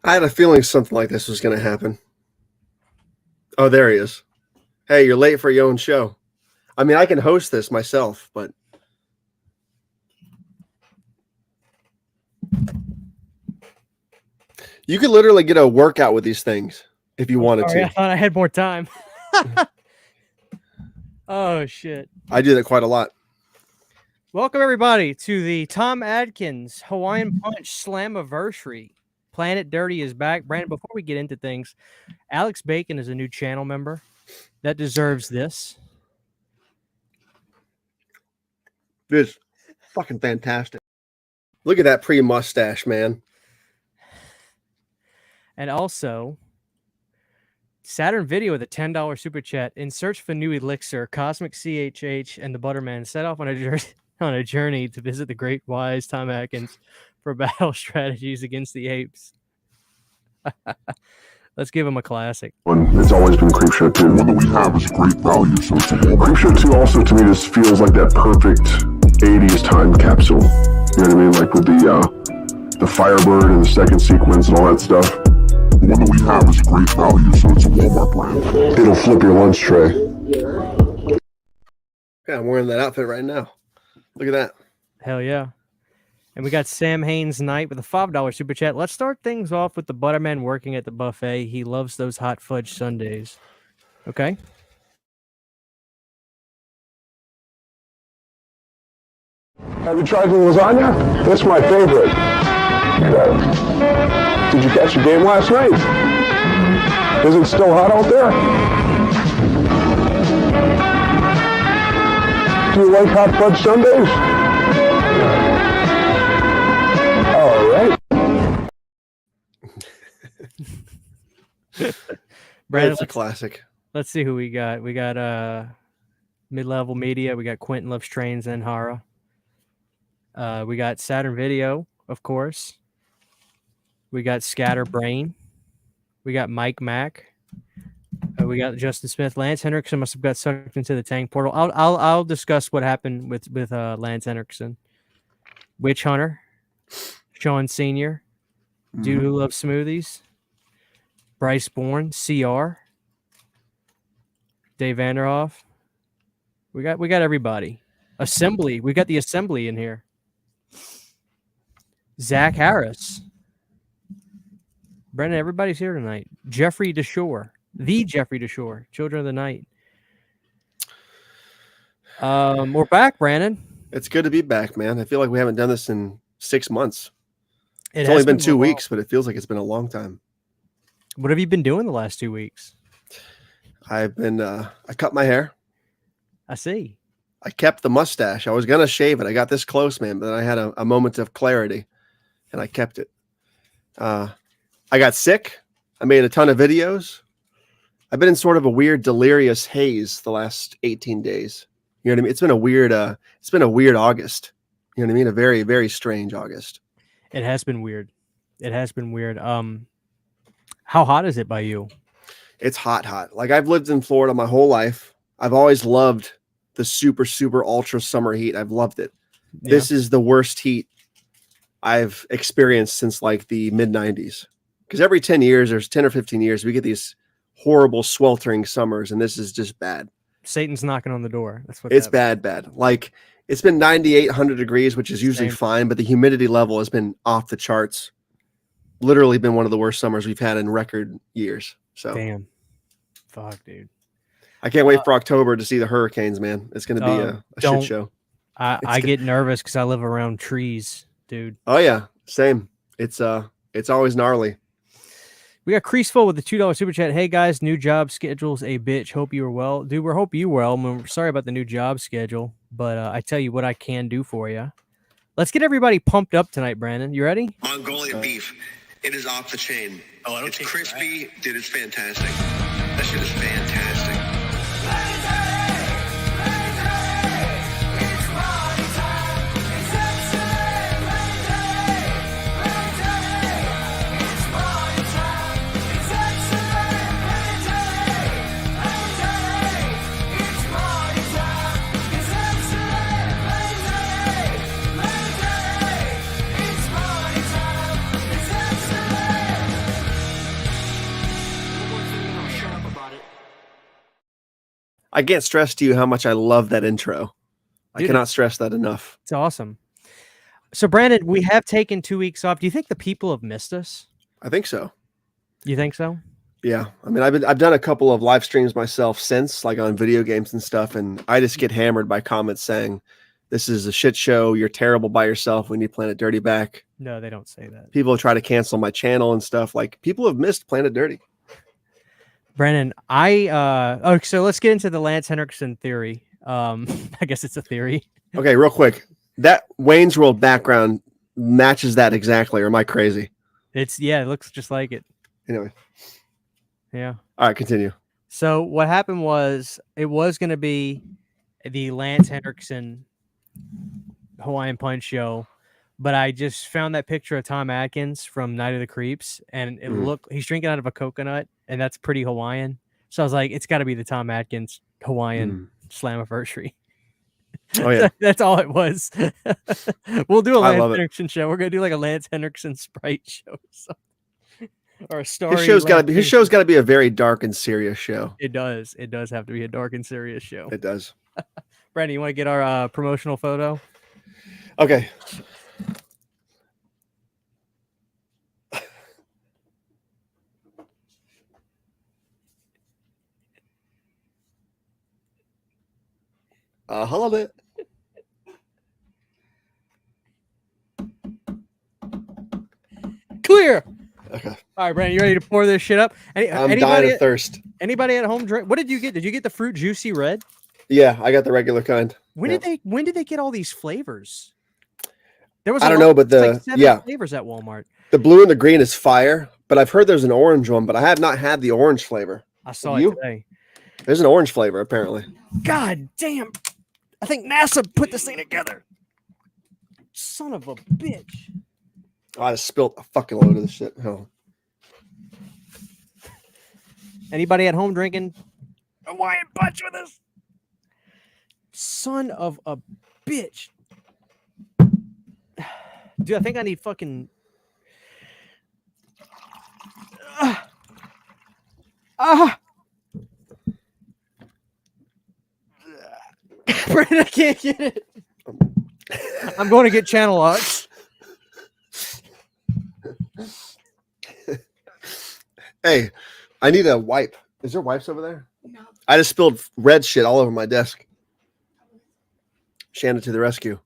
I had a feeling something like this was going to happen. Oh, there he is. Hey, you're late for your own show. I mean, I can host this myself, but you could literally get a workout with these things if you wanted to. I thought I had more time. Oh, shit. I do that quite a lot. Welcome, everybody, to the Tom Atkins Hawaiian Punch Slammiversary. Planet Dirty is back. Brandon, before we get into things, Alex Bacon is a new channel member. That deserves this. This is fucking fantastic. Look at that pre-mustache, man. And also, Saturn Video with a $10 super chat. In search for new elixir, Cosmic CHH and the Butterman set off on a journey to visit the great wise Tom Atkins for battle strategies against the apes. Let's give him a classic. It's always been Creepshow 2. One that we have is great value, so it's a Creepshow 2 also to me just feels like that perfect 80s time capsule. You know what I mean? Like with the Firebird and the second sequence and all that stuff. The one that we have is great value, so it's a Walmart brand. It'll flip your lunch tray. Yeah, I'm wearing that outfit right now. Look at that. Hell yeah. And we got Sam Haynes Knight with a $5 super chat. Let's start things off with the Butterman working at the buffet. He loves those hot fudge sundaes. Okay. Have you tried the lasagna? That's my favorite. Did you catch the game last night? Is it still hot out there? Do you like hot fudge sundaes? All right. Brandon, It's a classic. Let's see who we got. We got Mid-Level Media. We got Quentin Loves Trains and Hara. We got Saturn Video, of course. We got Scatterbrain. We got Mike Mack. We got Justin Smith. Lance Henriksen must have got sucked into the tank portal. I'll discuss what happened with Lance Henriksen. Witch Hunter. Sean Senior. Dude Who Loves Smoothies. Bryce Bourne. CR. Dave Vanderhoff. We got everybody. Assembly. We got the Assembly in here. Zach Harris. Brendan, everybody's here tonight. Jeffrey DeShore. The Jeffrey DeShore. Children of the Night. We're back, Brandon. It's good to be back, man. I feel like we haven't done this in 6 months. It's only been 2 weeks, but it feels like it's been a long time. What have you been doing the last 2 weeks? I've been, I cut my hair. I see. I kept the mustache. I was going to shave it. I got this close, man, but then I had a moment of clarity, and I kept it. I got sick. I made a ton of videos. I've been in sort of a weird delirious haze the last 18 days. You know what I mean? It's been a weird August. You know what I mean? A very, very strange August. It has been weird. It has been weird. How hot is it by you? It's hot. Like, I've lived in Florida my whole life. I've always loved the super, super ultra summer heat. I've loved it. Yeah. This is the worst heat I've experienced since like the mid 90s. Because every 10 years, there's 10 or 15 years, we get these horrible sweltering summers, and this is just bad. Satan's knocking on the door. That's what it's bad. Like, it's been 98, 100 degrees, which is usually fine, but the humidity level has been off the charts. Literally been one of the worst summers we've had in record years. So damn. Fuck, dude. I can't wait for October to see the hurricanes, man. It's going to be a shit show. I get nervous because I live around trees, dude. Oh, yeah. Same. It's always gnarly. We got Creaseful with the $2 super chat. Hey, guys, new job schedule's a bitch. Hope you are well. Dude, we hope you well. We're sorry about the new job schedule, but I tell you what I can do for you. Let's get everybody pumped up tonight, Brandon. You ready? Mongolian beef. It is off the chain. Oh, it's crispy. That. Dude, it's fantastic. That shit is fantastic. I can't stress to you how much I love that intro. I Dude, cannot stress that enough. It's awesome. So, Brandon, we have taken 2 weeks off. Do you think the people have missed us? I think so. You think so? Yeah. I mean, I've done a couple of live streams myself since, like on video games and stuff, and I just get hammered by comments saying, "This is a shit show. You're terrible by yourself. We need Planet Dirty back." No, they don't say that. People try to cancel my channel and stuff. Like, people have missed Planet Dirty. Brandon, so let's get into the Lance Henriksen theory. I guess it's a theory. Okay, real quick. That Wayne's World background matches that exactly, or am I crazy? It looks just like it. Anyway. Yeah. All right, continue. So what happened was it was going to be the Lance Henriksen Hawaiian Punch show, but I just found that picture of Tom Atkins from Night of the Creeps, and it looked he's drinking out of a coconut, and that's pretty Hawaiian. So I was like, it's got to be the Tom Atkins Hawaiian Slammiversary. Oh yeah, that's all it was. We'll do a I Lance love it. Henriksen show. We're gonna do like a Lance Henriksen Sprite show, or a story. His show's got to be a very dark and serious show. It does. It does have to be a dark and serious show. It does. Brandon, you want to get our promotional photo? Okay. Hold it. Clear. Okay. All right, Brandon, you ready to pour this shit up? I'm dying of thirst. Anybody at home drink? What did you get? Did you get the fruit juicy red? Yeah, I got the regular kind. When did they get all these flavors? There was I don't know, but like 7 flavors at Walmart. The blue and the green is fire, but I've heard there's an orange one, but I have not had the orange flavor. I saw it today. There's an orange flavor apparently. God damn! I think NASA put this thing together. Son of a bitch. Oh, I just spilled a fucking load of this shit. Oh. Anybody at home drinking Hawaiian Punch with us? Son of a bitch. Dude, I think I need fucking... Brandon, I can't get it. I'm going to get channel locks. Hey, I need a wipe. Is there wipes over there? No. I just spilled red shit all over my desk. Shannon to the rescue.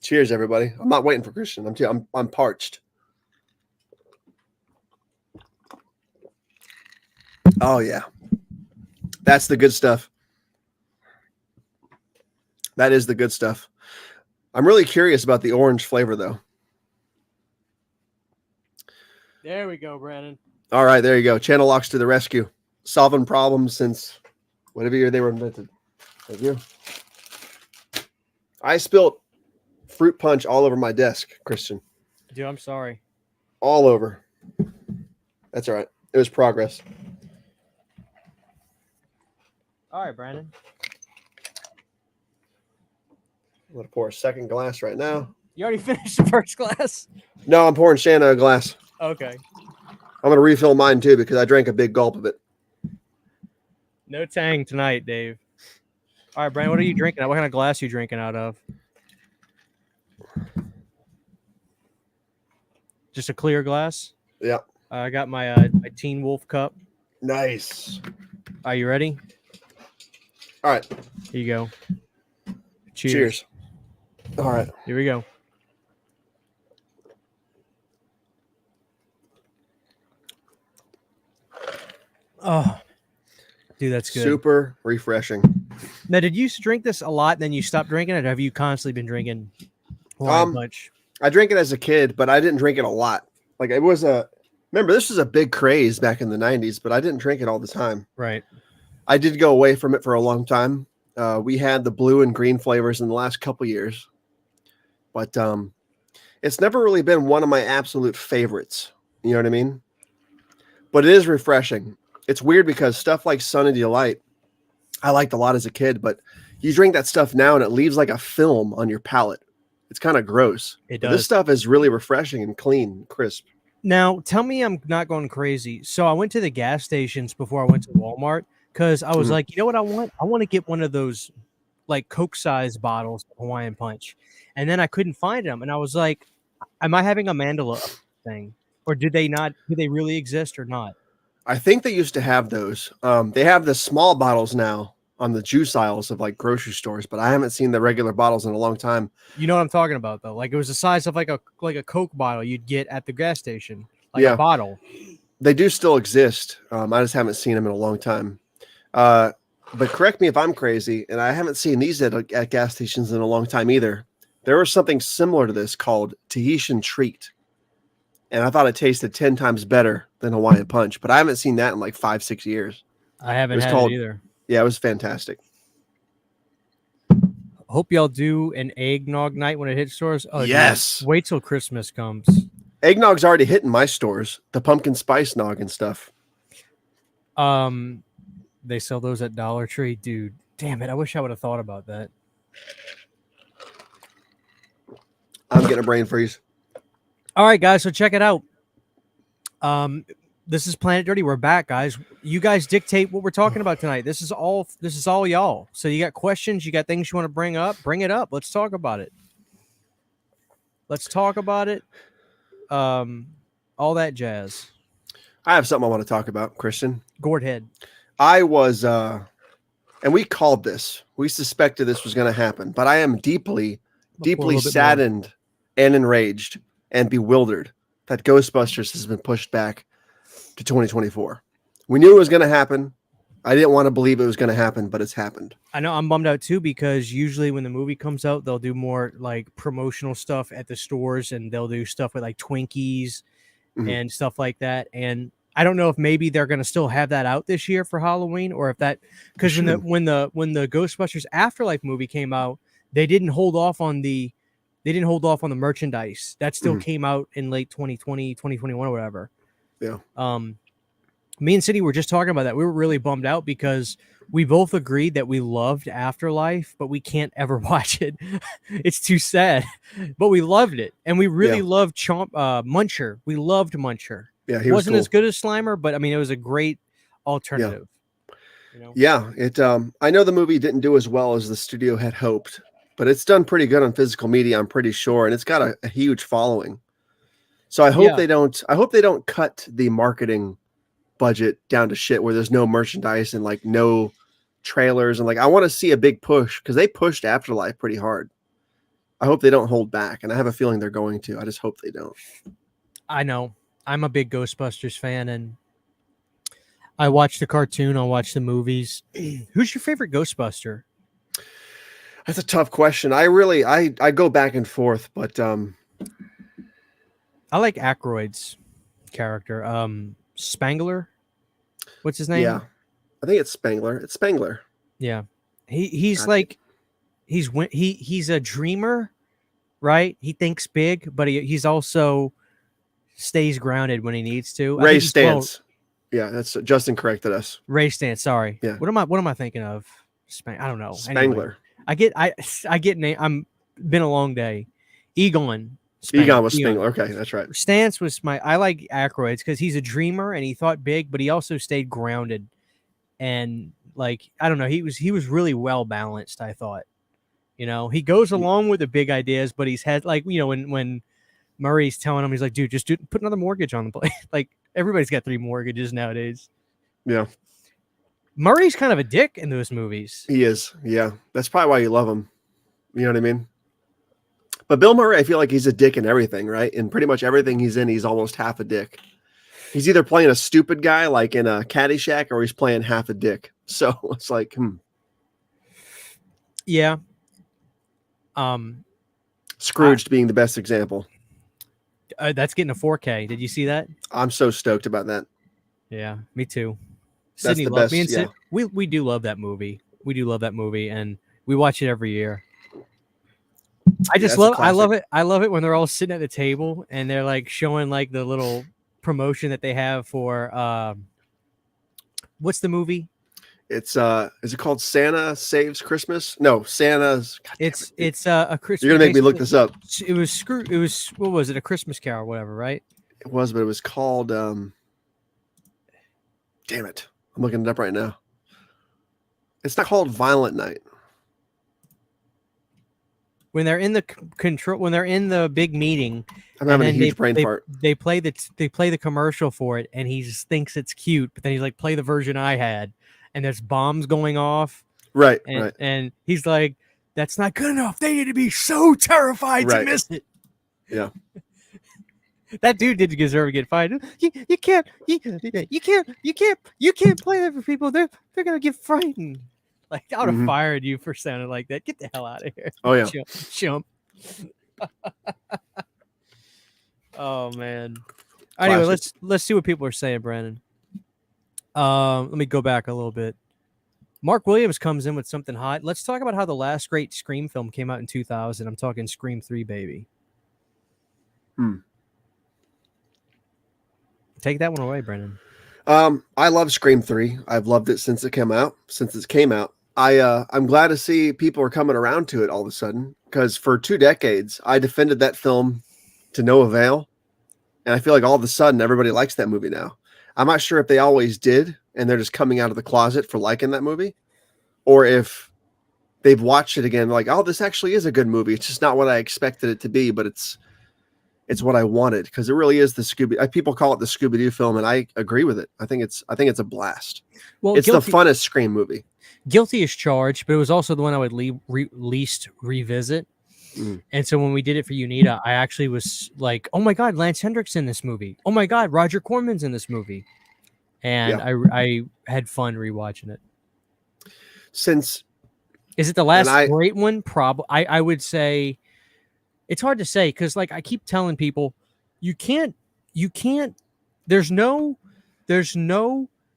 Cheers, everybody. I'm not waiting for Christian. I'm parched. Oh yeah. That's the good stuff. That is the good stuff. I'm really curious about the orange flavor though. There we go, Brandon. All right, there you go. Channel locks to the rescue. Solving problems since whatever year they were invented. Thank you. I spilled fruit punch all over my desk, Christian. Dude, I'm sorry. All over. That's all right. It was progress. All right, Brandon. I'm going to pour a second glass right now. You already finished the first glass? No, I'm pouring Shanna a glass. Okay. I'm going to refill mine too because I drank a big gulp of it. No tang tonight, Dave. All right, Brandon, what are you drinking? What kind of glass are you drinking out of? Just a clear glass? Yeah. I got my Teen Wolf cup. Nice. Are you ready? All right. Here you go. Cheers. All right. Here we go. Oh, dude, that's good. Super refreshing. Now, did you used to drink this a lot, then you stopped drinking it, or have you constantly been drinking Hawaiian Punch? I drank it as a kid, but I didn't drink it a lot. Like it was remember, this was a big craze back in the 90s, but I didn't drink it all the time. Right. I did go away from it for a long time. We had the blue and green flavors in the last couple years, but it's never really been one of my absolute favorites. You know what I mean? But it is refreshing. It's weird because stuff like Sunny Delight, I liked a lot as a kid, but you drink that stuff now and it leaves like a film on your palate. It's kind of gross. It But does. this stuff is really refreshing and clean, and crisp. Now, tell me I'm not going crazy. So I went to the gas stations before I went to Walmart. because I was Mhm. like, you know what I want? I want to get one of those like Coke size bottles of Hawaiian Punch, and then I couldn't find them, and I was like, am I having a Mandela thing, or did they not? Do they really exist or not? I think they used to have those. They have the small bottles now on the juice aisles of like grocery stores, but I haven't seen the regular bottles in a long time. You know what I'm talking about, though. Like it was the size of like a Coke bottle you'd get at the gas station, like Yeah. a bottle. They do still exist. I just haven't seen them in a long time. But correct me if I'm crazy, and I haven't seen these at gas stations in a long time either. There was something similar to this called Tahitian Treat, and I thought it tasted 10 times better than Hawaiian Punch, but I haven't seen that in like 5-6 years. I haven't was had called- it either. Yeah, it was fantastic. Hope y'all do an eggnog night when it hits stores. Oh, dude, Yes. wait till Christmas comes. Eggnog's already hitting my stores, the pumpkin spice nog and stuff. They sell those at Dollar Tree, dude. Damn it! I wish I would have thought about that. I'm getting a brain freeze. All right, guys, so check it out. This is Planet Dirty. We're back, guys. You guys dictate what we're talking about tonight. This is all y'all. So you got questions, you got things you want to bring up, bring it up. Let's talk about it. All that jazz. I have something I want to talk about, Christian. Gourd head. I was, and we called this. We suspected this was going to happen, but I am deeply saddened and enraged and bewildered that Ghostbusters has been pushed back to 2024. We knew it was going to happen. I didn't want to believe it was going to happen, but it's happened. I know I'm bummed out too, because usually when the movie comes out, they'll do more like promotional stuff at the stores, and they'll do stuff with like Twinkies and stuff like that. And I don't know if maybe they're going to still have that out this year for Halloween, or if that, because when the Ghostbusters Afterlife movie came out, they didn't hold off on the merchandise. That still came out in late 2020, 2021 or whatever. Yeah. Me and Cindy were just talking about that. We were really bummed out because we both agreed that we loved Afterlife, but we can't ever watch it. It's too sad. But we loved it, and we really loved Muncher. We loved Muncher. Yeah, he wasn't as good as Slimer, but I mean, it was a great alternative. You know? Yeah, it. I know the movie didn't do as well as the studio had hoped, but it's done pretty good on physical media, I'm pretty sure, and it's got a huge following. So I hope they don't. I hope they don't cut the marketing budget down to shit where there's no merchandise and like no trailers, and like I want to see a big push because they pushed Afterlife pretty hard. I hope they don't hold back, and I have a feeling they're going to. I just hope they don't. I know. I'm a big Ghostbusters fan, and I watch the cartoon. I watch the movies. Who's your favorite Ghostbuster? That's a tough question. I go back and forth, but I like Aykroyd's character. Spangler. What's his name? Yeah, I think it's Spangler. It's Spangler. Yeah, he's like he's a dreamer, right? He thinks big, but he's also stays grounded when he needs to. Ray Stantz. Yeah, that's Justin corrected us. Ray Stantz. Sorry. Yeah. What am I thinking of? I don't know. Spangler. Anyway, I get name. I'm been a long day. Egon. Egon was Spangler. Okay, that's right. Stantz was I like Aykroyd's because he's a dreamer and he thought big, but he also stayed grounded. And like, I don't know, he was really well balanced, I thought. You know, he goes along with the big ideas, but he's had like, you know, when Murray's telling him, he's like, dude, just put another mortgage on the place. Like everybody's got 3 mortgages nowadays. Yeah. Murray's kind of a dick in those movies. He is. Yeah. That's probably why you love him. You know what I mean? But Bill Murray, I feel like he's a dick in everything, right? In pretty much everything he's in, he's almost half a dick. He's either playing a stupid guy like in a Caddyshack, or he's playing half a dick. So it's like, Yeah. Scrooged being the best example. That's getting a 4K. Did you see that? I'm so stoked about that. Yeah, me too. That's Sydney the loved best. me, and Yeah. we do love that movie. We do love that movie, and we watch it every year. I just that's a I love classic. it. I love it when they're all sitting at the table and they're like showing like the little promotion that they have for what's the movie? It's is it called Santa Saves Christmas? No, Santa's. God damn it. It's a Christmas. You're gonna make me look this up. It was what was it? A Christmas Carol, whatever, right? It was, but it was called. Damn it! I'm looking it up right now. It's not called Violent Night. When they're in the when they're in the big meeting, I'm having a huge brain fart. They play the commercial for it, and he just thinks it's cute. But then he's like, "Play the version I had," and there's bombs going off. Right, and, right. And he's like, "That's not good enough. They need to be so terrified to miss it." Yeah. That dude didn't deserve to get fired. You can't play that for people. They're gonna get frightened. Like, I would have fired you for sounding like that. Get the hell out of here. Oh, yeah. Chump. Oh, man. Anyway, let's see what people are saying, Brandon. Let me go back a little bit. Mark Williams comes in with something hot. Let's talk about how the last great Scream film came out in 2000. I'm talking Scream 3, baby. Take that one away, Brandon. I love Scream 3. I've loved it since it came out. I'm glad to see people are coming around to it all of a sudden, because for 2 decades I defended that film to no avail, and I feel like all of a sudden everybody likes that movie now. I'm not sure if they always did and they're just coming out of the closet for liking that movie, or if they've watched it again like, oh, this actually is a good movie. It's just not what I expected it to be, but it's what I wanted, because it really is the Scooby. People call it the Scooby-Doo film, and I agree with it. I think it's a blast. Well, it's the funnest Scream movie. Guilty as charged, but it was also the one I would least revisit. And so when we did it for UNITA, I actually was like, oh my God, Lance Hendrick's in this movie. Oh my God, Roger Corman's in this movie. And I had fun rewatching it. Is it the last great one? Probably. I would say it's hard to say, because like I keep telling people, you can't, there's no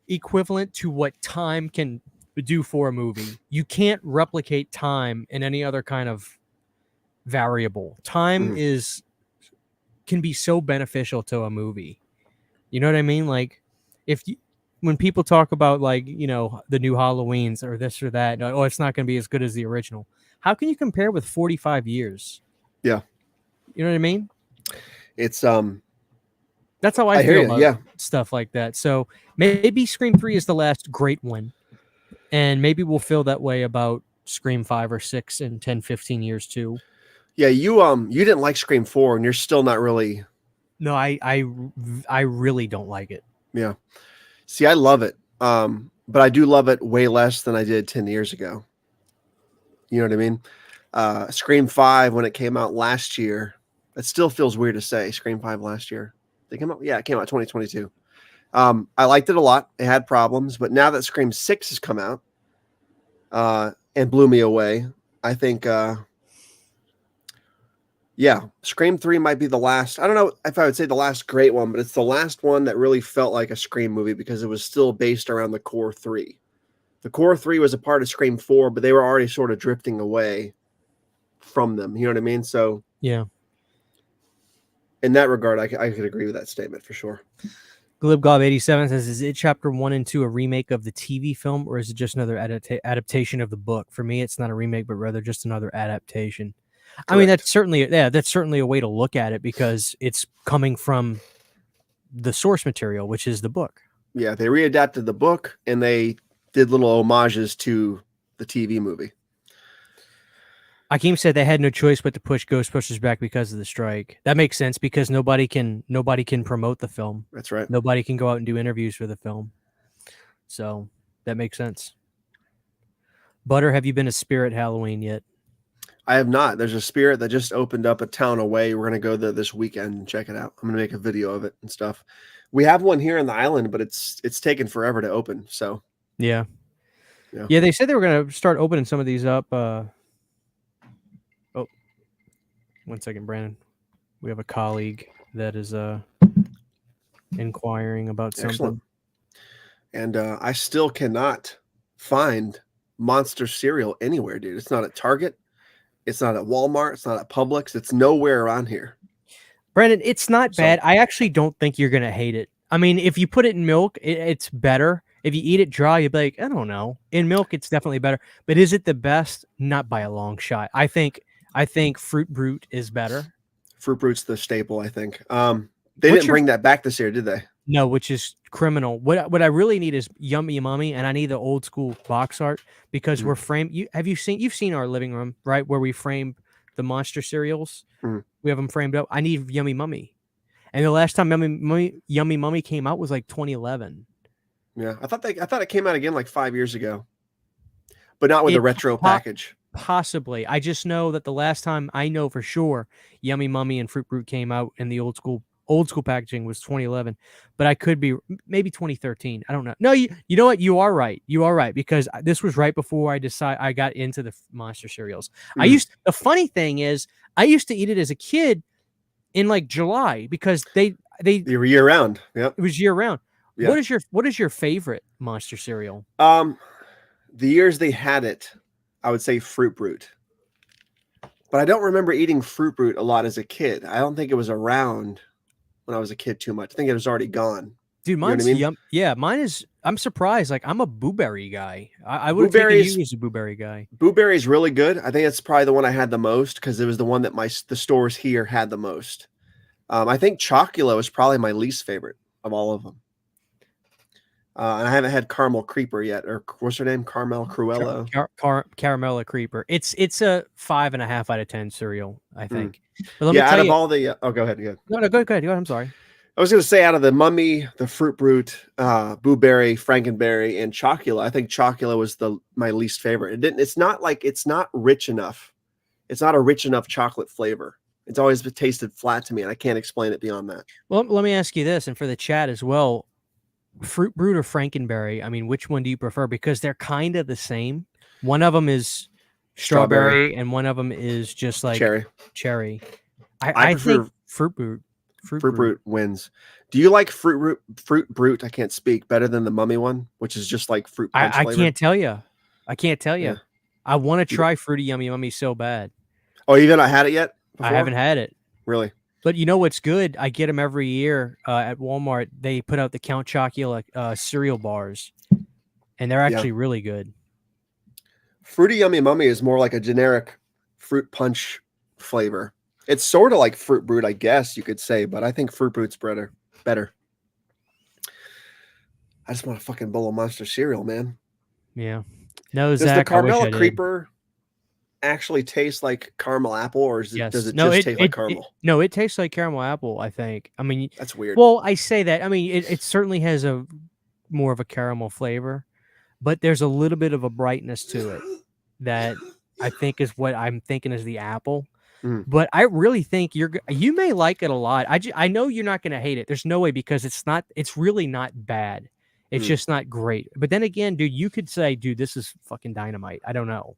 equivalent to what time can do for a movie. You can't replicate time in any other kind of variable. Time can be so beneficial to a movie. You know what I mean? Like when people talk about, like, you know, the new Halloweens or this or that, oh, it's not going to be as good as the original. How can you compare with 45 years? Yeah. You know what I mean? It's that's how I feel about stuff like that. So maybe Scream 3 is the last great one, and maybe we'll feel that way about Scream 5 or 6 in 10, 15 years too. Yeah, you didn't like Scream 4, and you're still not really. No, I really don't like it. Yeah. See, I love it. But I do love it way less than I did 10 years ago. You know what I mean? Scream 5, when it came out last year, it still feels weird to say Scream 5 last year. It came out 2022. I liked it a lot. It had problems, but now that Scream 6 has come out and blew me away, I think Scream 3 might be the last. I don't know if I would say the last great one, but it's the last one that really felt like a Scream movie, because it was still based around the core 3. The core 3 was a part of Scream 4, but they were already sort of drifting away from them. You know what I mean? So yeah, in that regard, I could agree with that statement for sure. GlibGob87 says, is it Chapter 1 and 2 a remake of the TV film, or is it just another adaptation of the book? For me, it's not a remake, but rather just another adaptation. Correct. I mean, that's certainly a way to look at it, because it's coming from the source material, which is the book. Yeah, they readapted the book, and they did little homages to the TV movie. Akeem said they had no choice but to push Ghostbusters back because of the strike. That makes sense, because nobody can promote the film. That's right. Nobody can go out and do interviews for the film. So that makes sense. Butter, have you been to Spirit Halloween yet? I have not. There's a Spirit that just opened up a town away. We're going to go there this weekend and check it out. I'm going to make a video of it and stuff. We have one here in the island, but it's taken forever to open. So yeah. They said they were going to start opening some of these up. One second, Brandon. We have a colleague that is inquiring about something. Excellent. And I still cannot find Monster cereal anywhere, dude. It's not at Target. It's not at Walmart. It's not at Publix. It's nowhere around here. Brandon, it's not bad. I actually don't think you're going to hate it. I mean, if you put it in milk, it's better. If you eat it dry, you'd be like, I don't know. In milk, it's definitely better. But is it the best? Not by a long shot. I think Fruit Brute is better. Fruit Brute's the staple, I think. They didn't bring that back this year, did they? No, which is criminal. What I really need is Yummy Mummy, and I need the old school box art because we're framed. You've seen our living room, right, where we framed the monster cereals. Mhm. We have them framed up. I need Yummy Mummy, and the last time Yummy Mummy came out was like 2011. Yeah, I thought it came out again like 5 years ago, but not with It the retro package. Possibly. I just know that the last time I know for sure Yummy Mummy and Fruit Brute came out in the old school packaging was 2011, but I could be maybe 2013. I don't know. No, you know what? You are right. You are right because this was right before I got into the monster cereals. The funny thing is I used to eat it as a kid in like July because they were year round. Yep. It was year round. Yeah. What is your favorite monster cereal? The years they had it, I would say Fruit Brute. But I don't remember eating Fruit Brute a lot as a kid. I don't think it was around when I was a kid too much. I think it was already gone. Dude, mine's yeah, mine is. I'm surprised. Like I'm a Blueberry guy. I would have taken you as a Blueberry guy. Blueberry is really good. I think it's probably the one I had the most because it was the one that the stores here had the most. I think Chocula is probably my least favorite of all of them. And I haven't had Caramel Creeper yet, or what's her name? Caramel Cruello. Caramella Creeper. It's a 5.5 out of 10 cereal, I think. But let me tell out of you, all the go ahead. No, go ahead. I'm sorry. I was going to say out of the Mummy, the Fruit Brute, Blueberry, Frankenberry, and Chocula, I think Chocula was my least favorite. It's not rich enough. It's not a rich enough chocolate flavor. It's always tasted flat to me, and I can't explain it beyond that. Well, let me ask you this, and for the chat as well. Fruit Brute or Frankenberry? I mean, which one do you prefer? Because they're kind of the same. One of them is strawberry, and one of them is just like cherry. I think Fruit Brute wins. Do you like Fruit Brute? I can't speak better than the Mummy one, which is just like fruit punch flavor? I can't tell you. Yeah. I want to try Fruity Yummy Mummy so bad. Oh, you've not had it yet? Before? I haven't had it. Really? But you know what's good? I get them every year at Walmart. They put out the Count Chocula cereal bars, and they're actually really good. Fruity Yummy Mummy is more like a generic fruit punch flavor. It's sort of like Fruit Brute, I guess you could say, but I think Fruit Brute's better. I just want a fucking bowl of Monster cereal, man. Yeah. No, does Zach, the Caramel Creeper actually taste like caramel apple, or does it just taste like caramel? No, it tastes like caramel apple, I think. I mean, that's weird. Well, I say that. I mean, it certainly has a more of a caramel flavor, but there's a little bit of a brightness to it that I think is what I'm thinking is the apple. But I really think you may like it a lot. I know you're not going to hate it. There's no way because it's really not bad. It's just not great. But then again, dude, you could say, dude, this is fucking dynamite. I don't know.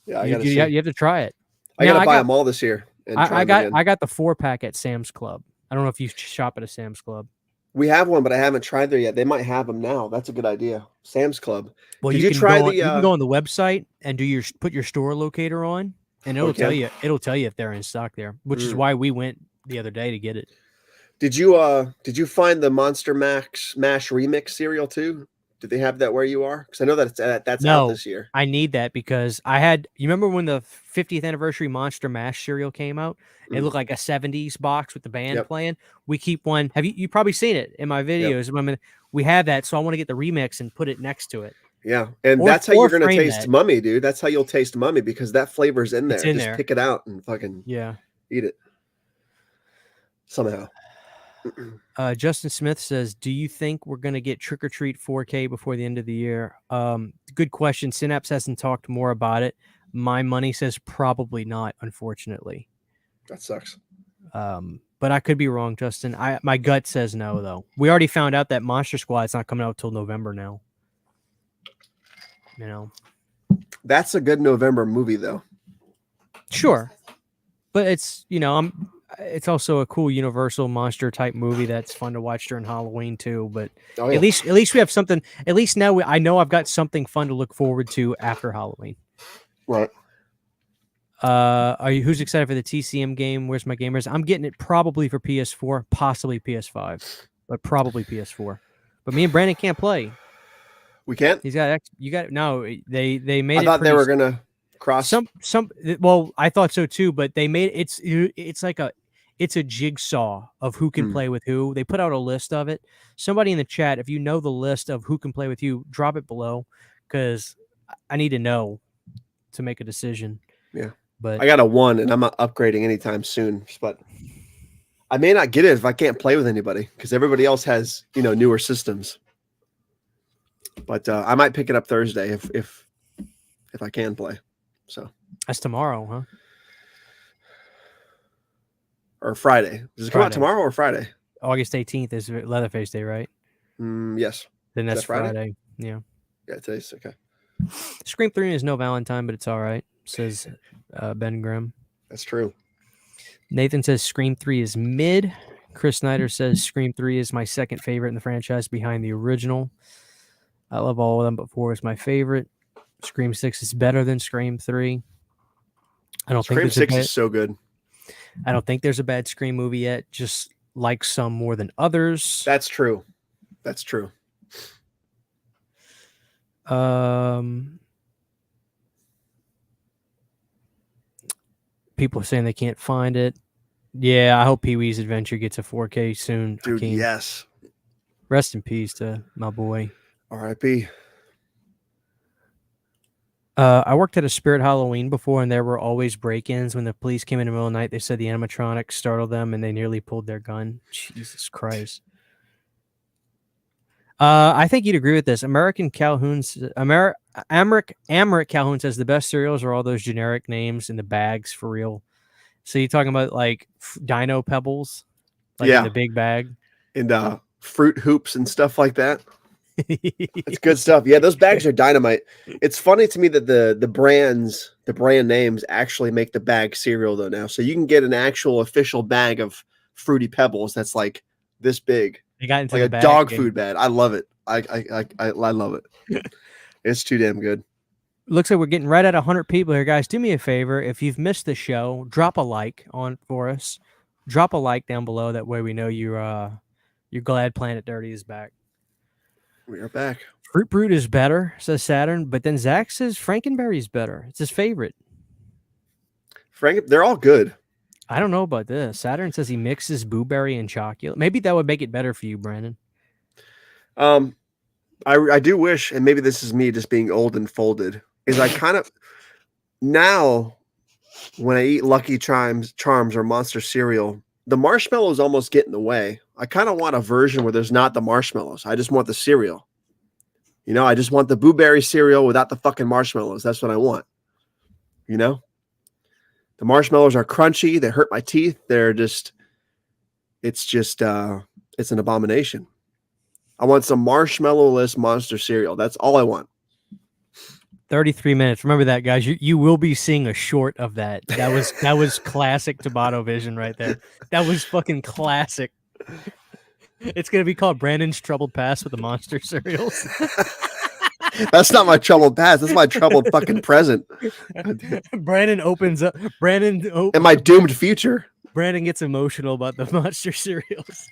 Yeah, you have to try it. I gotta buy them all this year. I got the 4-pack at Sam's Club. I don't know if you shop at a Sam's Club. We have one, but I haven't tried there yet. They might have them now. That's a good idea. Sam's Club. Well, you can go on the website and put your store locator on, and it'll tell you if they're in stock there, which is why we went the other day to get it. Did you find the Monster Mash Remix cereal too? Did they have that where you are? Because I know that's out this year. I need that because you remember when the 50th anniversary Monster Mash cereal came out? It looked like a 70s box with the band playing. We keep one. Have you probably seen it in my videos? Yep. We have that, so I want to get the remix and put it next to it. Yeah, and that's how you're going to taste Mummy, dude. That's how you'll taste Mummy because that flavor's in there. Just pick it out and fucking eat it somehow. Justin Smith says, do you think we're going to get Trick or Treat 4K before the end of the year? Good question. Synapse hasn't talked more about it. My money says probably not, unfortunately. That sucks. But I could be wrong, Justin. My gut says no, though. We already found out that Monster Squad's not coming out till November now. You know, that's a good November movie, though. Sure, but it's it's also a cool Universal monster type movie that's fun to watch during Halloween too. But at least we have something. At least now I know I've got something fun to look forward to after Halloween. Right. Who's excited for the TCM game? Where's my gamers? I'm getting it probably for PS4, possibly PS5, but probably PS4. But me and Brandon can't play. We can't. No. They made. I thought they were gonna cross some. Well, I thought so too, but they made it's like it's a jigsaw of who can play with who. They put out a list of it. Somebody in the chat, if you know the list of who can play with you, drop it below because I need to know to make a decision. Yeah. But I got a 1 and I'm not upgrading anytime soon, but I may not get it if I can't play with anybody because everybody else has, newer systems. But I might pick it up Thursday if I can play. So that's tomorrow, huh? Or Friday. Does it come out tomorrow or Friday? August 18th is Leatherface Day, right? Yes. Then that's Friday? Friday. Yeah. Yeah, today's okay. Scream 3 is no Valentine, but it's all right, says Ben Grimm. That's true. Nathan says Scream 3 is mid. Chris Snyder says Scream 3 is my second favorite in the franchise behind the original. I love all of them, but 4 is my favorite. Scream 6 is better than Scream 3. I don't think Scream 6 is so good. I don't think there's a bad Scream movie yet, just like some more than others. That's true. That's true. People are saying they can't find it. Yeah, I hope Pee-wee's Adventure gets a 4K soon. Dude, yes. Rest in peace to my boy. R.I.P. I worked at a Spirit Halloween before, and there were always break-ins. When the police came in the middle of the night, they said the animatronics startled them, and they nearly pulled their gun. Jesus Christ. I think you'd agree with this. Americ Calhoun says the best cereals are all those generic names in the bags for real. So you're talking about like Dino Pebbles, like in the big bag, and Fruit Hoops and stuff like that. It's good stuff. Yeah, those bags are dynamite. It's funny to me that the brand names actually make the bag cereal though now. So you can get an actual official bag of Fruity Pebbles that's like this big. They got into like the a bag, dog food bag. I love it. I love it. It's too damn good. Looks like we're getting right at 100 people here, guys. Do me a favor. If you've missed the show, drop a like on for us. Drop a like down below. That way we know you're glad Planet Dirty is back. We are back. Fruit Brute is better, says Saturn. But then Zach says Frankenberry's better. It's his favorite. They're all good. I don't know about this. Saturn says he mixes blueberry and chocolate. Maybe that would make it better for you, Brandon. I do wish, and maybe this is me just being old and folded, is I kind of now when I eat Lucky Charms or Monster cereal, the marshmallows almost get in the way. I kind of want a version where there's not the marshmallows. I just want the cereal. I just want the blueberry cereal without the fucking marshmallows. That's what I want. The marshmallows are crunchy. They hurt my teeth. It's an abomination. I want some marshmallow-less Monster cereal. That's all I want. 33 minutes. Remember that, guys. You will be seeing a short of that. That was classic Tabata Vision right there. That was fucking classic. It's going to be called Brandon's Troubled Past with the Monster cereals. That's not my troubled past. That's my troubled fucking present. Brandon opens up. And my doomed future. Brandon gets emotional about the Monster cereals.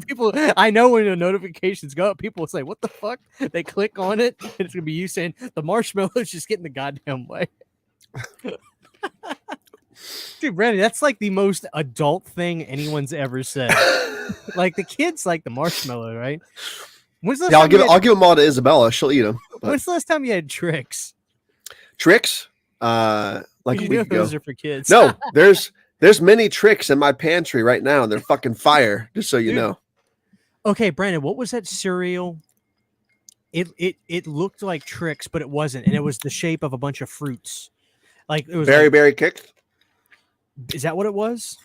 People, I know when the notifications go up, people will say, "What the fuck?" They click on it, and it's gonna be you saying, "The marshmallows just get in the goddamn way." Dude, Brandon, that's like the most adult thing anyone's ever said. Like the kids like the marshmallow, right? I'll give them all to Isabella. She'll eat them. When's the last time you had tricks? Tricks? Like a week ago. Those are for kids. No, there's many tricks in my pantry right now. They're fucking fire, just so you know. Okay, Brandon, what was that cereal? It looked like Trix, but it wasn't, and it was the shape of a bunch of fruits. Like it was Berry Kick. Is that what it was?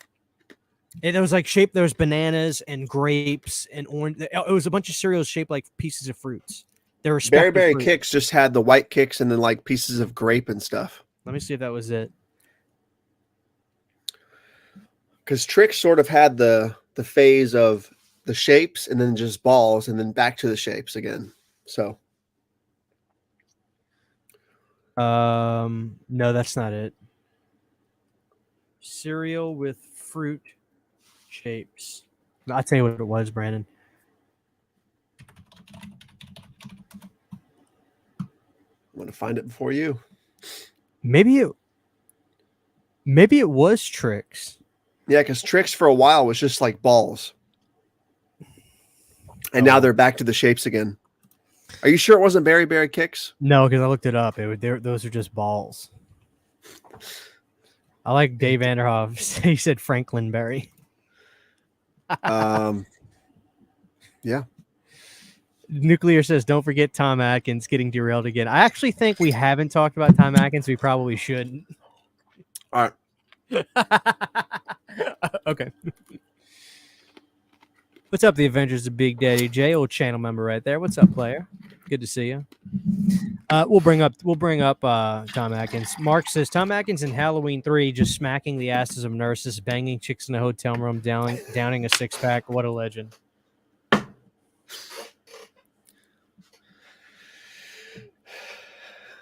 It was like shaped. There was bananas and grapes and orange. It was a bunch of cereals shaped like pieces of fruits. They were Berry Kicks just had the white kicks and then like pieces of grape and stuff. Let me see if that was it. Because Trix sort of had the phase of the shapes and then just balls and then back to the shapes again. So. No, that's not it. Cereal with fruit shapes. I'll tell you what it was, Brandon. I'm going to find it before you. Maybe it was Trix. Yeah, because Tricks for a while was just like balls. And now they're back to the shapes again. Are you sure it wasn't Berry Berry Kicks? No, because I looked it up. Those are just balls. I like Dave Vanderhoff. He said Franklin Berry. Yeah. Nuclear says, don't forget Tom Atkins getting derailed again. I actually think we haven't talked about Tom Atkins. We probably shouldn't. All right. Okay. What's up, the Avengers of Big Daddy J, old channel member right there. What's up, player? Good to see you. We'll bring up Tom Atkins. Mark says Tom Atkins in Halloween 3 just smacking the asses of nurses, banging chicks in a hotel room, downing a six-pack. What a legend.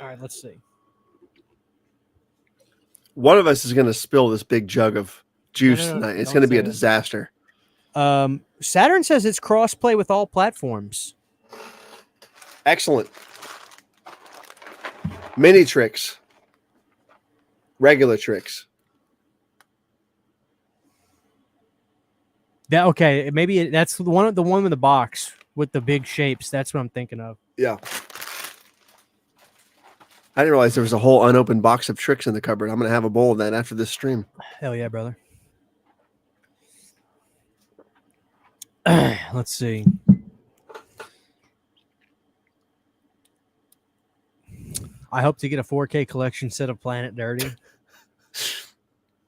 All right, let's see. One of us is going to spill this big jug of juice No, tonight. It's don't going to be say a that. disaster. Saturn says it's cross-play with all platforms. Excellent. Mini Tricks. Regular Tricks. Okay, maybe that's the one with the box with the big shapes. That's what I'm thinking of. Yeah. I didn't realize there was a whole unopened box of Tricks in the cupboard. I'm going to have a bowl of that after this stream. Hell yeah, brother. Let's see. I hope to get a 4K collection set of Planet Dirty.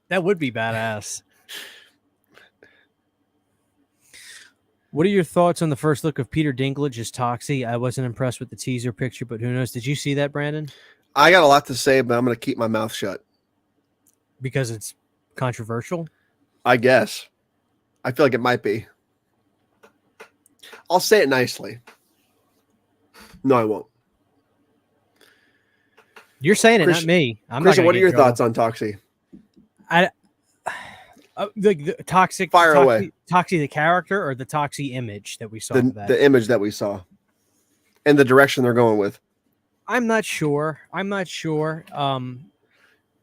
That would be badass. What are your thoughts on the first look of Peter Dinklage as Toxie? I wasn't impressed with the teaser picture, but who knows? Did you see that, Brandon? I got a lot to say, but I'm going to keep my mouth shut. Because it's controversial? I guess. I feel like it might be. I'll say it nicely. No, I won't. You're saying it, Christian, not me. I'm Christian, not what are your thoughts on Toxie? The toxic Fire away. Toxie the character or the Toxie image that we saw? The image that we saw. And the direction they're going with. I'm not sure.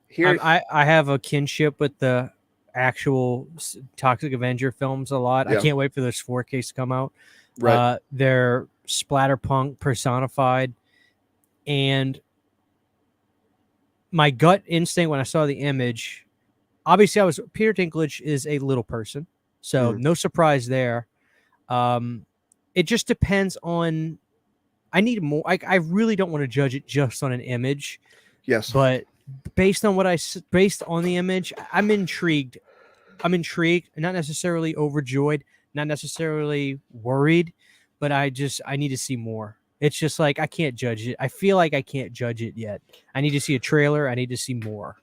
Here, I have a kinship with the actual Toxic Avenger films a lot. Yeah. I can't wait for those 4Ks to come out. right. They're splatterpunk personified, and my gut instinct when I saw the image, obviously Peter Dinklage is a little person, so no surprise there. It just depends on. I need more. I really don't want to judge it just on an image. Yes. But based on the image, I'm intrigued. Not necessarily overjoyed, not necessarily worried, but I need to see more. It's just like I can't judge it. I feel like I can't judge it yet. I need to see a trailer. I need to see more.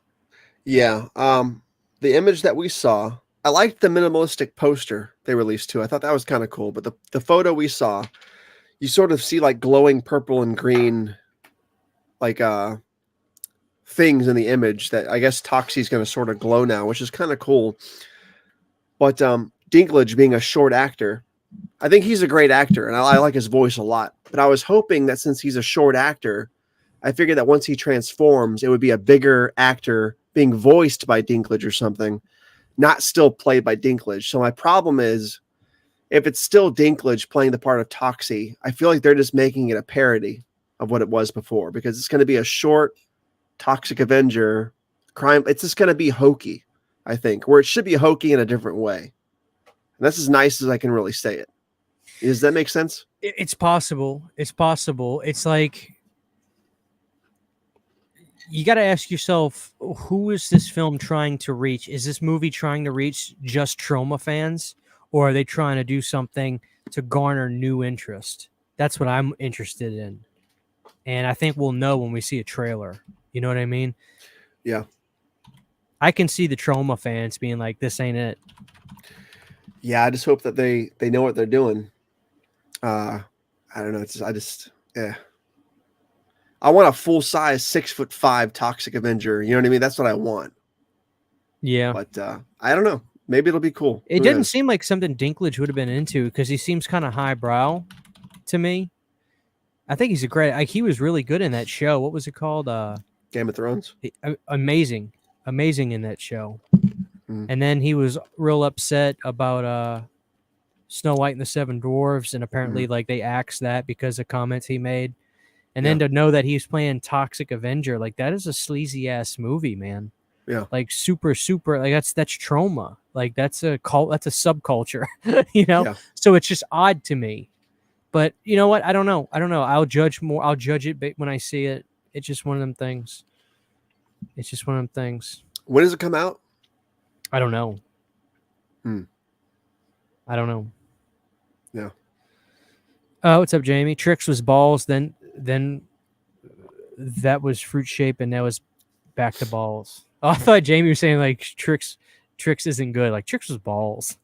Yeah. The image that we saw, I liked the minimalistic poster they released too. I thought that was kind of cool. But the photo we saw, you sort of see like glowing purple and green, like things in the image that I guess Toxie's going to sort of glow now, which is kind of cool. But Dinklage being a short actor, I think he's a great actor, and I like his voice a lot. But I was hoping that since he's a short actor, I figured that once he transforms, it would be a bigger actor being voiced by Dinklage or something, not still played by Dinklage. So my problem is, if it's still Dinklage playing the part of Toxie, I feel like they're just making it a parody of what it was before, because it's going to be a short Toxic Avenger crime. It's just going to be hokey, I think, where it should be hokey in a different way. And that's as nice as I can really say it. Does that make sense? It's possible. It's possible. It's like you got to ask yourself, who is this film trying to reach? Is this movie trying to reach just trauma fans, or are they trying to do something to garner new interest? That's what I'm interested in. And I think we'll know when we see a trailer. You know what I mean? Yeah. I can see the trauma fans being like, this ain't it. Yeah, I just hope that they know what they're doing. I don't know. Yeah. I want a full size 6'5" Toxic Avenger. You know what I mean? That's what I want. Yeah. But I don't know. Maybe it'll be cool. It Who doesn't knows? seem like something Dinklage would have been into, because he seems kind of highbrow to me. I think he's he was really good in that show. What was it called? Game of Thrones. Amazing in that show. And then he was real upset about Snow White and the Seven Dwarfs, and apparently like they axed that because of comments he made. And then to know that he's playing Toxic Avenger, like that is a sleazy ass movie, man. Yeah. Like super like that's trauma. Like that's a subculture, you know? Yeah. So it's just odd to me. But you know what? I don't know. I'll judge it when I see it. It's just one of them things. When does it come out? I don't know. I don't know. Yeah. What's up, Jamie? Tricks was balls, then that was fruit shape, and that was back to balls. Oh, I thought Jamie was saying like Tricks isn't good. Like Tricks was balls.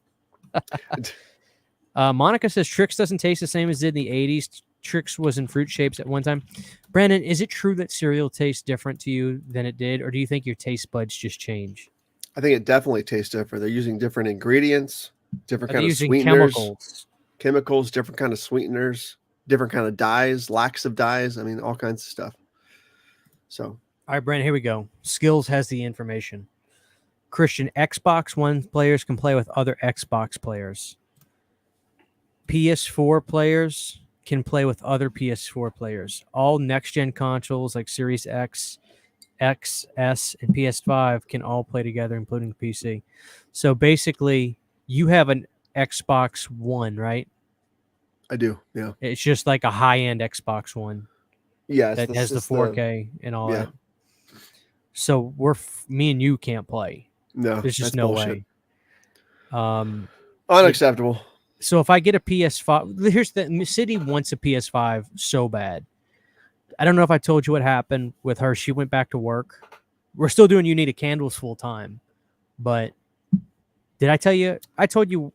Monica says Tricks doesn't taste the same as did in the 80s. Tricks was in fruit shapes at one time. Brandon, is it true that cereal tastes different to you than it did, or do you think your taste buds just change? I think it definitely tastes different. They're using different ingredients, different kind of using sweeteners, chemicals, different kind of sweeteners, different kind of dyes, laxative dyes. I mean, all kinds of stuff. So, all right, Brandon, here we go. Skills has the information. Christian, Xbox One players can play with other Xbox players. PS4 players can play with other PS4 players. All next-gen consoles like Series X, XS, and PS5 can all play together, including the PC. So basically, you have an Xbox One, right? I do, yeah. It's just like a high-end Xbox One. Yeah, that has the 4K and all that. So me and you can't play. No, there's just no way. Unacceptable. So if I get a PS5, here's the city wants a PS5 so bad. I don't know if I told you what happened with her. She went back to work. We're still doing You Need a Candles full time, but did I tell you? I told you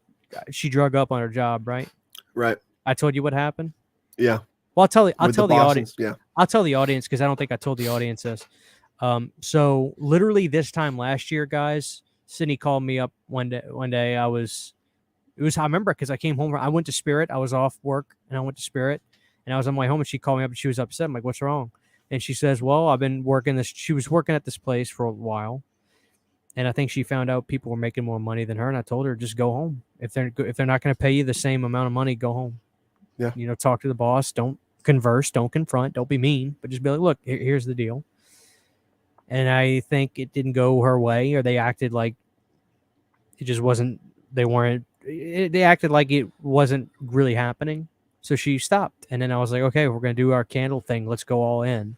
she drug up on her job, right? Right. I told you what happened. Yeah. Well, I'll tell the audience. Yeah. I'll tell the audience because I don't think I told the audience this. So literally this time last year, guys, Sydney called me up one day. I remember because I came home. I went to Spirit. I was off work and I went to Spirit and I was on my way home and she called me up and she was upset. I'm like, what's wrong? And she says, well, I've been working this. She was working at this place for a while. And I think she found out people were making more money than her. And I told her, just go home. If they're not going to pay you the same amount of money, go home. Yeah. You know, talk to the boss. Don't converse. Don't confront. Don't be mean. But just be like, look, here's the deal. And I think it didn't go her way, or they acted like it just wasn't. They acted like it wasn't really happening. So she stopped. And then I was like, okay, we're going to do our candle thing. Let's go all in.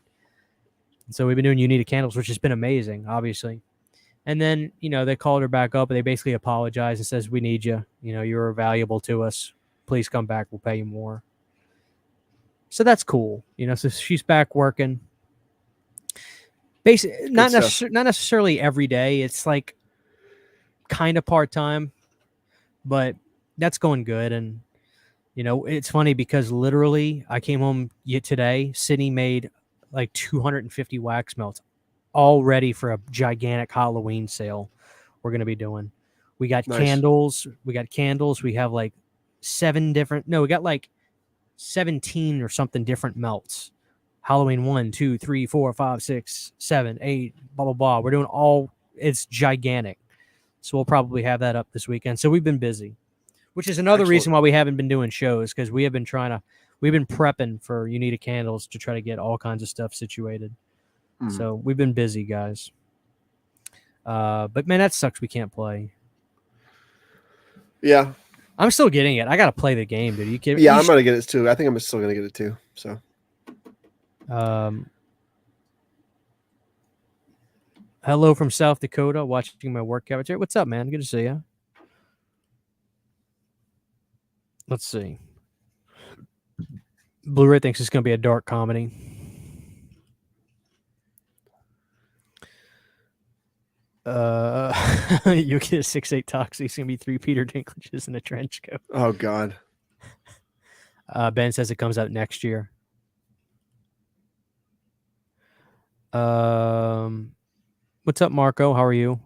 And so we've been doing You Need a Candles, which has been amazing, obviously. And then, you know, they called her back up and they basically apologized and says, we need you. You know, you're valuable to us. Please come back. We'll pay you more. So that's cool. You know, so she's back working. Basically, not necessarily every day. It's like kind of part-time, but that's going good. And, you know, it's funny because literally I came home today. Sydney made like 250 wax melts all ready for a gigantic Halloween sale we're going to be doing. We got candles. We have like 17 or something different melts. Halloween 1, 2, 3, 4, 5, 6, 7, 8, blah, blah, blah. We're doing it's gigantic. So we'll probably have that up this weekend. So we've been busy, which is another reason why we haven't been doing shows, because we've been prepping for You Need a Candles to try to get all kinds of stuff situated. So we've been busy, guys. But man, that sucks. We can't play. Yeah. I'm still getting it. I got to play the game, dude. Are you kidding? Yeah, I'm going to get it too. I think I'm still going to get it too. So. Hello from South Dakota, watching my workout. What's up, man? Good to see you. Let's see. Blu-ray thinks it's going to be a dark comedy. You get a 6'8" Toxie. It's going to be 3 Peter Dinklages in a trench coat. Oh, God. Ben says it comes out next year. What's up, Marco? How are you?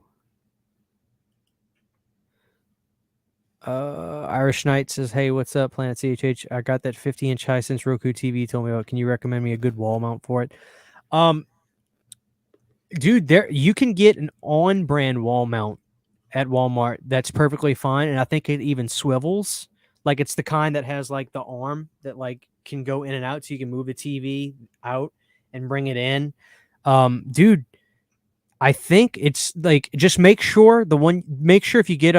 Irish Knight says, hey, what's up, Planet CHH? I got that 50-inch Hisense Roku TV told me about. Can you recommend me a good wall mount for it? Dude, you can get an on-brand wall mount at Walmart that's perfectly fine, and I think it even swivels. Like it's the kind that has like the arm that like can go in and out, so you can move the TV out and bring it in. Dude, I think it's like just make sure if you get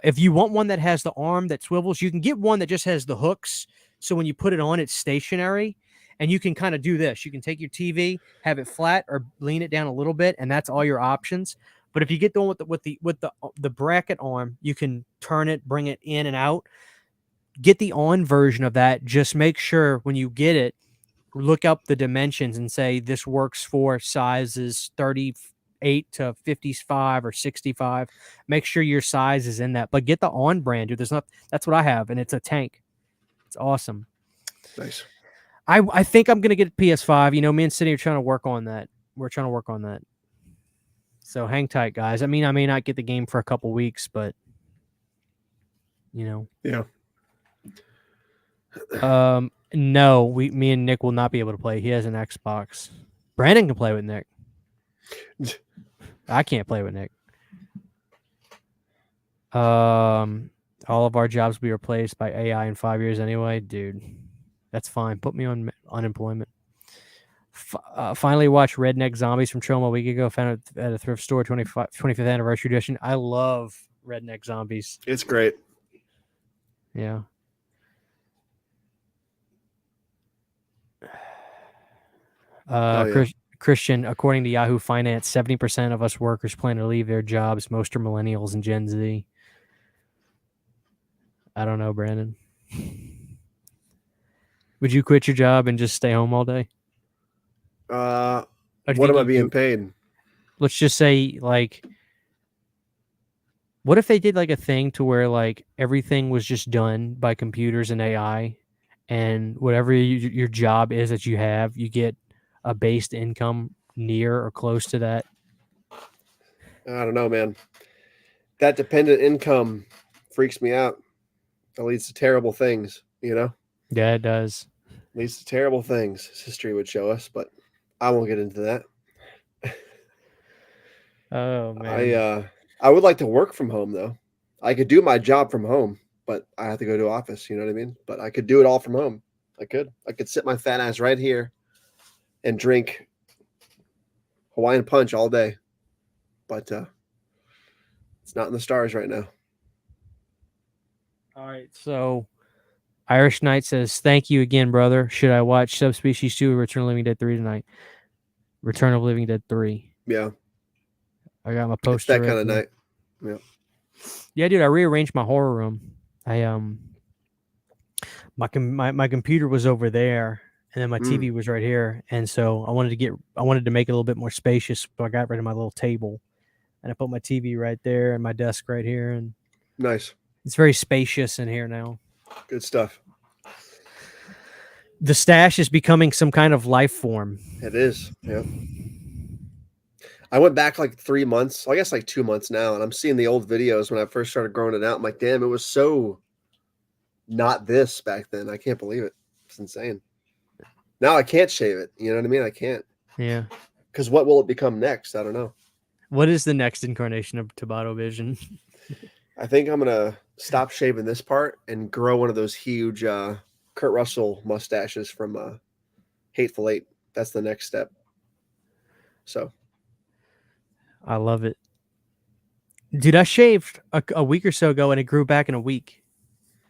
if you want one that has the arm that swivels, you can get one that just has the hooks. So when you put it on, it's stationary, and you can kind of do this. You can take your TV, have it flat, or lean it down a little bit, and that's all your options. But if you get the one with the bracket arm, you can turn it, bring it in and out. Get the on version of that. Just make sure when you get it, look up the dimensions and say this works for sizes 38 to 55 or 65. Make sure your size is in that. But get the on brand, dude. That's what I have, and it's a tank. It's awesome. Nice. I think I'm gonna get a PS5. You know, me and Cindy are trying to work on that. We're trying to work on that. So hang tight, guys. I mean, I may not get the game for a couple weeks, but you know. Yeah. No, me and Nick will not be able to play. He has an Xbox. Brandon can play with Nick. I can't play with Nick. All of our jobs will be replaced by AI in 5 years anyway, dude. That's fine. Put me on unemployment. Finally watched Redneck Zombies from Troma a week ago. Found it at a thrift store, 25th anniversary edition. I love Redneck Zombies. It's great. Yeah. Christian, according to Yahoo Finance, 70% of us workers plan to leave their jobs. Most are millennials and Gen Z. I don't know, Brandon. Would you quit your job and just stay home all day? What am I being paid? Let's just say, like, what if they did like a thing to where like everything was just done by computers and AI, and whatever your job is that you have, you get a based income near or close to that? I don't know, man. That dependent income freaks me out. It leads to terrible things, you know? Yeah, it does. Leads to terrible things, history would show us, but I won't get into that. Oh, man. I would like to work from home, though. I could do my job from home, but I have to go to office, you know what I mean? But I could do it all from home. I could sit my fat ass right here and drink Hawaiian punch all day. But it's not in the stars right now. All right, so Irish Knight says, thank you again, brother. Should I watch Subspecies 2 or Return of the Living Dead 3 tonight? Return of the Living Dead 3. Yeah. I got my poster. It's that kind of night. Yeah. Yeah, dude, I rearranged my horror room. My computer was over there, and then my TV was right here, and so I wanted to make it a little bit more spacious, so I got rid of my little table, and I put my TV right there and my desk right here, and nice. It's very spacious in here now. Good stuff. The stash is becoming some kind of life form. It is. Yeah. I went back like 3 months, I guess like 2 months now, and I'm seeing the old videos when I first started growing it out. I'm like, damn, it was so not this back then. I can't believe it. It's insane. Now I can't shave it. You know what I mean? I can't. Yeah. Because what will it become next? I don't know. What is the next incarnation of Tabata Vision? I think I'm going to stop shaving this part and grow one of those huge Kurt Russell mustaches from Hateful Eight. That's the next step. So. I love it. Dude, I shaved a week or so ago and it grew back in a week.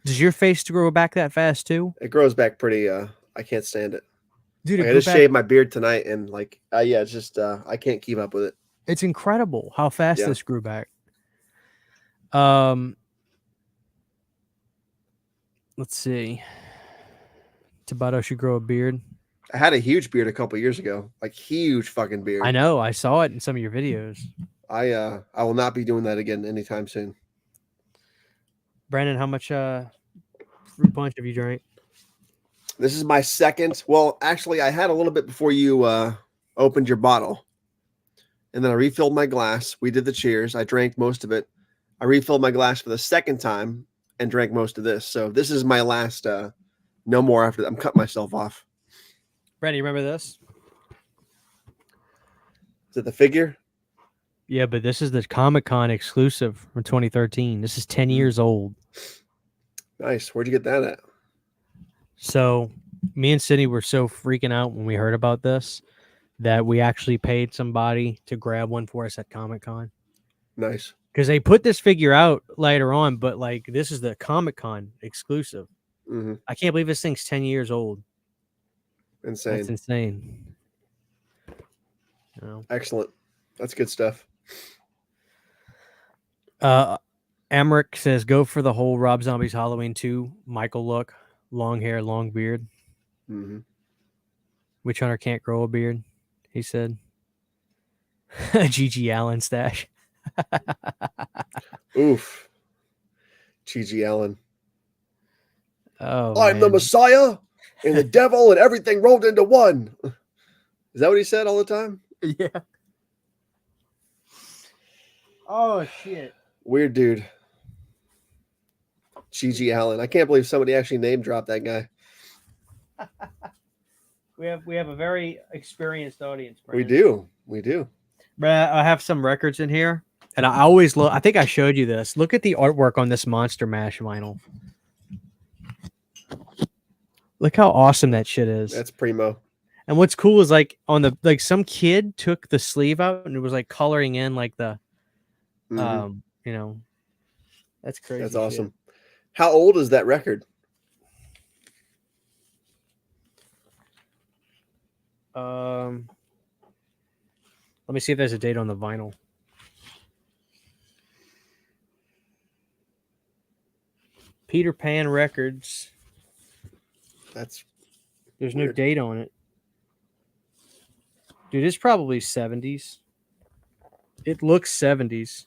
Does your face grow back that fast too? It grows back pretty. I can't stand it. Dude, I just shaved my beard tonight and like, yeah, it's just, I can't keep up with it. It's incredible how fast this grew back. Let's see. Tabata should grow a beard. I had a huge beard a couple years ago, like huge fucking beard. I know. I saw it in some of your videos. I will not be doing that again anytime soon. Brandon, how much fruit punch have you drank? This is my second. Well, actually, I had a little bit before you opened your bottle. And then I refilled my glass. We did the cheers. I drank most of it. I refilled my glass for the second time and drank most of this. So this is my last. No more after that. I'm cutting myself off. Brandon, you remember this? Is it the figure? Yeah, but this is the Comic-Con exclusive from 2013. This is 10 years old. Nice. Where'd you get that at? So me and Sydney were so freaking out when we heard about this that we actually paid somebody to grab one for us at Comic-Con. Nice. Because they put this figure out later on, but like this is the Comic-Con exclusive. Mm-hmm. I can't believe this thing's 10 years old. Insane. That's insane. You know? Excellent. That's good stuff. Emmerich says, go for the whole Rob Zombie's Halloween 2 Michael look. Long hair, long beard. Mm-hmm. Witch Hunter can't grow a beard, he said. G.G. Allen stash. Oof. G.G. Allen. Oh, I'm the Messiah and the devil and everything rolled into one. Is that what he said all the time? Yeah. Oh, shit. Weird dude. G.G. Allen. I can't believe somebody actually name dropped that guy. We have a very experienced audience, We Brandon. do. Brad, I have some records in here, and I always look. I think I showed you this. Look at the artwork on this Monster Mash vinyl. Look how awesome that shit is. That's primo. And what's cool is like on the some kid took the sleeve out and it was like coloring in like the, Mm-hmm. that's crazy. That's shit. awesome. How old is that record? Let me see if there's a date on the vinyl. Peter Pan Records. There's no weird. date on it. Dude, it's probably 70s. It looks 70s.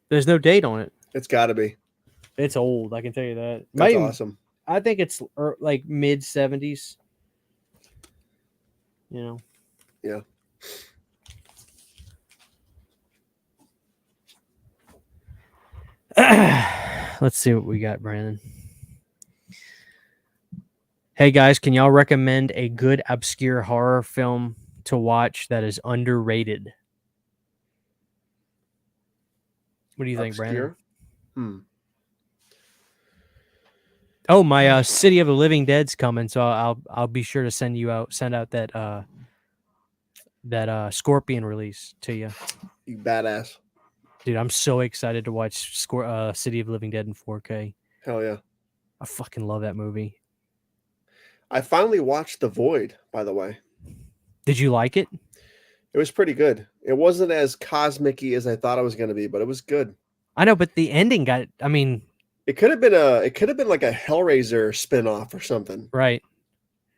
There's no date on it. It's got to be. It's old, I can tell you that. That's awesome. I think it's like mid 70s. You know. Yeah. Let's see what we got, Brandon. Hey guys, can y'all recommend a good obscure horror film to watch that is underrated? What do you think, Brandon? Oh, my City of the Living Dead's coming, so I'll be sure to send out that Scorpion release to you. You badass. Dude, I'm so excited to watch City of the Living Dead in 4K. Hell yeah. I fucking love that movie. I finally watched The Void, by the way. Did you like it? It was pretty good. It wasn't as cosmic-y as I thought it was going to be, but it was good. I know, but the ending it could have been like a Hellraiser spin-off or something. Right.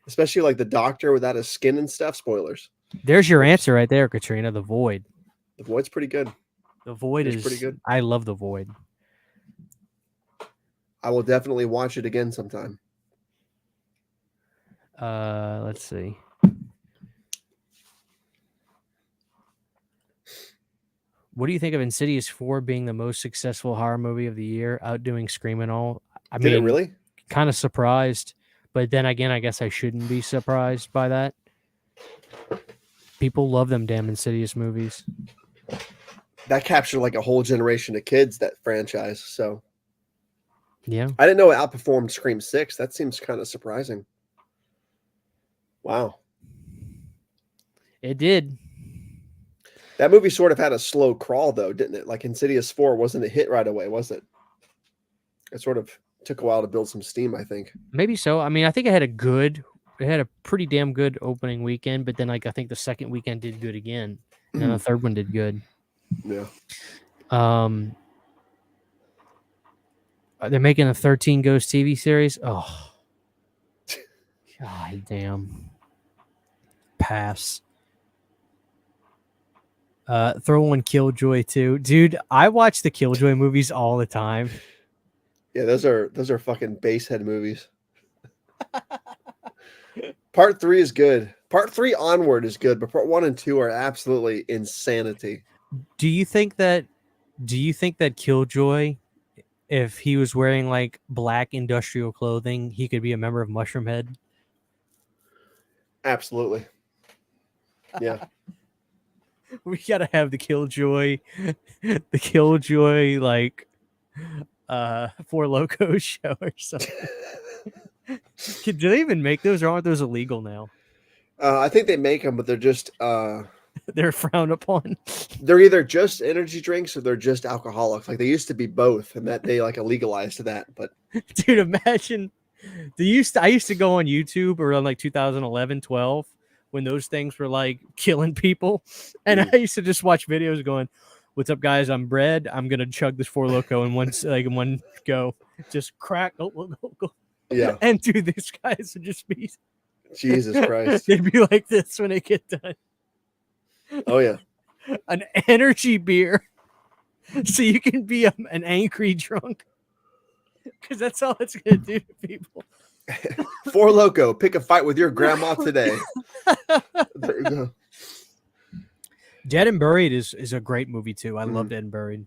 Especially like the Doctor without his skin and stuff. Spoilers. There's your answer right there, Katrina. The Void. The Void's pretty good. The Void is pretty good. I love The Void. I will definitely watch it again sometime. Let's see. What do you think of Insidious 4 being the most successful horror movie of the year, outdoing Scream and all? Did it really? Kind of surprised, but then again, I guess I shouldn't be surprised by that. People love them damn Insidious movies. That captured like a whole generation of kids, that franchise. So yeah, I didn't know it outperformed Scream 6. That seems kind of surprising. Wow. It did. That movie sort of had a slow crawl, though, didn't it? Like Insidious 4 wasn't a hit right away, was it? It sort of took a while to build some steam, I think. Maybe so. I mean, I think it had a pretty damn good opening weekend, but then like I think the second weekend did good again, and then the third one did good. Yeah. They're making a 13 Ghost TV series. Oh, god damn. Pass. Throw in Killjoy too, dude. I watch the Killjoy movies all the time. Yeah, those are fucking basehead movies. Part 3 is good. Part 3 onward is good, but part 1 and 2 are absolutely insanity. Do you think that Killjoy, if he was wearing like black industrial clothing, he could be a member of Mushroomhead? Absolutely. Yeah. We gotta have the Killjoy, like Four Locos show or something. Do they even make those, or aren't those illegal now? I think they make them, but they're just They're frowned upon. they're either just energy drinks or they're just alcoholics. Like they used to be both, and that they like illegalized that. But Dude, imagine I used to go on YouTube around like 2011, 12 when those things were like killing people, and I used to just watch videos going, "What's up, guys? I'm Bread. I'm gonna chug this Four Loko in one go, just crack, go. yeah, And dude, these guys would just be Jesus Christ. they'd be like this when they get done. Oh yeah, An energy beer, so you can be an angry drunk, because that's all it's gonna do to people. Four Loko. Pick a fight with your grandma today. There you go. Dead and Buried is a great movie too. I love Dead and Buried.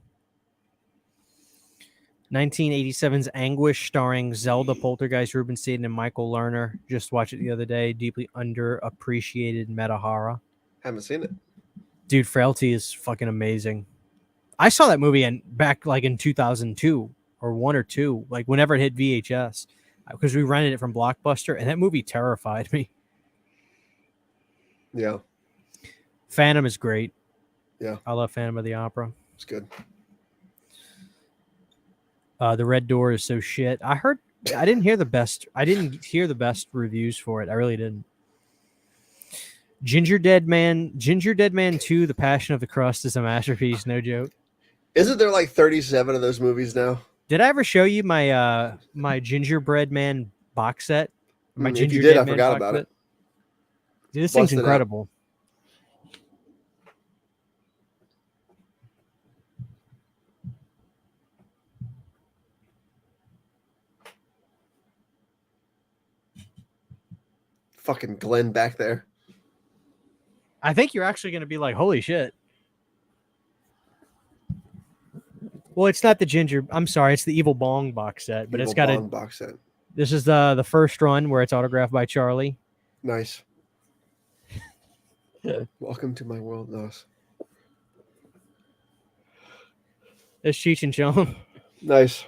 1987's Anguish, starring Zelda Poltergeist, Rubenstein, and Michael Lerner. Just watched it the other day. Deeply underappreciated meta horror. Haven't seen it. Dude, Frailty is fucking amazing. I saw that movie back like in 2002 or 1 or 2, like whenever it hit VHS, because we rented it from Blockbuster, and that movie terrified me. Yeah, Phantom is great. Yeah, I love Phantom of the Opera. it's good. The Red Door is so shit. I didn't hear the best reviews for it. I really didn't. Ginger Dead Man 2, The Passion of the Crust is a masterpiece, no joke. Isn't there like 37 of those movies now? Did I ever show you my my Gingerbread Man box set? My If Ginger you did, Dead I Man forgot box about set? it. Dude, this thing's Busted out. incredible. Fucking Glenn back there. I think you're actually going to be like, holy shit. Well, it's not the Ginger. I'm sorry, it's the Evil Bong box set, but Evil it's got Bong box set. This is the first run where it's autographed by Charlie. Nice. Welcome to my world, Nos. There's Cheech and Chong. Nice.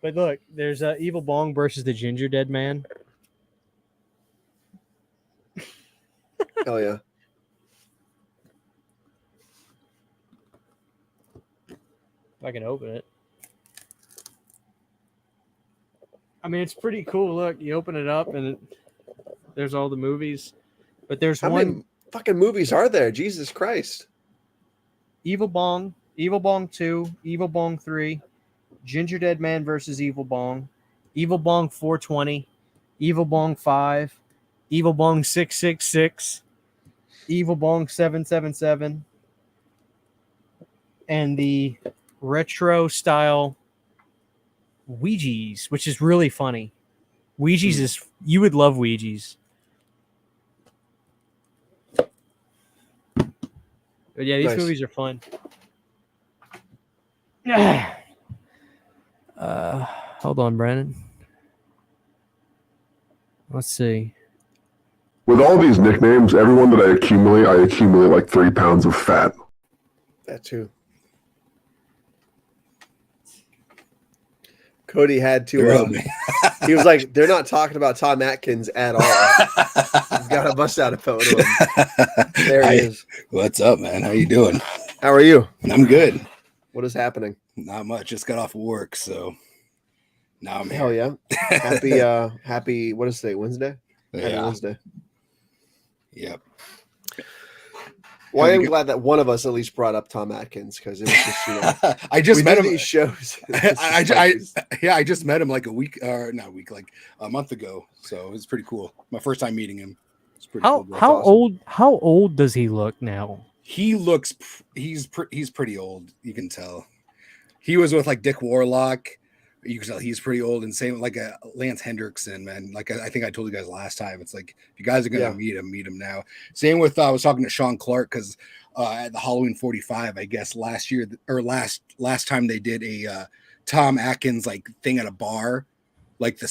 But look, there's Evil Bong versus the Ginger Dead Man. Hell yeah. If I can open it. I mean, it's pretty cool. Look, you open it up and there's all the movies. But there's How one many fucking movies are there? Jesus Christ. Evil Bong 2, Evil Bong 3, Ginger Dead Man versus Evil Bong 420, Evil Bong 5, Evil Bong 666, Evil Bong 777, and the retro style Ouija's, which is really funny. Ouija's is, you would love Ouija's. But yeah, these Nice. movies are fun. Hold on, Brandon. Let's see. With all these nicknames, everyone that I accumulate like 3 pounds of fat. That too. Cody had to. He was like, "They're not talking about Tom Atkins at all." He's got to bust out a photo. Of him. There he is. What's up, man? How you doing? How are you? I'm good. What is happening? Not much. Just got off work, so now I'm Hell here. yeah! Happy. What is today? Wednesday. Happy Yeah. Wednesday. Yep. Well, I am glad that one of us at least brought up Tom Atkins because it was just I just we met do him. these shows. I just met him like like a month ago. So it was pretty cool. My first time meeting him. It's pretty cool. How old does he look now? He looks. He's pretty old. You can tell. He was with like Dick Warlock. You can tell he's pretty old, and same like Lance Hendrickson, man. Like I think I told you guys last time. It's like if you guys are gonna meet him now. Same with I was talking to Sean Clark because at the Halloween 45, I guess last year or last time they did a Tom Atkins like thing at a bar, like the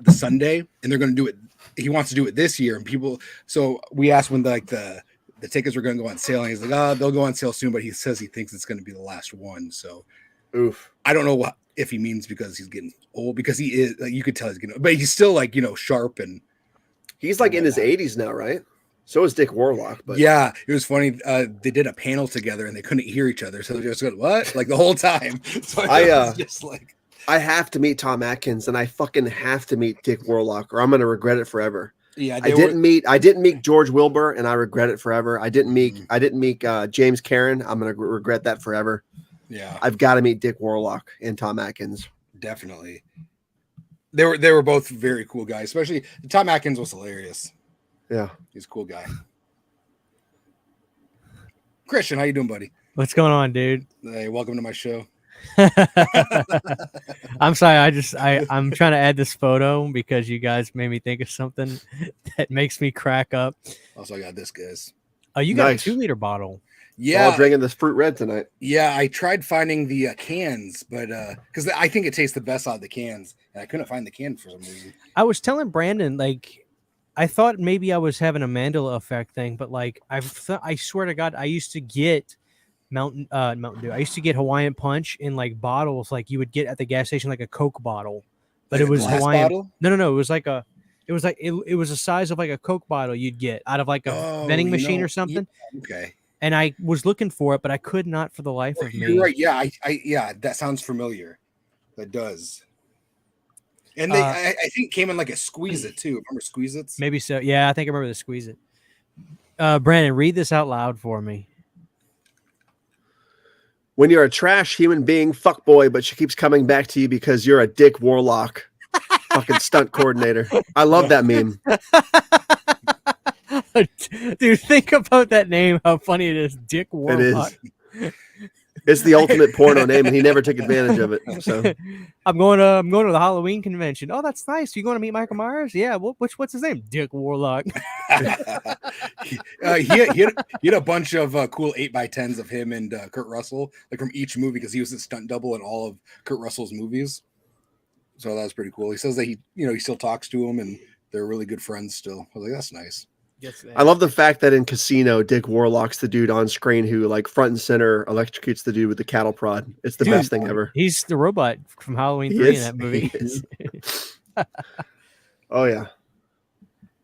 Sunday, and they're gonna do it. He wants to do it this year, and people. So we asked when the the tickets were going to go on sale, and he's like, "Oh, they'll go on sale soon," but he says he thinks it's going to be the last one. So, Oof. I don't know if he means because he's getting old, because he is. Like, you could tell he's getting, but he's still like sharp, and He's like in his 80s now, right? So is Dick Warlock. But yeah, it was funny. They did a panel together and they couldn't hear each other, so they just going, "What?" like the whole time. So I was just like, I have to meet Tom Atkins, and I fucking have to meet Dick Warlock, or I'm gonna regret it forever. yeah, I didn't meet George Wilbur, and I regret it forever. I didn't meet James Karen. I'm gonna regret that forever. Yeah, I've got to meet Dick Warlock and Tom Atkins. definitely. They were both very cool guys. Especially Tom Atkins was hilarious. Yeah, He's a cool guy. Christian, how you doing, buddy? What's going on, dude? Hey, welcome to my show. I'm sorry. I'm trying to add this photo because you guys made me think of something that makes me crack up. Also, I got this, guys. Oh, you got Nice. a 2-liter bottle. Yeah, all drinking this fruit red tonight. yeah. I tried finding the cans, but because I think it tastes the best out of the cans, and I couldn't find the can for some reason. I was telling Brandon, like, I thought maybe I was having a Mandela effect thing, but like, I swear to God, I used to get Mountain Dew. I used to get Hawaiian Punch in like bottles, like you would get at the gas station, like a Coke bottle, but Like it a was glass Hawaiian. bottle? No. It was like it was the size of like a Coke bottle you'd get out of like a Oh, vending you machine know, or something. Okay, And I was looking for it, but I could not for the life of me. you're right. Yeah, yeah, that sounds familiar. That does. And they, I think, came in like a squeeze it too. Remember squeeze it? Maybe so. Yeah, I think I remember the Squeeze It. Brandon, read this out loud for me. When you're a trash human being, fuckboy, but she keeps coming back to you because you're a Dick Warlock, fucking stunt coordinator. I love that meme. Dude, think about that name. How funny it is, Dick Warlock. It is. It's the ultimate porno name, and he never took advantage of it. So I'm going to the Halloween convention. Oh, that's nice. You going to meet Michael Myers? Yeah. What's his name? Dick Warlock. He had a bunch of cool 8x10s of him and Kurt Russell, like from each movie, because he was a stunt double in all of Kurt Russell's movies. So that was pretty cool. He says that he still talks to him, and they're really good friends still. I was like, that's nice. I love the fact that in Casino, Dick Warlock's the dude on screen who, like, front and center electrocutes the dude with the cattle prod. It's the best thing ever. He's the robot from Halloween He 3 is. in that movie. He is. Oh yeah.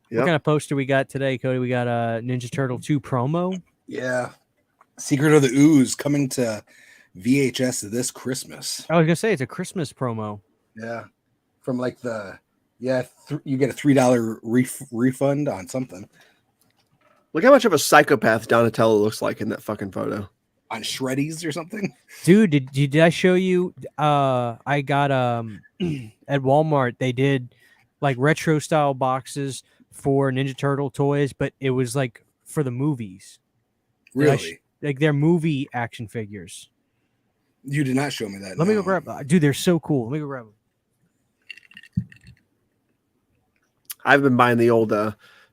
What kind of poster we got today, Cody? We got a Ninja Turtle 2 promo. Yeah. Secret of the Ooze coming to VHS this Christmas. I was gonna say it's a Christmas promo. Yeah. From like you get a $3 refund on something. Look how much of a psychopath Donatello looks like in that fucking photo. On Shreddies or something. Dude, did I show you? I got at Walmart. They did like retro style boxes for Ninja Turtle toys, but it was like for the movies. Really? Like they're movie action figures. You did not show me that. Let me go grab. Dude, they're so cool. Let me go grab them. I've been buying the old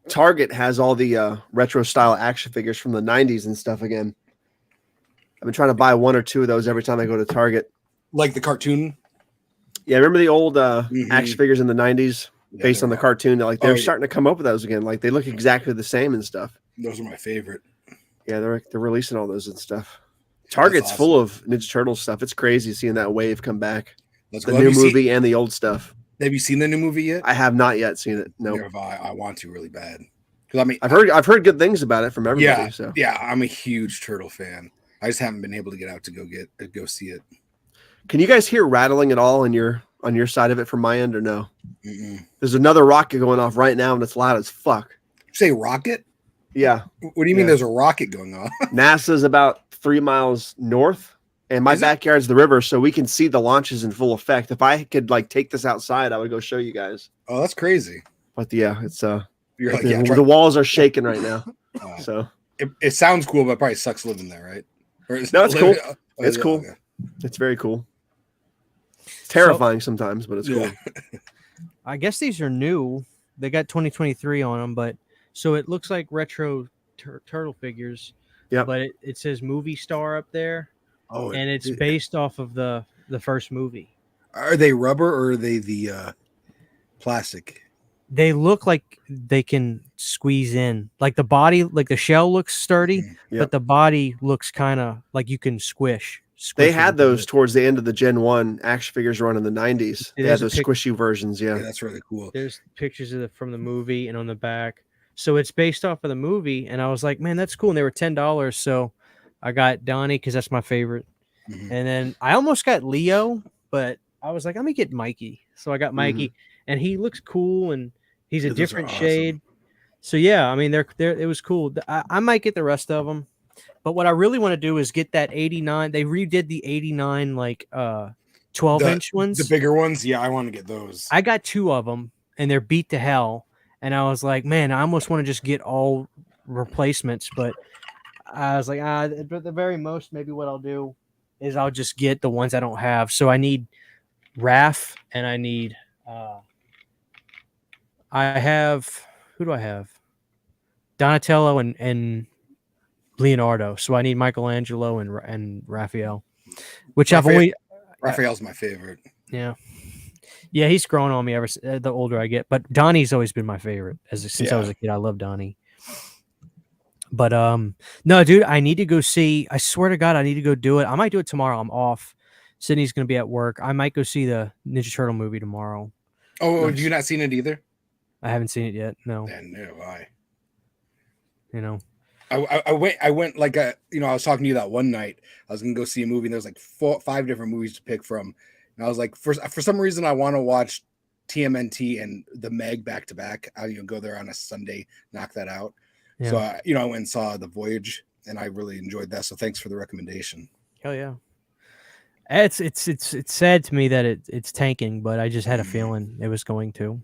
Target has all the retro style action figures from the 90s and stuff again. I've been trying to buy one or two of those every time I go to Target. Like the cartoon? Yeah, remember the old action figures in the 90s based on the cartoon? They're starting to come up with those again. Like they look exactly the same and stuff. Those are my favorite. Yeah, they're releasing all those and stuff. Target's full of Ninja Turtle stuff. It's crazy seeing that wave come back. The new movie and the old stuff. Have you seen the new movie yet? I have not yet seen it. No, I want to really bad. Because I've heard good things about it from everybody. Yeah, I'm a huge Turtle fan. I just haven't been able to get out to go see it. Can you guys hear rattling at all on your side of it from my end or no? Mm-mm. There's another rocket going off right now and it's loud as fuck. You say rocket? Yeah. What do you mean there's a rocket going on? NASA's about 3 miles north and my backyard's the river, so we can see the launches in full effect. If I could take this outside, I would go show you guys. Oh, that's crazy. But yeah, it's You're like, the walls are shaking right now. So it sounds cool, but it probably sucks living there, right? No, it's cool. It's yeah, cool. okay. It's very cool. It's terrifying sometimes, but it's cool. I guess these are new. They got 2023 on them, but so it looks like retro turtle figures. Yeah. But it says movie star up there. Oh, and it's based off of the first movie. Are they rubber or are they the plastic? they look like they can squeeze in. Like the body, like the shell looks sturdy, Yep. but the body looks kind of like you can squish They it a had little those bit. towards the end of the Gen 1 action figures run in the 90s. They had There's a those pic- squishy versions. Yeah, Yeah. that's really cool. There's pictures of from the movie and on the back. So it's based off of the movie, and I was like, man, that's cool. And they were $10, so I got Donnie because that's my favorite. Mhm. And then I almost got Leo, but I was like, I'm gonna get Mikey. So I got Mikey, and he looks cool, and he's a Yeah, those are different awesome. shade. So yeah, I mean, they're it was cool. I might get the rest of them, but what I really want to do is get that 89. They redid the 89 like 12-inch ones. The bigger ones, yeah, I want to get those. I got 2 of them, and they're beat to hell. And I was like, man, I almost want to just get all replacements, but I was like, at the very most, maybe what I'll do is I'll just get the ones I don't have. So I need Raph, and I need who do I have? Donatello and Leonardo. So I need Michelangelo and Raphael, which I've only. Raphael's my favorite. Yeah, he's grown on me ever the older I get. But Donnie's always been my favorite since I was a kid. I love Donnie. But no, dude, I need to go see. I swear to God, I need to go do it. I might do it tomorrow. I'm off. Sydney's gonna be at work. I might go see the Ninja Turtle movie tomorrow. Oh, Nice. you not seen it either? I haven't seen it yet. No, Then no, why? you know. I went like I was talking to you that one night. I was gonna go see a movie, and there was like 5 different movies to pick from, and I was like, for some reason, I want to watch TMNT and the Meg back to back. I'll go there on a Sunday, knock that out. Yeah. So I went and saw The Voyage, and I really enjoyed that. So thanks for the recommendation. Hell yeah. It's sad to me that it's tanking, but I just had a feeling it was going to.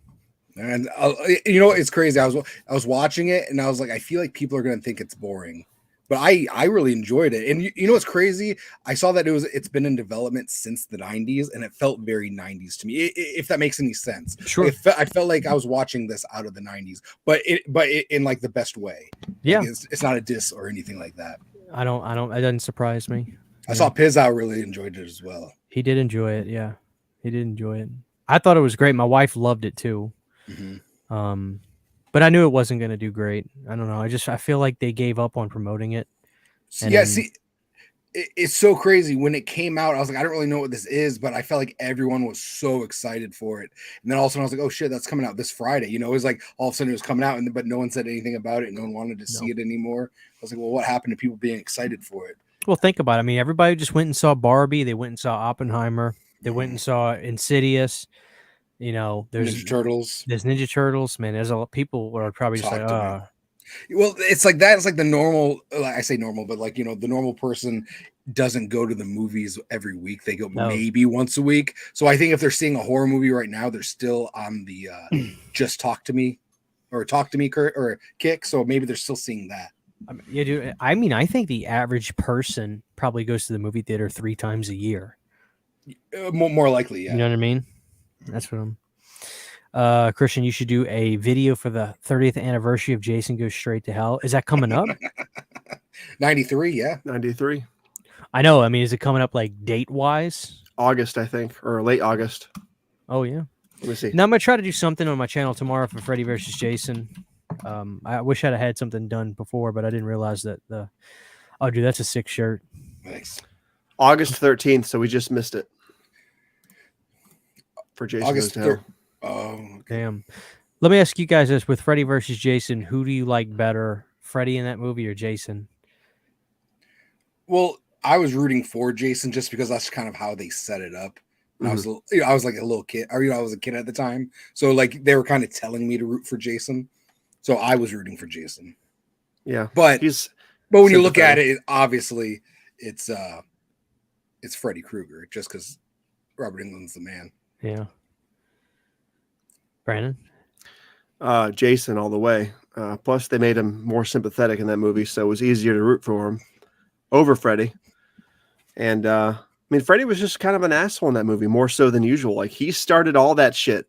And it's crazy. I was watching it, and I was like, I feel like people are going to think it's boring, but I really enjoyed it. And you know what's crazy? I saw that it's been in development since the 90s, and it felt very 90s to me. If that makes any sense. Sure. I felt like I was watching this out of the 90s, but in like the best way. Yeah. Like it's not a diss or anything like that. I don't. It doesn't surprise me. I saw Pizzow really enjoyed it as well. He did enjoy it. Yeah, he did enjoy it. I thought it was great. My wife loved it too. Mm-hmm. But I knew it wasn't going to do great. I don't know. I feel like they gave up on promoting it. It's so crazy. When it came out, I was like, I don't really know what this is, but I felt like everyone was so excited for it. And then all of a sudden I was like, oh shit, that's coming out this Friday. It was like all of a sudden it was coming out, but no one said anything about it. No one wanted to see it anymore. I was like, well, what happened to people being excited for it? Well, think about it. I mean, everybody just went and saw Barbie. They went and saw Oppenheimer. They went and saw Insidious. There's Ninja Turtles. There's Ninja Turtles. Man, there's a lot of people are probably just like, Well, it's like that. It's like the normal. I say normal, but like the normal person doesn't go to the movies every week. They go maybe once a week. So I think if they're seeing a horror movie right now, they're still on the just talk to me Kurt or kick. So maybe they're still seeing that. Yeah, dude. I mean, I think the average person probably goes to the movie theater 3 times a year. More likely, yeah. You know what I mean? That's what I'm. Christian, you should do a video for the 30th anniversary of Jason Goes Straight to Hell. Is that coming up? 93, yeah. 93. I know. I mean, is it coming up like date wise? August, I think, or late August. Oh yeah. Let me see. Now I'm gonna try to do something on my channel tomorrow for Freddy versus Jason. I wish I'd have had something done before, but I didn't realize that oh dude, that's a sick shirt. Thanks. August 13th, so we just missed it. For Jason August Goes to Hell. Oh, okay. Damn. Let me ask you guys this: with Freddy versus Jason, who do you like better, Freddy in that movie or Jason? Well, I was rooting for Jason just because that's kind of how they set it up. I was like a little kid, or I was a kid at the time, so like they were kind of telling me to root for Jason, so I was rooting for Jason. Yeah, but when you look at it, obviously it's Freddy Krueger, just because Robert Englund's the man. Yeah. Brandon? Jason all the way. Plus, they made him more sympathetic in that movie, so it was easier to root for him over Freddy. And I mean, Freddy was just kind of an asshole in that movie, more so than usual. Like, he started all that shit,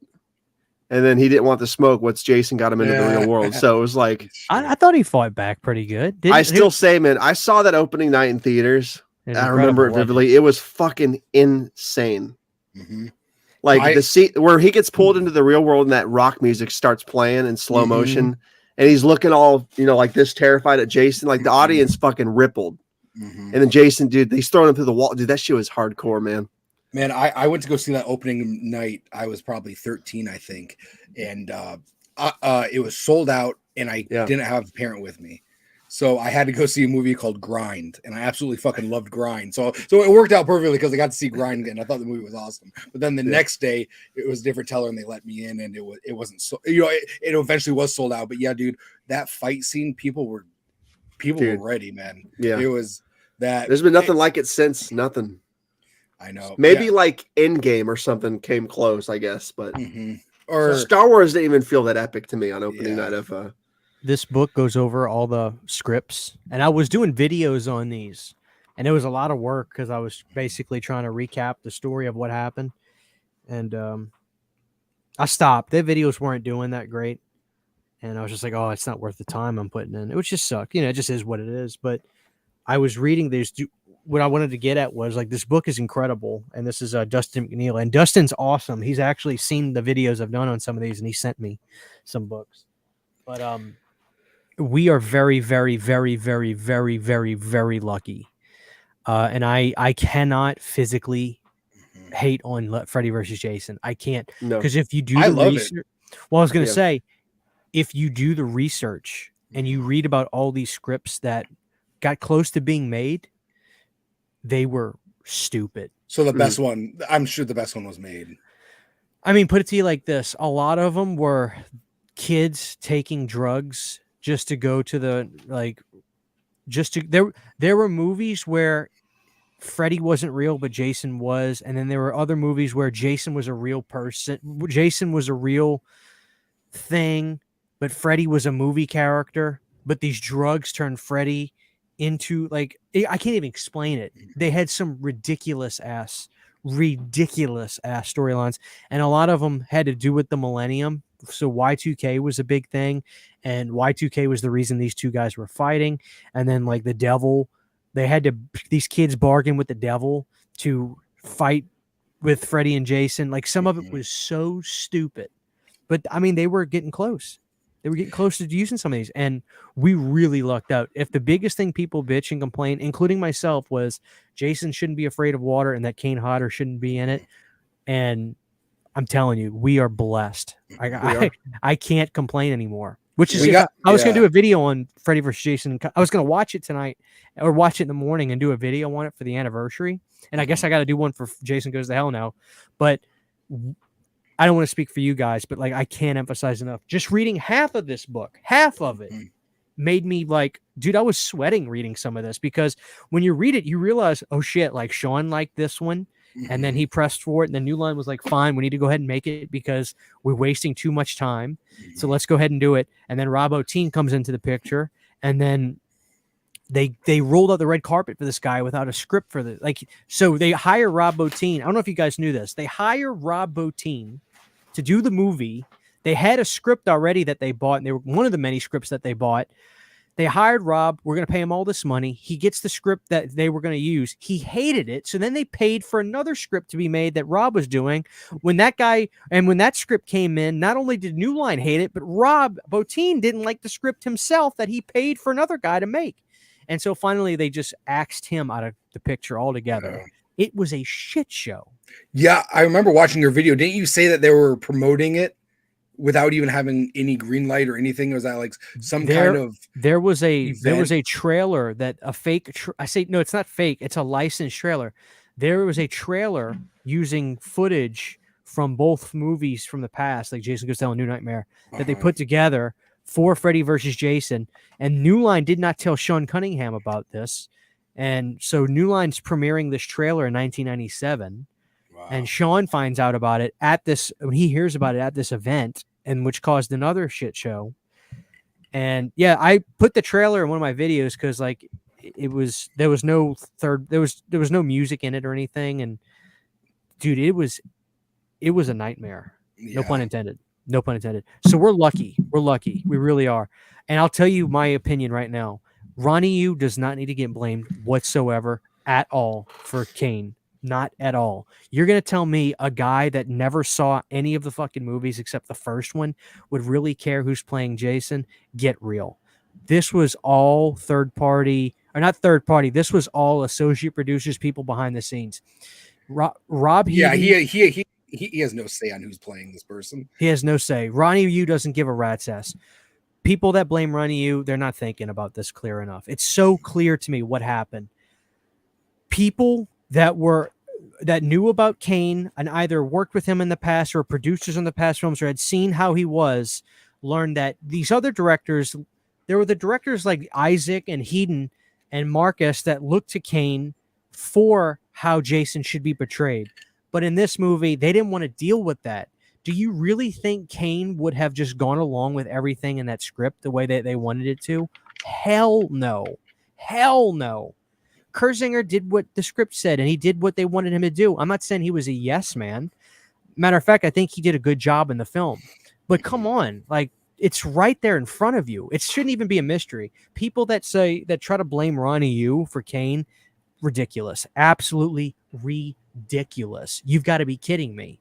and then he didn't want the smoke once Jason got him into the real world. So it was like, I thought he fought back pretty good. I still say, man, I saw that opening night in theaters. I remember it vividly. It was fucking insane. Mm-hmm. Like the scene where he gets pulled into the real world and that rock music starts playing in slow motion, and he's looking all like this, terrified at Jason. Like the audience fucking rippled, and then Jason, dude, he's throwing him through the wall. Dude, that shit was hardcore, man. Man, I went to go see that opening night. I was probably 13, I think, and it was sold out, and I didn't have a parent with me. So I had to go see a movie called Grind, and I absolutely fucking loved Grind. So it worked out perfectly because I got to see Grind, and I thought the movie was awesome. But then the next day, it was a different teller, and they let me in, and it wasn't so. It eventually was sold out. But yeah, dude, that fight scene, people were ready, man. Yeah, it was that. There's been nothing like it since. Nothing. I know. Maybe like Endgame or something came close, I guess, but or Star Wars didn't even feel that epic to me on opening night of. This book goes over all the scripts, and I was doing videos on these, and it was a lot of work because I was basically trying to recap the story of what happened, and I stopped. Their videos weren't doing that great, and I was just like, oh, it's not worth the time I'm putting in. It would just suck, it just is what it is. But I was reading these. What I wanted to get at was like, this book is incredible, and this is Dustin McNeil, and Dustin's awesome. He's actually seen the videos I've done on some of these, and he sent me some books, but we are very, very, very, very, very, very, very lucky. And I cannot physically hate on Freddy versus Jason. I can't. Because if you do the research, well, I was going to say, if you do the research and you read about all these scripts that got close to being made, they were stupid. So the best one, I'm sure the best one was made. I mean, put it to you like this. A lot of them were kids taking drugs just to go to there were movies where Freddy wasn't real, but Jason was. And then there were other movies where Jason was a real person. Jason was a real thing, but Freddy was a movie character. But these drugs turned Freddy into I can't even explain it. They had some ridiculous ass storylines. And a lot of them had to do with the millennium. So Y2K was a big thing, and Y2K was the reason these two guys were fighting. And then like the devil, these kids bargain with the devil to fight with Freddy and Jason. Like some of it was so stupid, but I mean, they were getting close. They were getting close to using some of these, and we really lucked out. If the biggest thing people bitch and complain, including myself, was Jason shouldn't be afraid of water and that Kane Hodder shouldn't be in it. And I'm telling you, we are blessed. I can't complain anymore. Which is, I was going to do a video on Freddy vs. Jason. I was going to watch it tonight or watch it in the morning and do a video on it for the anniversary. And I guess I got to do one for Jason Goes to Hell now. But I don't want to speak for you guys, but like, I can't emphasize enough. Just reading half of this book, half of it made me like, dude, I was sweating reading some of this, because when you read it, you realize, oh shit, like Sean liked this one. And then he pressed for it, and the New Line was like, fine, we need to go ahead and make it because we're wasting too much time. So let's go ahead and do it. And then Rob Bottin comes into the picture, and then they rolled out the red carpet for this guy without a script for the so they hire Rob Bottin. I don't know if you guys knew this. They hire Rob Bottin to do the movie. They had a script already that they bought, and they were one of the many scripts that they bought. They hired Rob. We're going to pay him all this money. He gets the script that they were going to use. He hated it. So then they paid for another script to be made that Rob was doing. When that script came in, not only did New Line hate it, but Rob Bottin didn't like the script himself that he paid for another guy to make. And so finally they just axed him out of the picture altogether. It was a shit show. Yeah, I remember watching your video. Didn't you say that they were promoting it without even having any green light or anything? Was that like some kind of there was a event? trailer that a fake I say no, it's not fake, it's a licensed trailer. There was a trailer using footage from both movies from the past, like Jason Goes to Hell and New Nightmare, that they put together for Freddy versus Jason. And New Line did not tell Sean Cunningham about this, and so New Line's premiering this trailer in 1997. And Sean finds out about it when he hears about it at this event, and which caused another shit show. And yeah, I put the trailer in one of my videos because like there was no music in it or anything. And dude, it was a nightmare. Yeah. No pun intended. So we're lucky. We really are. And I'll tell you my opinion right now. Ronnie Yu does not need to get blamed whatsoever at all for Kane. Not at all. You're going to tell me a guy that never saw any of the fucking movies except the first one would really care who's playing Jason? Get real. This was all third party, or not third party. This was all associate producers, people behind the scenes. Rob Yeah, Heavey, he has no say on who's playing this person. he has no say. Ronnie Yu doesn't give a rat's ass. People that blame Ronnie Yu, they're not thinking about this clear enough. It's so clear to me what happened. People that knew about Kane and either worked with him in the past or producers on the past films or had seen how he was, learned that these other directors, there were the directors like Isaac and Heaton and Marcus that looked to Kane for how Jason should be portrayed. But in this movie, they didn't want to deal with that. Do you really think Kane would have just gone along with everything in that script the way that they wanted it to? Hell no. Hell no. Kurzinger did what the script said, and he did what they wanted him to do. I'm not saying he was a yes man. Matter of fact, I think he did a good job in the film. But come on, like, it's right there in front of you. It shouldn't even be a mystery. People that try to blame Ronnie Yu for Kane, ridiculous. Absolutely ridiculous. You've got to be kidding me.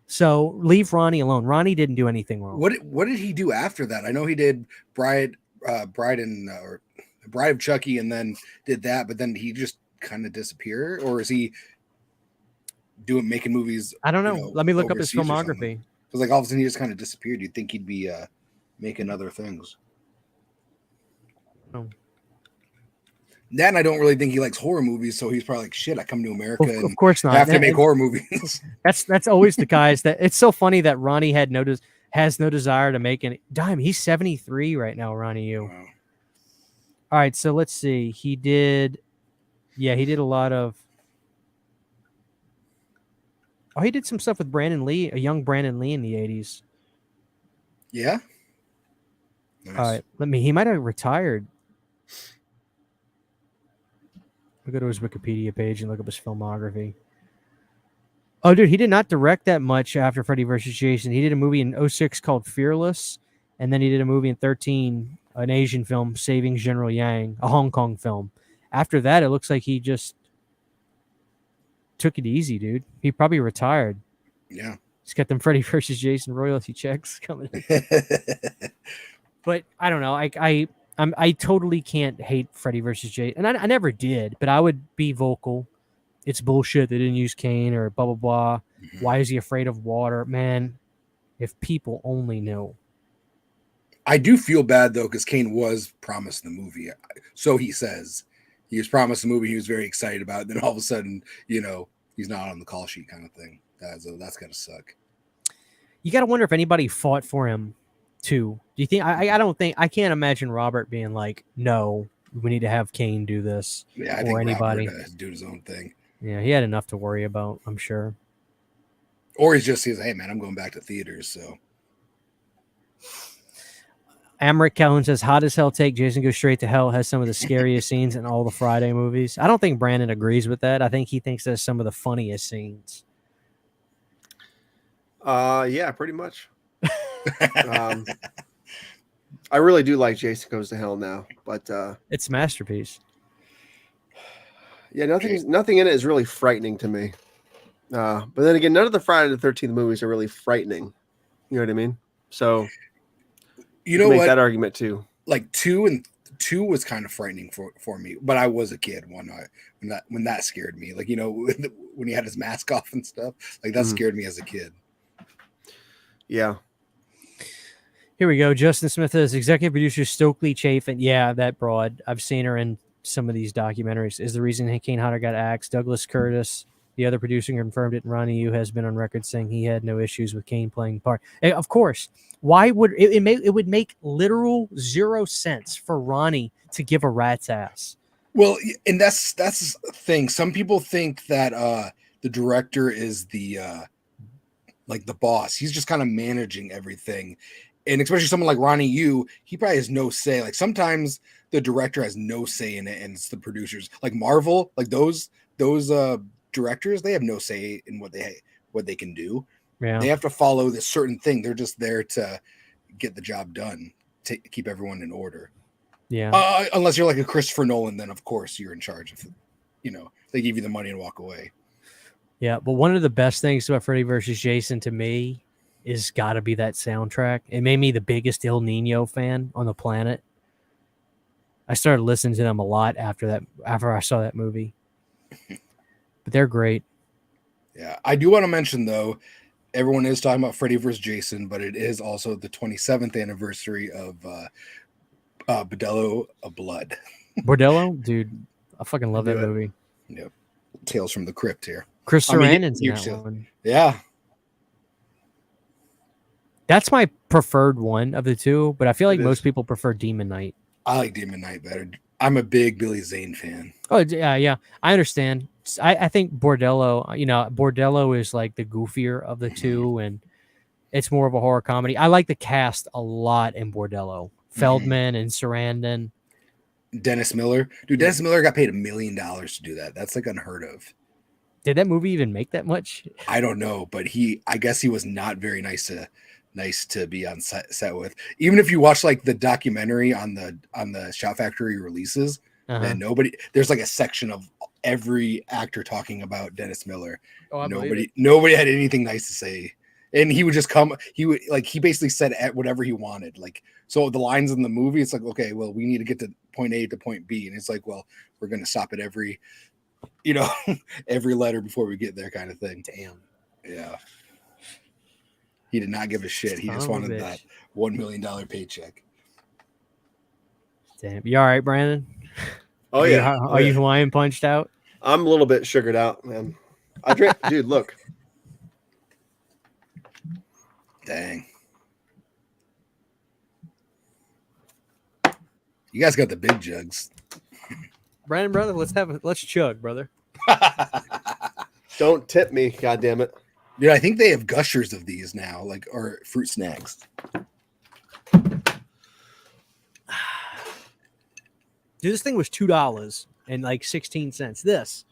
So leave Ronnie alone. Ronnie didn't do anything wrong. What did he do after that? I know he did Bride of Chucky, and then did that, but then he just kind of disappeared, or is he making movies? I don't know. Let me look up his filmography. Because like all of a sudden he just kind of disappeared. You'd think he'd be making other things. Oh. Then I don't really think he likes horror movies, so he's probably like, shit, I come to America and of course not. have to make horror movies. That's always the guys that it's so funny that Ronnie has no desire to make any dime. He's 73 right now, Ronnie Yu. Wow. All right, so let's see. He did a lot of he did some stuff with Brandon Lee, a young Brandon Lee in the 80s. Yeah. Nice. All right, he might have retired. I'll go to his Wikipedia page and look up his filmography. Oh, dude, he did not direct that much after Freddy vs. Jason. He did a movie in 2006 called Fearless, and then he did a movie in 2013, an Asian film, Saving General Yang, a Hong Kong film. After that, it looks like he just took it easy, dude. He probably retired. Yeah. He's got them Freddy vs. Jason royalty checks coming in. But I don't know. I totally can't hate Freddy vs. Jason. And I never did, but I would be vocal. It's bullshit. They didn't use Kane or blah, blah, blah. Mm-hmm. Why is he afraid of water? Man, if people only knew. I do feel bad, though, because Kane was promised the movie. So he says. He was promised the movie he was very excited about. Then all of a sudden, he's not on the call sheet kind of thing. That's got to suck. You got to wonder if anybody fought for him, too. Do you think? I can't imagine Robert being like, no, we need to have Kane do this. Yeah, I or think anybody. Robert do his own thing. Yeah, he had enough to worry about, I'm sure. Or he's just, hey, man, I'm going back to theaters, so. Amric Calhoun says, hot as hell take. Jason Goes Straight to Hell has some of the scariest scenes in all the Friday movies. I don't think Brandon agrees with that. I think he thinks there's some of the funniest scenes. Yeah, pretty much. I really do like Jason Goes to Hell now, but it's a masterpiece. Yeah, nothing in it is really frightening to me. But then again, none of the Friday the 13th movies are really frightening. You know what I mean? So you know make what? That argument too. Like two was kind of frightening for me, but I was a kid when that scared me. Like, when he had his mask off and stuff, like that scared me as a kid. Yeah. Here we go. Justin Smith says executive producer Stokely Chafin. Yeah, that broad. I've seen her in some of these documentaries. Is the reason Kane Hodder got axed. Douglas Curtis, the other producer, confirmed it. And Ronnie Yu has been on record saying he had no issues with Kane playing part. Of course. Why would it would make literal zero sense for Ronnie to give a rat's ass? Well, and that's the thing. Some people think that the director is the boss. He's just kind of managing everything. And especially someone like Ronnie Yu, he probably has no say. Like sometimes the director has no say in it, and it's the producers. Like Marvel, like those directors, they have no say in what they can do. Yeah. They have to follow this certain thing. They're just there to get the job done, to keep everyone in order. Yeah. Unless you're like a Christopher Nolan, then of course you're in charge of. They give you the money and walk away. Yeah, but one of the best things about Freddy versus Jason to me is got to be that soundtrack. It made me the biggest El Nino fan on the planet. I started listening to them a lot after I saw that movie. But they're great. Yeah, I do want to mention though, everyone is talking about Freddy vs. Jason, but it is also the 27th anniversary of Bordello of Blood. Bordello, dude, I fucking love that movie. Yep, Tales from the Crypt here. Chris Sarandon's in that one. Yeah, that's my preferred one of the two, but I feel like most people prefer Demon Knight. I like Demon Knight better. I'm a big Billy Zane fan. Oh yeah, I understand. I think Bordello, Bordello is like the goofier of the two, and it's more of a horror comedy. I like the cast a lot in Bordello. Feldman and Sarandon. Dennis Miller. Dude, Dennis Miller got paid $1 million to do that. That's like unheard of. Did that movie even make that much? I don't know, but I guess he was not very nice to be on set with. Even if you watch like the documentary on the Shout Factory releases, and there's like a section of every actor talking about Dennis Miller. Oh, nobody had anything nice to say. And he would just come, he basically said whatever he wanted. Like, so the lines in the movie, it's like, okay, well, we need to get to point A to point B. And it's like, well, we're going to stop at every letter before we get there kind of thing. Damn. Yeah. He did not give a shit. He just wanted that $1 million paycheck. Damn. You all right, Brandon? Oh, yeah. Are you Hawaiian punched out? I'm a little bit sugared out, man. I drink, dude, look. Dang. You guys got the big jugs. Brandon, brother, let's chug, brother. Don't tip me, goddammit. Dude, I think they have gushers of these now, or fruit snacks. Dude, this thing was $2 and like 16 cents. This.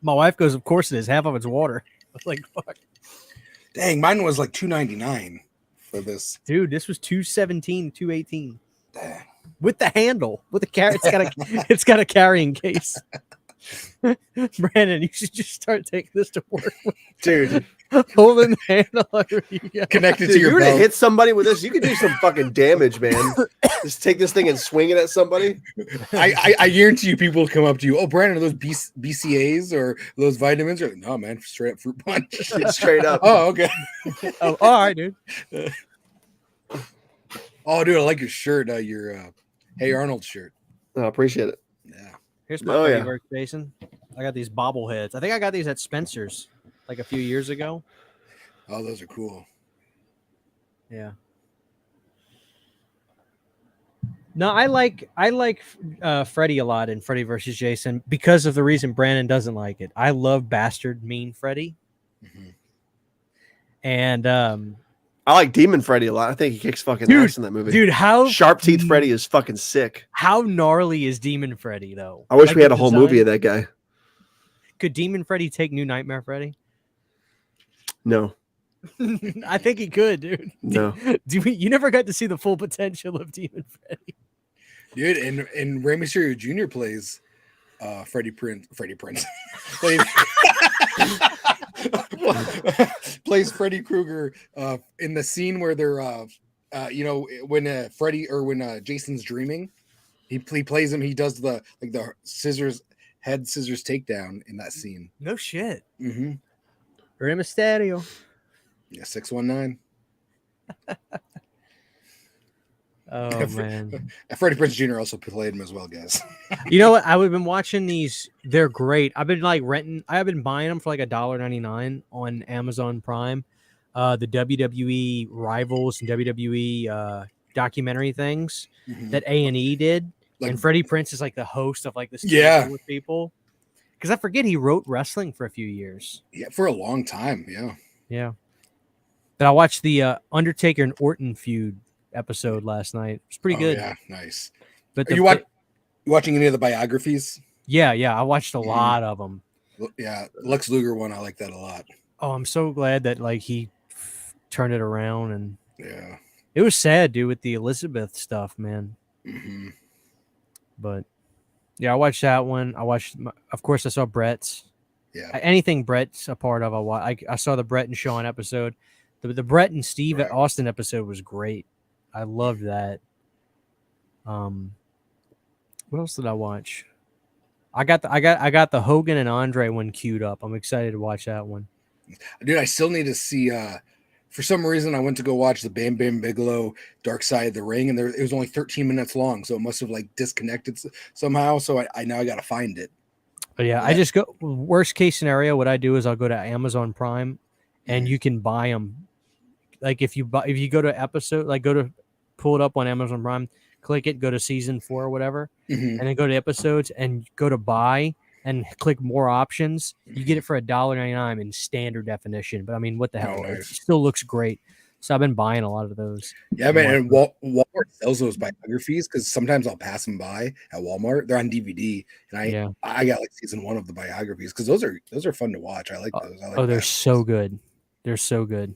My wife goes, of course it is. Half of it's water. I was like, fuck. Dang, mine was like $2.99 for this. Dude, this was $2.17, $2.18. Dang. With the handle. With the it's got a carrying case. Brandon, you should just start taking this to work. Dude. Holding the handle. Connected to Dude, your you're belt. gonna hit somebody with this. You could do some fucking damage, man. Just take this thing and swing it at somebody. I guarantee you people will come up to you. Oh, Brandon, are those BCAs or those vitamins? You're like, no, man, straight up fruit punch. Straight up. Oh, okay. Oh, all right, dude. Oh, dude, I like your shirt. Your Hey Arnold shirt. I appreciate it. Yeah. Here's my workstation. I got these bobbleheads. I think I got these at Spencer's like a few years ago. Oh, those are cool. Yeah. No, I like Freddy a lot in Freddy versus Jason because of the reason Brandon doesn't like it. I love Bastard Mean Freddy. Mm-hmm. And I like Demon Freddy a lot. I think he kicks fucking ass in that movie. Dude, how Sharp Teeth Freddy is fucking sick. How gnarly is Demon Freddy though? I wish we had a whole movie of that guy. Could Demon Freddy take New Nightmare Freddy? No. I think he could, dude. No. You never got to see the full potential of Demon Freddy. Dude, and Rey Mysterio Jr. plays Freddie Prinze. Plays Freddy Krueger in the scene where they're when Freddy or when Jason's dreaming, he plays him. He does the scissors takedown in that scene. No shit. Mm-hmm. Rey Mysterio. Yeah, 619. Oh man. Freddie Prinze Jr. also played him as well, guys. You know what? I've been watching these. They're great. I've been I've been buying them for like $1.99 on Amazon Prime. The WWE Rivals and WWE documentary things that A&E did. And Freddie Prinze is like the host of like this with people. Because I forget he wrote wrestling for a few years. Yeah, for a long time. Yeah. Yeah. But I watched the Undertaker and Orton feud episode last night. It's pretty good. Yeah, nice. But are you watching any of the biographies? Yeah. I watched a lot of them. Yeah, Lex Luger one. I like that a lot. Oh, I'm so glad that he turned it around, and yeah, it was sad, dude, with the Elizabeth stuff, man. Mm-hmm. But yeah, I watched that one. Of course, I saw Brett's. Yeah. Anything Brett's a part of, I saw the Brett and Sean episode. The Brett and Steve at Austin episode was great. I loved that. What else did I watch? I got the Hogan and Andre one queued up. I'm excited to watch that one. Dude, I still need to see. For some reason, I went to go watch the Bam Bam Bigelow Dark Side of the Ring, and it was only 13 minutes long, so it must have like disconnected somehow. So I now I got to find it. But yeah, I just go worst case scenario. What I do is I'll go to Amazon Prime, and you can buy them. Like if you go to episode, like go to pull it up on Amazon Prime, click it, go to season 4 or whatever, and then go to episodes and go to buy and click more options. You get it for $1.99 in standard definition. But I mean, what the hell? Nice. It still looks great. So I've been buying a lot of those. Yeah, man. And Walmart sells those biographies because sometimes I'll pass them by at Walmart. They're on DVD, and I got like season 1 of the biographies because those are fun to watch. I like those. They're so good. They're so good.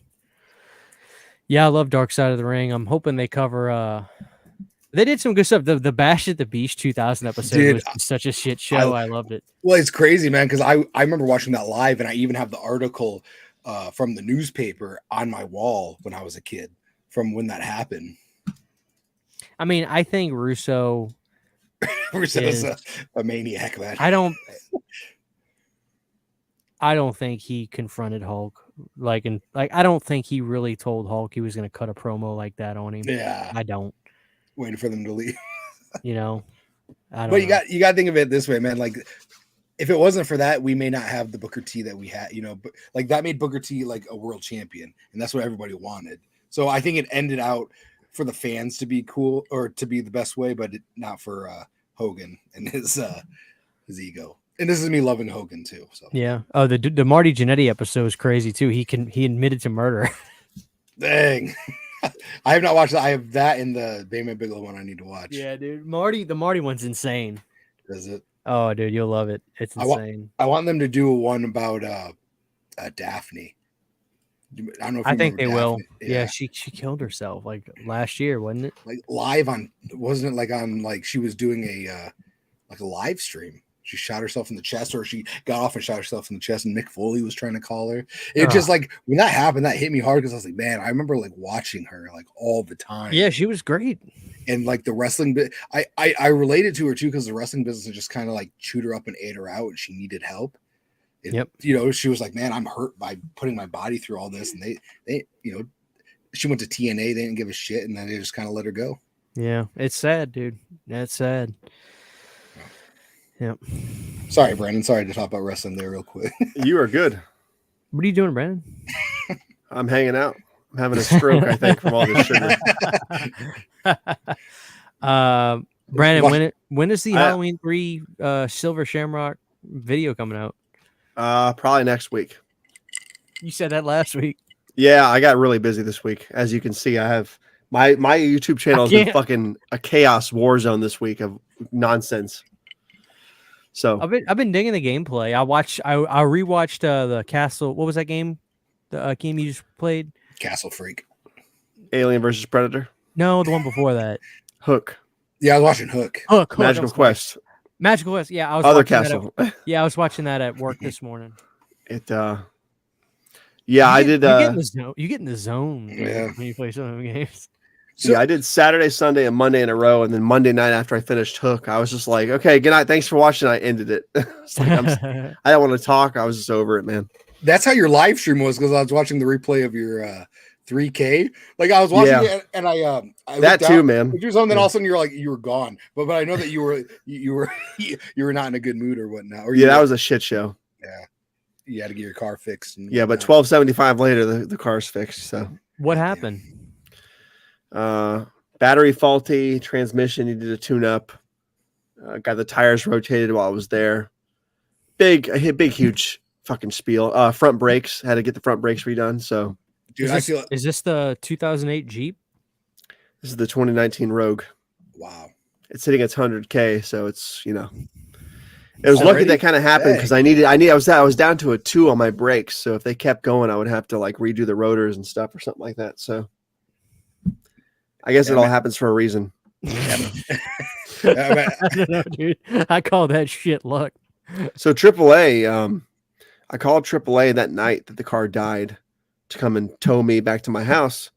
Yeah, I love Dark Side of the Ring. I'm hoping they cover. They did some good stuff. The Bash at the Beach 2000 episode was such a shit show. I loved it. Well, it's crazy, man, because I remember watching that live, and I even have the article from the newspaper on my wall when I was a kid from when that happened. I mean, I think Russo's a maniac, man. I don't think he confronted Hulk. I don't think he really told Hulk he was going to cut a promo like that on him. Yeah, I don't. Waiting for them to leave. I don't. But you got to think of it this way, man. Like, if it wasn't for that, we may not have the Booker T that we had. But like that made Booker T like a world champion, and that's what everybody wanted. So I think it ended out for the fans to be cool or to be the best way, but not for Hogan and his ego. And this is me loving Hogan too. So yeah. Oh, the Marty Jannetty episode is crazy too. He admitted to murder. Dang. I have not watched that. I have that in the Bam Bam Bigelow one I need to watch. Yeah, dude. The Marty one's insane. Is it? Oh, dude, you'll love it. It's insane. I want them to do one about Daphne. I don't know if I think they Daphne. will. Yeah, she killed herself like last year, wasn't it? Like live on, wasn't it like on like she was doing a live stream. She shot herself in the chest, or she got off and shot herself in the chest, and Mick Foley was trying to call her. It just like when that happened, that hit me hard because I was like, man, I remember like watching her like all the time. Yeah, she was great. And like the wrestling bit, I related to her too because the wrestling business just kind of like chewed her up and ate her out, and she needed help. And, she was like, man, I'm hurt by putting my body through all this, and they she went to TNA, they didn't give a shit, and then they just kind of let her go. Yeah, it's sad, dude. That's sad. Yep. Sorry, Brandon. Sorry to talk about wrestling there real quick. You are good. What are you doing, Brandon? I'm hanging out. I'm having a stroke, I think, from all this sugar. Brandon, when is the Halloween 3 Silver Shamrock video coming out? Probably next week. You said that last week. Yeah, I got really busy this week. As you can see, I have my YouTube channel has been fucking a chaos war zone this week of nonsense. So I've been digging the gameplay. I rewatched the Castle. What was that game? The game you just played? Castle Freak. Alien versus Predator. No, the one before that. Hook. Yeah, I was watching Hook. Magical Quest. Magical Quest. Yeah, I was Other Castle. I was watching that at work this morning. I did. You get in the zone when you play some of the games. So, I did Saturday, Sunday, and Monday in a row, and then Monday night after I finished Hook, I was just like, "Okay, good night, thanks for watching." I ended it. It's like, I don't want to talk. I was just over it, man. That's how your live stream was because I was watching the replay of your 3K. Like I was watching it, and I that too, man. You something, all of a sudden you were gone. But I know that you were not in a good mood or whatnot. Or that was a shit show. Yeah, you had to get your car fixed. And but $12.75 later, the car's fixed. So what happened? Battery faulty, transmission needed a tune up. Got the tires rotated while I was there. Huge fucking spiel. Front brakes, had to get the front brakes redone. So, dude, is this the 2008 Jeep? This is the 2019 Rogue. Wow, it's hitting its 100K, so it's it was lucky that kind of happened because I was down to a 2 on my brakes. So if they kept going, I would have to like redo the rotors and stuff or something like that. So. I guess it all happens for a reason. I don't know, dude. I call that shit luck. So AAA, I called AAA that night that the car died to come and tow me back to my house.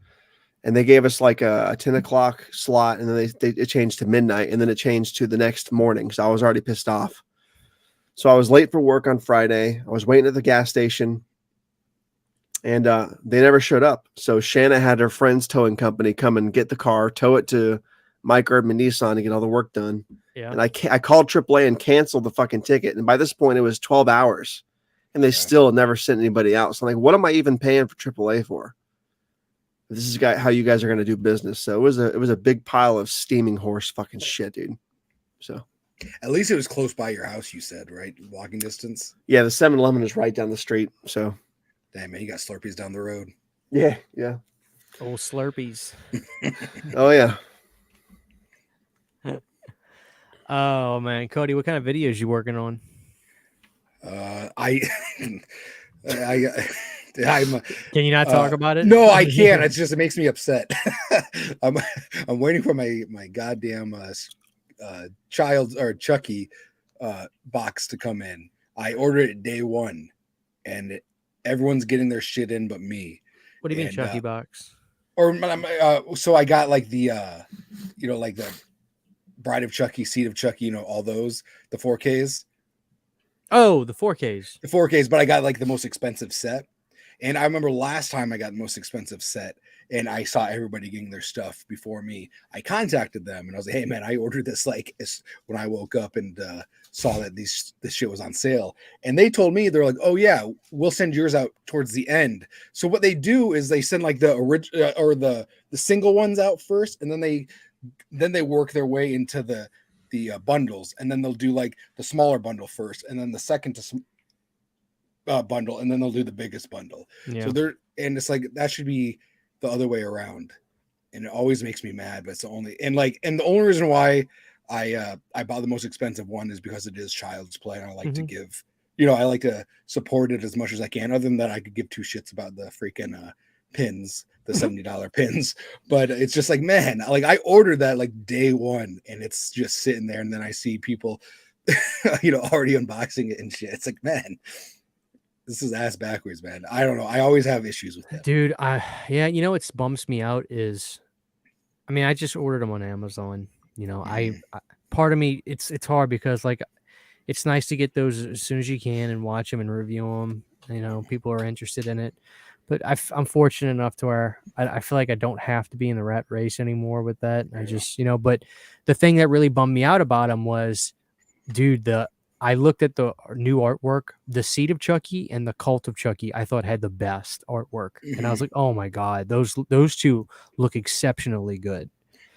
And they gave us like a 10 o'clock slot, and then it changed to midnight, and then it changed to the next morning. So I was already pissed off. So I was late for work on Friday. I was waiting at the gas station, and they never showed up. So Shanna had her friend's towing company come and get the car, tow it to Mike Erdman Nissan to get all the work done. Yeah. And I called AAA and canceled the fucking ticket. And by this point, it was 12 hours, and they still never sent anybody out. So I'm like, what am I even paying for AAA for? This is how you guys are going to do business. So it was a big pile of steaming horse fucking shit, dude. So at least it was close by your house, you said, right? Walking distance. Yeah, the 7-Eleven is right down the street. So damn, man, you got Slurpees down the road. Yeah. Old Slurpees. Oh yeah. Oh man, Cody, what kind of videos you working on? Can you not talk about it? No, I can't. It makes me upset. I'm waiting for my goddamn child or Chucky box to come in. I ordered it day one, and everyone's getting their shit in but me. What do you mean Chucky box? So I got like the like the Bride of Chucky, Seed of Chucky, all those, the 4Ks. Oh, the 4Ks. The 4Ks, but I got like the most expensive set. And I remember last time I got the most expensive set, and I saw everybody getting their stuff before me. I contacted them, and I was like, "Hey, man, I ordered this like when I woke up and saw that this shit was on sale." And they told me, they're like, "Oh yeah, we'll send yours out towards the end." So what they do is they send like the original or the single ones out first, and then they work their way into the bundles, and then they'll do like the smaller bundle first, and then the second bundle, and then they'll do the biggest bundle. Yeah. So it's like that should be the other way around, and it always makes me mad. But it's the only and the only reason why I bought the most expensive one is because it is child's play, and I like to give I like to support it as much as I can. Other than that, I could give two shits about the freaking pins, the $70 pins. But it's just like, man, like I ordered that like day one, and it's just sitting there, and then I see people already unboxing it and shit. It's like, man, this is ass backwards, man. I don't know. I always have issues with that. Dude, what bums me out is, I just ordered them on Amazon. I part of me, it's hard because like, it's nice to get those as soon as you can and watch them and review them. People are interested in it. But I'm fortunate enough to where I feel like I don't have to be in the rat race anymore with that. I just, but the thing that really bummed me out about them was, dude, I looked at the new artwork, the Seed of Chucky and the Cult of Chucky, I thought had the best artwork. And I was like, oh my God, those two look exceptionally good.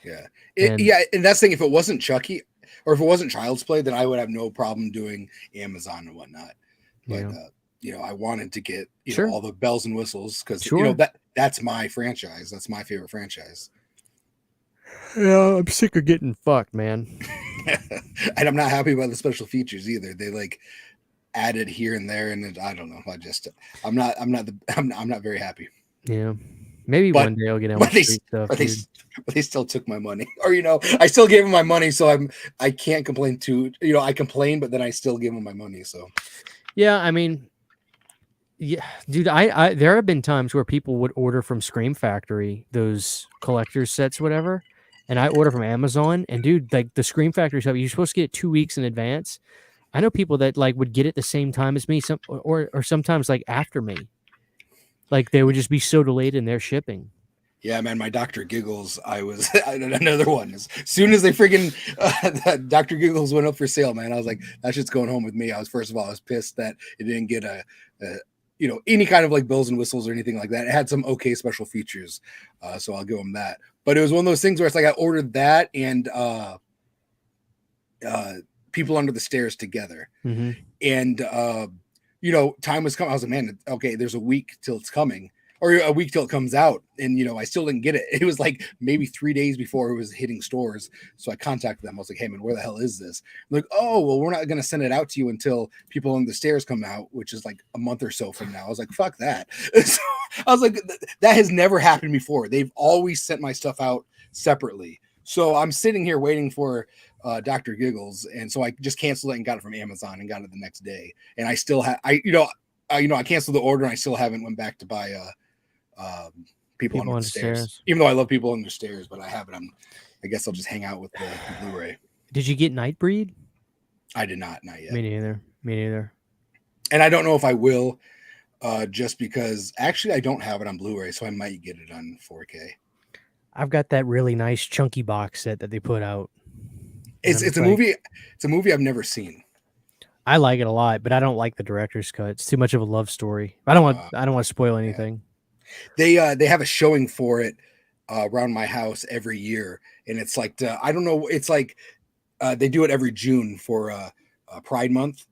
Yeah. And that's the thing, if it wasn't Chucky or if it wasn't Child's Play, then I would have no problem doing Amazon and whatnot. But, I wanted to get all the bells and whistles because that's my franchise. That's my favorite franchise. Yeah, I'm sick of getting fucked, man. And I'm not happy about the special features either. They like added here and there, and I don't know. I'm not very happy. Yeah, maybe one day I'll get out. But they still took my money, or I still gave them my money, so I can't complain too. I complain, but then I still give them my money. So yeah, yeah, dude, I there have been times where people would order from Scream Factory those collector's sets, whatever. And I order from Amazon, and dude, like the Scream Factory stuff, you're supposed to get it 2 weeks in advance. I know people that like would get it the same time as me, or sometimes like after me. Like they would just be so delayed in their shipping. Yeah, man, my Dr. Giggles, I was another one. As soon as they freaking Dr. Giggles went up for sale, man, I was like, that shit's going home with me. I was pissed that it didn't get any kind of like bells and whistles or anything like that. It had some okay special features, so I'll give them that. But it was one of those things where it's like I ordered that and People Under the Stairs together, and time was coming. I was like, man, okay, there's a week till it's coming, or a week till it comes out, and I still didn't get it. It was like maybe 3 days before it was hitting stores. So I contacted them. I was like, hey man, where the hell is this? They're like, oh well, we're not gonna send it out to you until People Under the Stairs come out, which is like a month or so from now. I was like, fuck that. So I was like, that has never happened before. They've always sent my stuff out separately. So I'm sitting here waiting for Dr. Giggles, and so I just canceled it and got it from Amazon and got it the next day. And I still have I canceled the order and I still haven't went back to buy People Under the Stairs. Even though I love People Under the Stairs, but I have it. I guess I'll just hang out with the Blu-ray. Did you get Nightbreed? I did not yet. Me neither. And I don't know if I will, just because actually I don't have it on Blu-ray, so I might get it on 4K. I've got that really nice chunky box set that they put out. It's a movie. It's a movie I've never seen. I like it a lot, but I don't like the director's cut. It's too much of a love story. I don't want to spoil anything. Yeah. They have a showing for it around my house every year, and it's like I don't know. It's like they do it every June for Pride Month,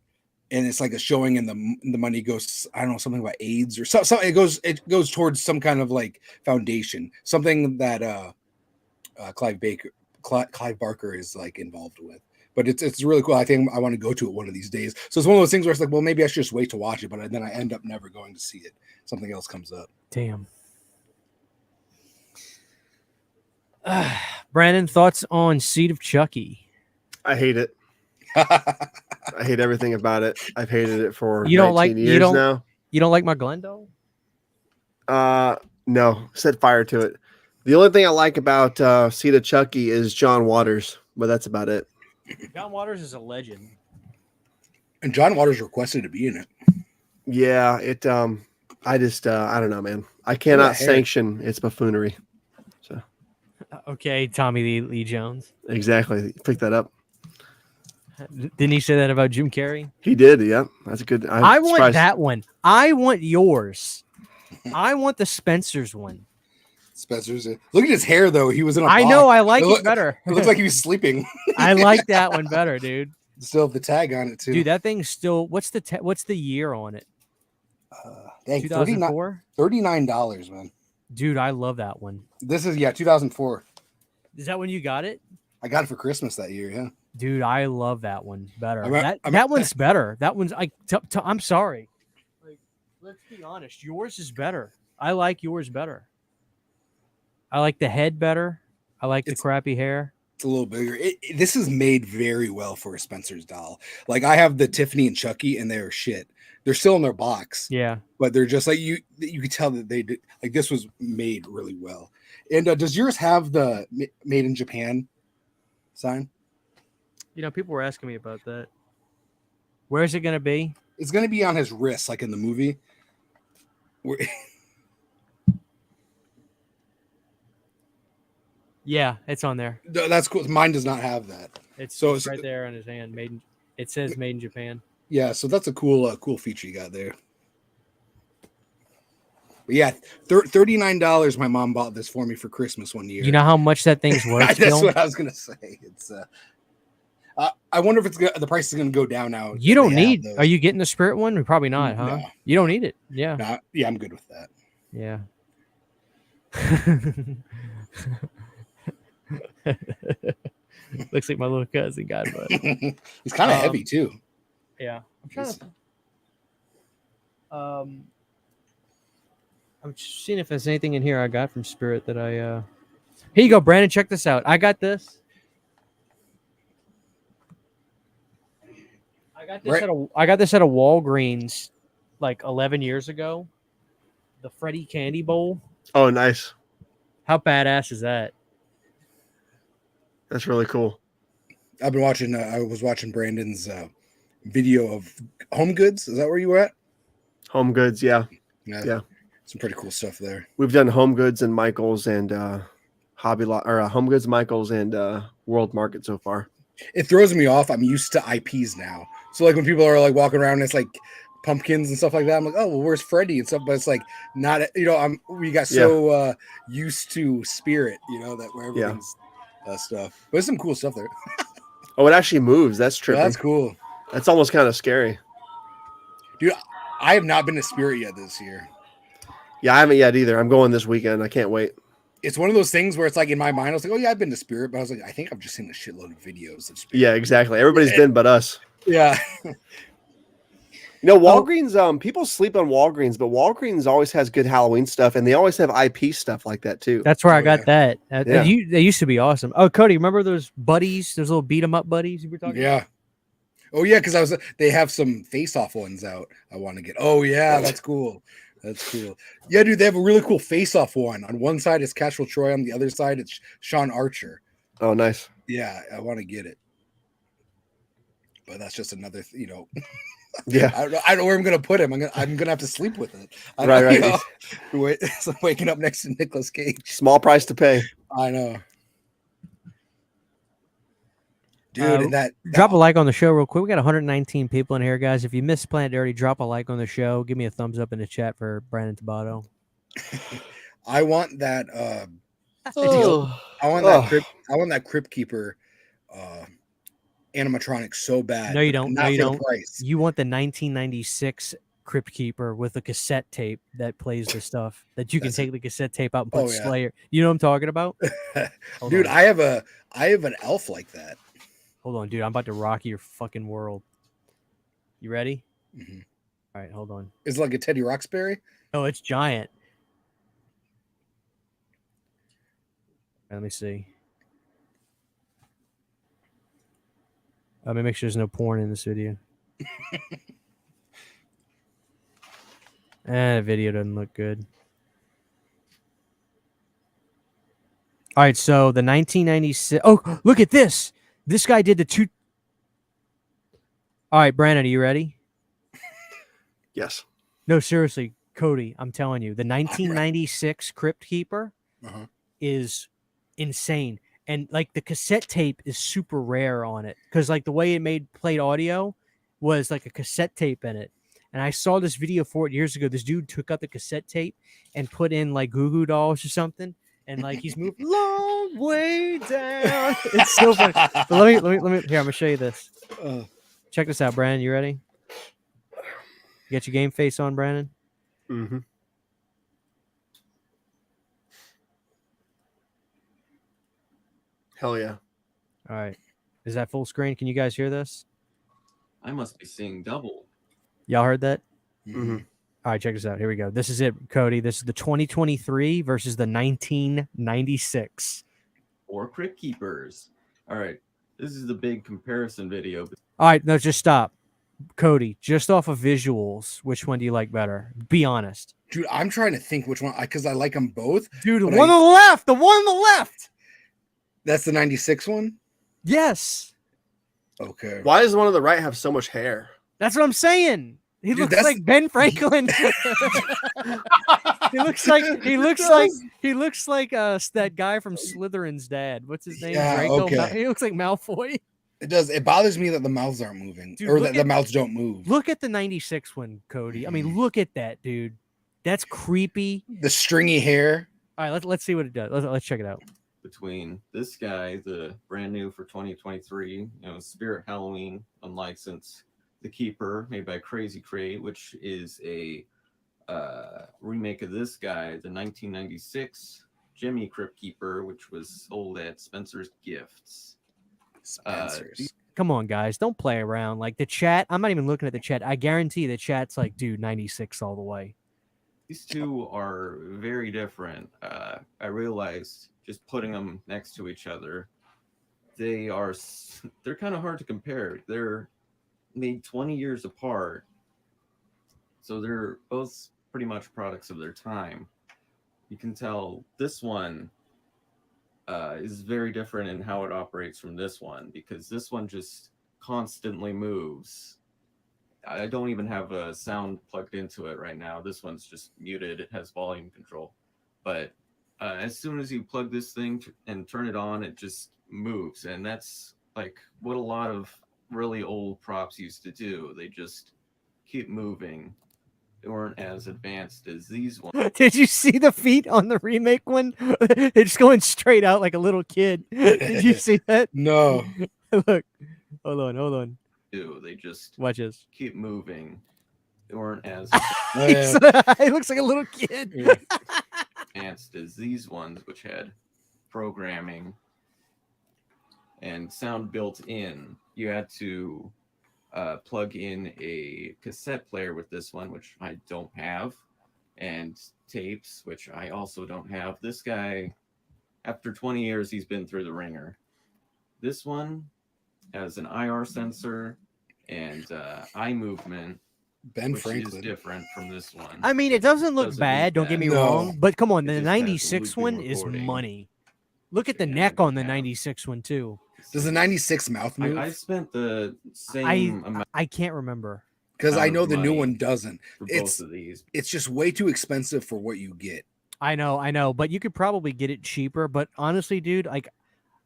and it's like a showing, and the money goes, I don't know, something about AIDS or something. It goes towards some kind of like foundation, something that Clive Barker is like involved with. But it's really cool. I think I want to go to it one of these days. So it's one of those things where it's like, well, maybe I should just wait to watch it, but then I end up never going to see it. Something else comes up. Damn. Brandon, thoughts on Seed of Chucky? I hate it. I hate everything about it. I've hated it for 19 years now. You don't like my Glendo? No. Set fire to it. The only thing I like about Seed of Chucky is John Waters, but that's about it. John Waters is a legend. And John Waters requested to be in it. Yeah, I don't know, man. I cannot sanction its buffoonery. So okay, Tommy Lee Jones. Exactly. Pick that up. Didn't he say that about Jim Carrey? He did, yeah. That's a good. I want that one. I want yours. I want the Spencer's one. Spencer's. Look at his hair, though. He was in a box. I know. I like it better. It looks like he was sleeping. I like that one better, dude. Still have the tag on it, too. Dude, that thing's still... What's the year on it? Dang, 2004? $39, man. Dude, I love that one. This is, 2004. Is that when you got it? I got it for Christmas that year, yeah. Dude, I love that one better. That one's better. That one's... I'm sorry. Like, let's be honest. Yours is better. I like yours better. I like the head better. I like the crappy hair. It's a little bigger. This is made very well for a Spencer's doll. Like I have the Tiffany and Chucky, and they're shit. They're still in their box. Yeah, but they're just like you could tell that they did. Like this was made really well. And does yours have the made in Japan sign? People were asking me about that. Where is it going to be? It's going to be on his wrist, like in the movie. Yeah, it's on there. That's cool. Mine does not have that. It's right there on his hand. It says made in Japan. Yeah, so that's a cool feature you got there. But yeah, $39. My mom bought this for me for Christmas one year. You know how much that thing's worth? That's what I was gonna say. It's I wonder if the price is gonna go down now. You don't need. Are you getting the Spirit one? Probably not, huh? No. You don't need it. Yeah. Yeah, I'm good with that. Yeah. Looks like my little cousin got it. He's kind of heavy too. Yeah. I'm trying to. I'm seeing if there's anything in here I got from Spirit that I. Here you go, Brandon. Check this out. I got this. I got this at a Walgreens like 11 years ago. The Freddy candy bowl. Oh, nice. How badass is that? That's really cool. I've been watching. I was watching Brandon's video of Home Goods. Is that where you were at? Home Goods, yeah. Some pretty cool stuff there. We've done Home Goods and Michaels and Hobby Lot, or Home Goods, Michaels, and World Market so far. It throws me off. I'm used to IPs now. So like when people are like walking around and it's like pumpkins and stuff like that, I'm like, oh well, where's Freddy and stuff? But it's like not. We got so used to Spirit, that where everything's stuff. But there's some cool stuff there. Oh, it actually moves. That's trippy. That's cool. That's almost kind of scary. Dude, I have not been to Spirit yet this year. Yeah, I haven't yet either. I'm going this weekend. I can't wait. It's one of those things where it's like in my mind, I was like, oh yeah, I've been to Spirit, but I was like, I think I've just seen a shitload of videos of Spirit. Yeah, exactly. Everybody's been but us. Yeah. Walgreens, people sleep on Walgreens, but Walgreens always has good Halloween stuff, and they always have IP stuff like that too. That's where I got that. They used to be awesome. Oh, Cody, remember those buddies, those little beat 'em up buddies you were talking about? Oh yeah, because they have some face-off ones out. I want to get. Oh yeah, that's cool. That's cool. Yeah, dude, they have a really cool face-off one. On one side it's Castle Troy, on the other side it's Sean Archer. Oh, nice. Yeah, I want to get it. But that's just another, Yeah. I don't know where I'm gonna put him. I'm gonna have to sleep with it. Right. It's like waking up next to Nicolas Cage. Small price to pay. I know. Dude, and that drop a like on the show real quick. We got 119 people in here, guys. If you missed Planet Dirty, drop a like on the show. Give me a thumbs up in the chat for Brandon Tabato. I want that Oh. I want that Crypt Keeper animatronic so bad. No, you don't. Not No, you for the don't. price. You want the 1996 Crypt Keeper with a cassette tape that plays the stuff that you can take the cassette tape out and put Slayer. You know what I'm talking about? Dude, I have an elf like that. Hold on, dude. I'm about to rock your fucking world. You ready? Mm-hmm. All right, hold on. Is it like a Teddy Roxbury? Oh, it's giant. Let me see. Let me make sure there's no porn in this video. The video doesn't look good. All right, so the 1996. Oh, look at this. This guy did the two. All right, Brandon, are you ready? Yes. No, seriously, Cody, I'm telling you, the 1996 Crypt Keeper is insane. And like the cassette tape is super rare on it because like the way it played audio was like a cassette tape in it. And I saw this video for it years ago. This dude took out the cassette tape and put in like Goo Goo Dolls or something. And like he's moved long way down. It's so funny. But let me here, I'm gonna show you this. Check this out, Brandon. You ready? You got your game face on, Brandon? Mm-hmm. Hell yeah. All right. Is that full screen? Can you guys hear this? I must be seeing double. Y'all heard that? Mm-hmm. All right, check this out. Here we go. This is it, Cody. This is the 2023 versus the 1996. Or Crypt Keepers. All right. This is the big comparison video. All right, no, just stop. Cody, just off of visuals, which one do you like better? Be honest. Dude, I'm trying to think which one, because I like them both. Dude, the one on the left. The one on the left. That's the 96 one? Yes. Okay. Why does the one on the right have so much hair? That's what I'm saying. He looks like Ben Franklin. he looks like that guy from Slytherin's dad. What's his name? Yeah, Draco. okay. He looks like Malfoy. It does. It bothers me that the mouths aren't moving, Dude, or that the mouths don't move. Look at the 96 one, Cody. I mean, look at that, dude. That's creepy. The stringy hair. All right, let's see what it does. Let's check it out. Between this guy, the brand new for 2023, Spirit Halloween, unlicensed, The Keeper, made by Crazy Crate, which is a remake of this guy, the 1996 Jimmy Crypt Keeper, which was sold at Spencer's Gifts. Come on, guys, don't play around. Like the chat, I'm not even looking at the chat. I guarantee the chat's like, dude, 96 all the way. These two are very different. I realized just putting them next to each other, they're kind of hard to compare. They're made 20 years apart, so they're both pretty much products of their time. You can tell this one is very different in how it operates from this one, because this one just constantly moves. I don't even have a sound plugged into it right now. This one's just muted. It has volume control. But as soon as you plug this thing and turn it on, it just moves. And that's like what a lot of really old props used to do. They just keep moving. They weren't as advanced as these ones. Did you see the feet on the remake one? They're just going straight out like a little kid. Did you see that? No. Look. Hold on. They just watch this. Keep moving. They weren't as he looks like a little kid. advanced as these ones, which had programming and sound built in. You had to plug in a cassette player with this one, which I don't have, and tapes, which I also don't have. This guy, after 20 years, he's been through the ringer. This one has an IR sensor and eye movement, Ben which is Franklin. different from this one. I mean, it doesn't look Doesn't bad. look Don't get bad. me No. wrong, but come on, It the just has 96 one looping is recording. money. Look at the Yeah, neck on the yeah. 96 one too. Does the 96 mouth move? I spent the same amount I can't remember. Because I of know the new money one doesn't. for It's both of these. it's just way too expensive for what you get. I know, but you could probably get it cheaper. But honestly, dude, like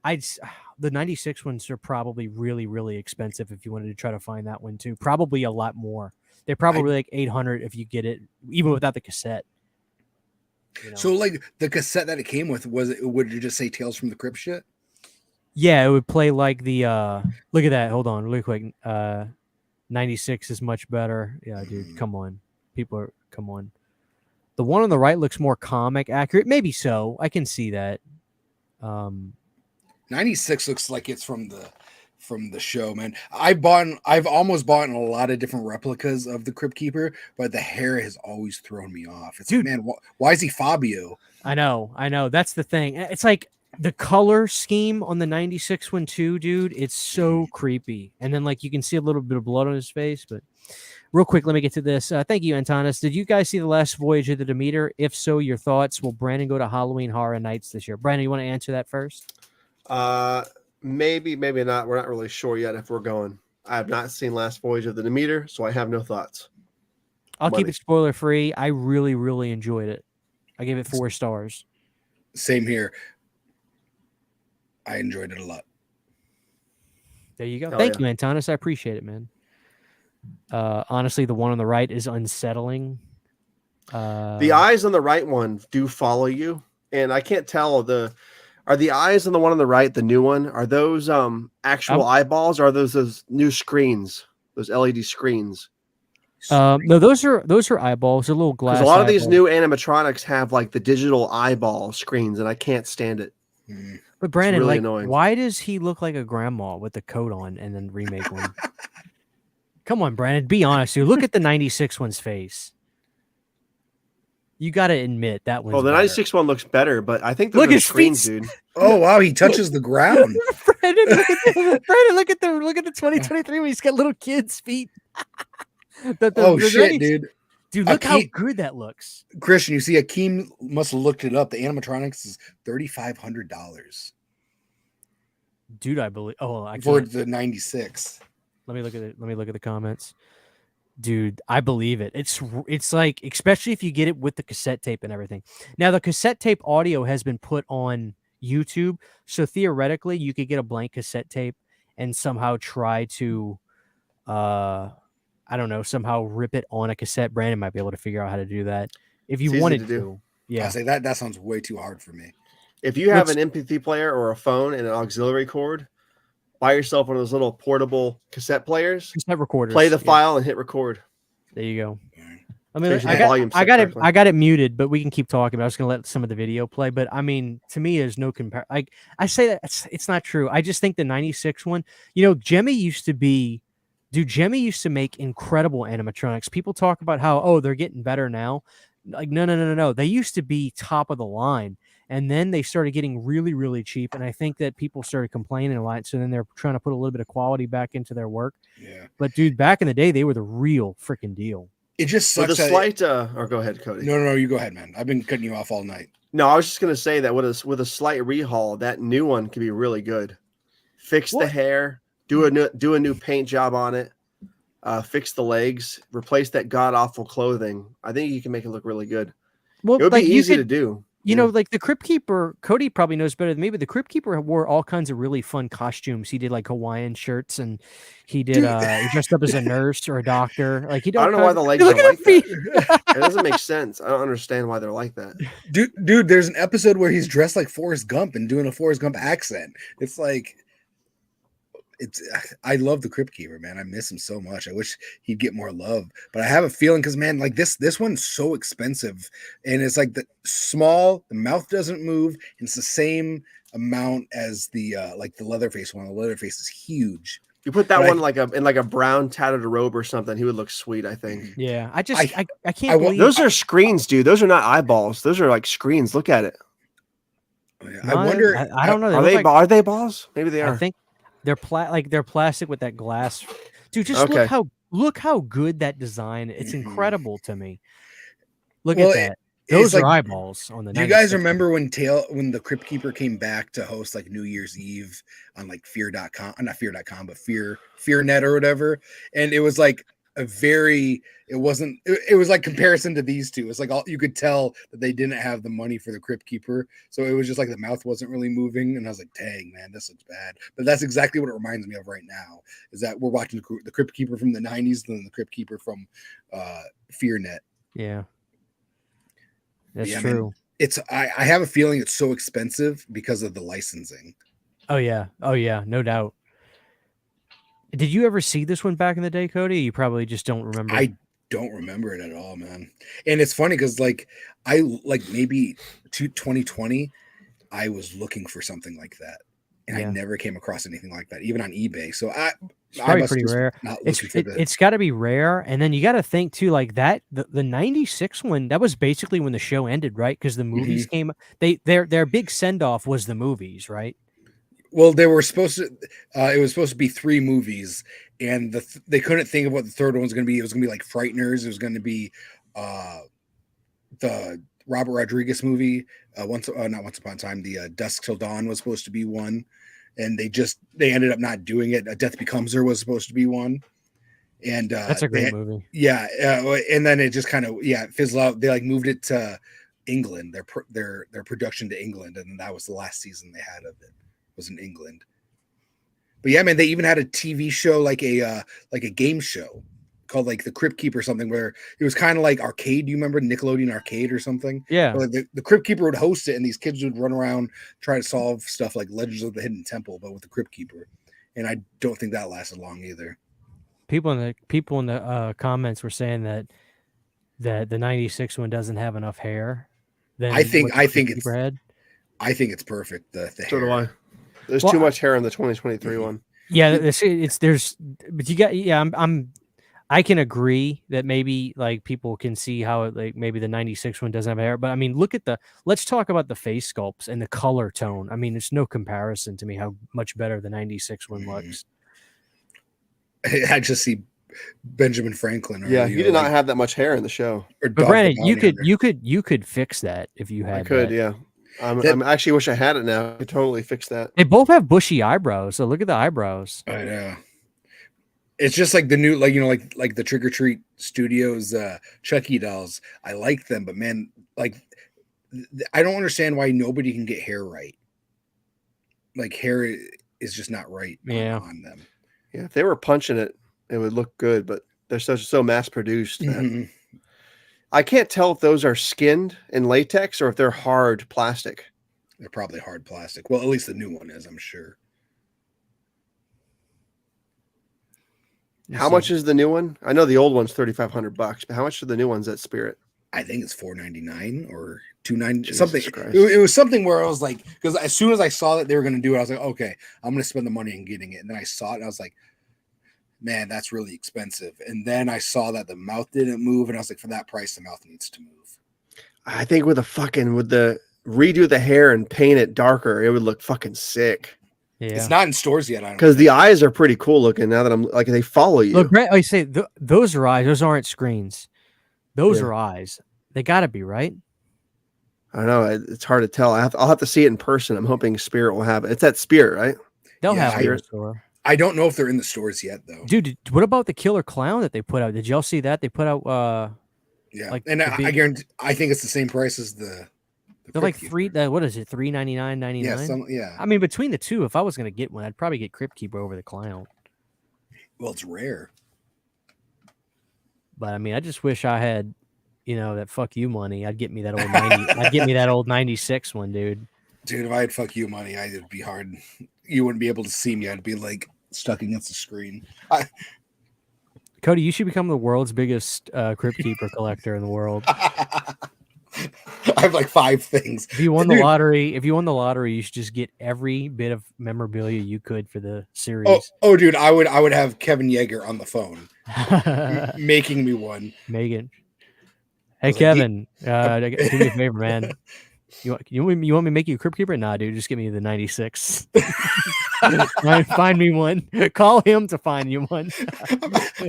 the 96 ones are probably really, really expensive if you wanted to try to find that one too. Probably a lot more. They're probably like 800 if you get it, even without the cassette. You know? So like the cassette that it came with, would it just say Tales from the Crypt shit? Yeah, it would play like the look at that. Hold on, really quick. 96 is much better. Yeah, dude, come on. Come on. The one on the right looks more comic accurate. Maybe so. I can see that. 96 looks like it's from the show, man. I've almost bought a lot of different replicas of the Crypt Keeper, but the hair has always thrown me off. It's Dude. like, man, why is he Fabio? I know. That's the thing. It's like the color scheme on the 96 one too, dude. It's so creepy. And then like you can see a little bit of blood on his face, but real quick, let me get to this. Thank you, Antanas. Did you guys see the last voyage of the Demeter? If so, your thoughts. Will Brandon go to Halloween Horror Nights this year? Brandon, you want to answer that first? Maybe not. We're not really sure yet if we're going. I have not seen Last Voyage of the Demeter, so I have no thoughts. I'll keep Money. it spoiler free. I really, really enjoyed it. I gave it 4 stars. Same here. I enjoyed it a lot. There you go. Hell Thank yeah. you, Antanas. I appreciate it, man. Honestly, the one on the right is unsettling. The eyes on the right one do follow you, and I can't tell are the eyes on the one on the right, the new one, are those actual eyeballs, or are those new screens, those LED screens? No, those are eyeballs. They're little glass. Because a lot of these eyeballs. new animatronics have like the digital eyeball screens, and I can't stand it. But Brandon, really like, annoying. why does he look like a grandma with the coat on and then remake one? Come on, Brandon. Be honest, dude. Look at the 96 one's face. You got to admit that one's Oh, the better. 96 one looks better, but I think those Look are his screens, feet. dude. Oh wow, he touches the ground. Brandon, look at the 2023 when he's got little kids' feet. Dude. Dude, look how Akeem- good that looks. Christian, you see, Akeem must have looked it up. The animatronics is $3,500 Dude, I believe. Oh, I for can't. the 96. Let me look at it. Let me look at the comments. Dude, I believe it. It's like, especially if you get it with the cassette tape and everything. Now, the cassette tape audio has been put on YouTube, so theoretically, you could get a blank cassette tape and somehow try to, I don't know, somehow rip it on a cassette. Brandon might be able to figure out how to do that if you It's easy wanted to to. do. Yeah. I say that sounds way too hard for me. If you have an MP3 player or a phone and an auxiliary cord, buy yourself one of those little portable cassette players. Cassette recorders. Play the yeah. file and hit record. There you go. I mean, Change the I volume got it. correctly. I got it muted, but we can keep talking. But I was going to let some of the video play. But I mean, to me, there's no compare. Like I say that it's not true. I just think the 96 one. You know, Jemmy used to make incredible animatronics. People talk about how they're getting better now. Like no. They used to be top of the line, and then they started getting really, really cheap. And I think that people started complaining a lot. So then they're trying to put a little bit of quality back into their work. Yeah. But dude, back in the day, they were the real freaking deal. It just With sucks. a that slight, or go ahead, Cody. No, you go ahead, man. I've been cutting you off all night. No, I was just gonna say that with a slight rehaul, that new one can be really good. Fix the hair, do a new paint job on it, fix the legs, replace that god awful clothing. I think you can make it look really good. Well, It would like, be you easy could- to do. You know, like the Crypt Keeper, Cody probably knows better than me, but the Crypt Keeper wore all kinds of really fun costumes. He did like Hawaiian shirts, and he did he dressed up as a nurse or a doctor. Like he I don't know why the legs Look are at like the feet. that. It doesn't make sense. I don't understand why they're like that. Dude, there's an episode where he's dressed like Forrest Gump and doing a Forrest Gump accent. It's like, I love the Crypt Keeper, man. I miss him so much. I wish he'd get more love, but I have a feeling because, man, like this one's so expensive, and it's like the mouth doesn't move, and it's the same amount as the like the Leatherface one. The Leatherface is huge. You put that But one in a brown tattered robe or something, he would look sweet, I think. Yeah, I I can't believe Those are screens, dude. Those are not eyeballs. Those are like screens. Look at it. I wonder. I don't know. Are they balls? Maybe they are. I think they're plastic with that glass. Dude, just Okay. look how good that design. It's incredible to me. Look Well, at that. it's Those are like- eyeballs on the. Do you guys 96 one. remember when the Crypt Keeper came back to host like New Year's Eve on like fear.com, not fear.com, but fearnet or whatever? And it was like it was like comparison to these two. It's like all you could tell that they didn't have the money for the Crypt Keeper. So it was just like the mouth wasn't really moving. And I was like, dang, man, this looks bad. But that's exactly what it reminds me of right now is that we're watching the Crypt Keeper from the 90s and then the Crypt Keeper from fearnet. Yeah. That's Yeah, true. Man, I have a feeling it's so expensive because of the licensing. Oh yeah, no doubt. Did you ever see this one back in the day, Cody? You probably just don't remember. I don't remember it at all, man. And it's funny because maybe 2020, I was looking for something like that, and I never came across anything like that, even on eBay. So it's probably pretty rare. It's got to be rare, and then you got to think too, like that the 96 one. That was basically when the show ended, right? Because the movies came. Their big send off was the movies, right? Well, they were supposed to. It was supposed to be 3 movies, and they couldn't think of what the third one was going to be. It was going to be like Frighteners. It was going to be the Robert Rodriguez movie. Not Once Upon a Time. The Dusk Till Dawn was supposed to be one, and they ended up not doing it. Death Becomes Her was supposed to be one, and that's a great movie. Yeah, and then it just kind of fizzled out. They like moved it to England. Their production to England, and that was the last season they had of it. Was in England. But yeah, man, they even had a TV show like a game show called like the Crypt Keeper or something where it was kind of like arcade. Do you remember Nickelodeon Arcade or something? Yeah. Where the Crypt Keeper would host it and these kids would run around try to solve stuff like Legends of the Hidden Temple, but with the Crypt Keeper. And I don't think that lasted long either. People in the comments were saying that the 96 one doesn't have enough hair. I think it's perfect. The hair. So do I. There's too much hair in the 2023 one. Yeah, but you got I can agree that maybe like people can see how like maybe the 96 one doesn't have hair, but I mean let's talk about the face sculpts and the color tone. I mean, it's no comparison to me how much better the 96 one looks. I just see Benjamin Franklin. Yeah, he did not have that much hair in the show. But granted, you could fix that if you had. I could, yeah. I'm actually wish I had it now. I could totally fix that. They both have bushy eyebrows, so look at the eyebrows. I know. It's just like the new, like the Trick or Treat Studios Chucky dolls. I like them, but man, like I don't understand why nobody can get hair right. Like hair is just not right on them. Yeah, if they were punching it, it would look good, but they're so mass produced that I can't tell if those are skinned in latex or if they're hard plastic. They're probably hard plastic. Well, at least the new one is, I'm sure. How much is the new one? I know the old one's $3,500, but how much are the new ones at Spirit? I think it's $4.99 or $2.99, something. It was something where I was like, because as soon as I saw that they were going to do it, I was like, okay, I'm going to spend the money on getting it. And then I saw it, and I was like, man, that's really expensive. And then I saw that the mouth didn't move, and I was like, for that price, the mouth needs to move. I think with the redo the hair and paint it darker, it would look fucking sick. Yeah, it's not in stores yet. I don't because the eyes are pretty cool looking. Now that I'm like, they follow you. Look, I say those are eyes. Those aren't screens. Those are eyes. They got to be right. I don't know. It's hard to tell. I'll have to see it in person. I'm hoping Spirit will have it. It's at Spirit, right? They'll have it in the store. I don't know if they're in the stores yet, though. Dude, what about the killer clown that they put out? Did y'all see that? They put out yeah. Like, and I guarantee I think it's the same price as the they're like what is it, $3.99.99? Yeah. I mean, between the two, if I was gonna get one, I'd probably get Crypt Keeper over the clown. Well, it's rare. But I mean, I just wish I had, that fuck you money. I'd get me that old 90. I'd get me that old 96 one, dude. Dude, if I had fuck you money, it'd be hard. You wouldn't be able to see me. I'd be like stuck against the screen. Cody, you should become the world's biggest Crypt Keeper collector in the world. I have like 5 things. If you won the lottery, you should just get every bit of memorabilia you could for the series. Oh, dude, I would have Kevin Yeager on the phone making me one. Megan. Hey, Kevin, do me a favor, man. You want me to make you a Crypt Keeper? Nah, dude, just give me the 96. Find me one. Call him to find you one.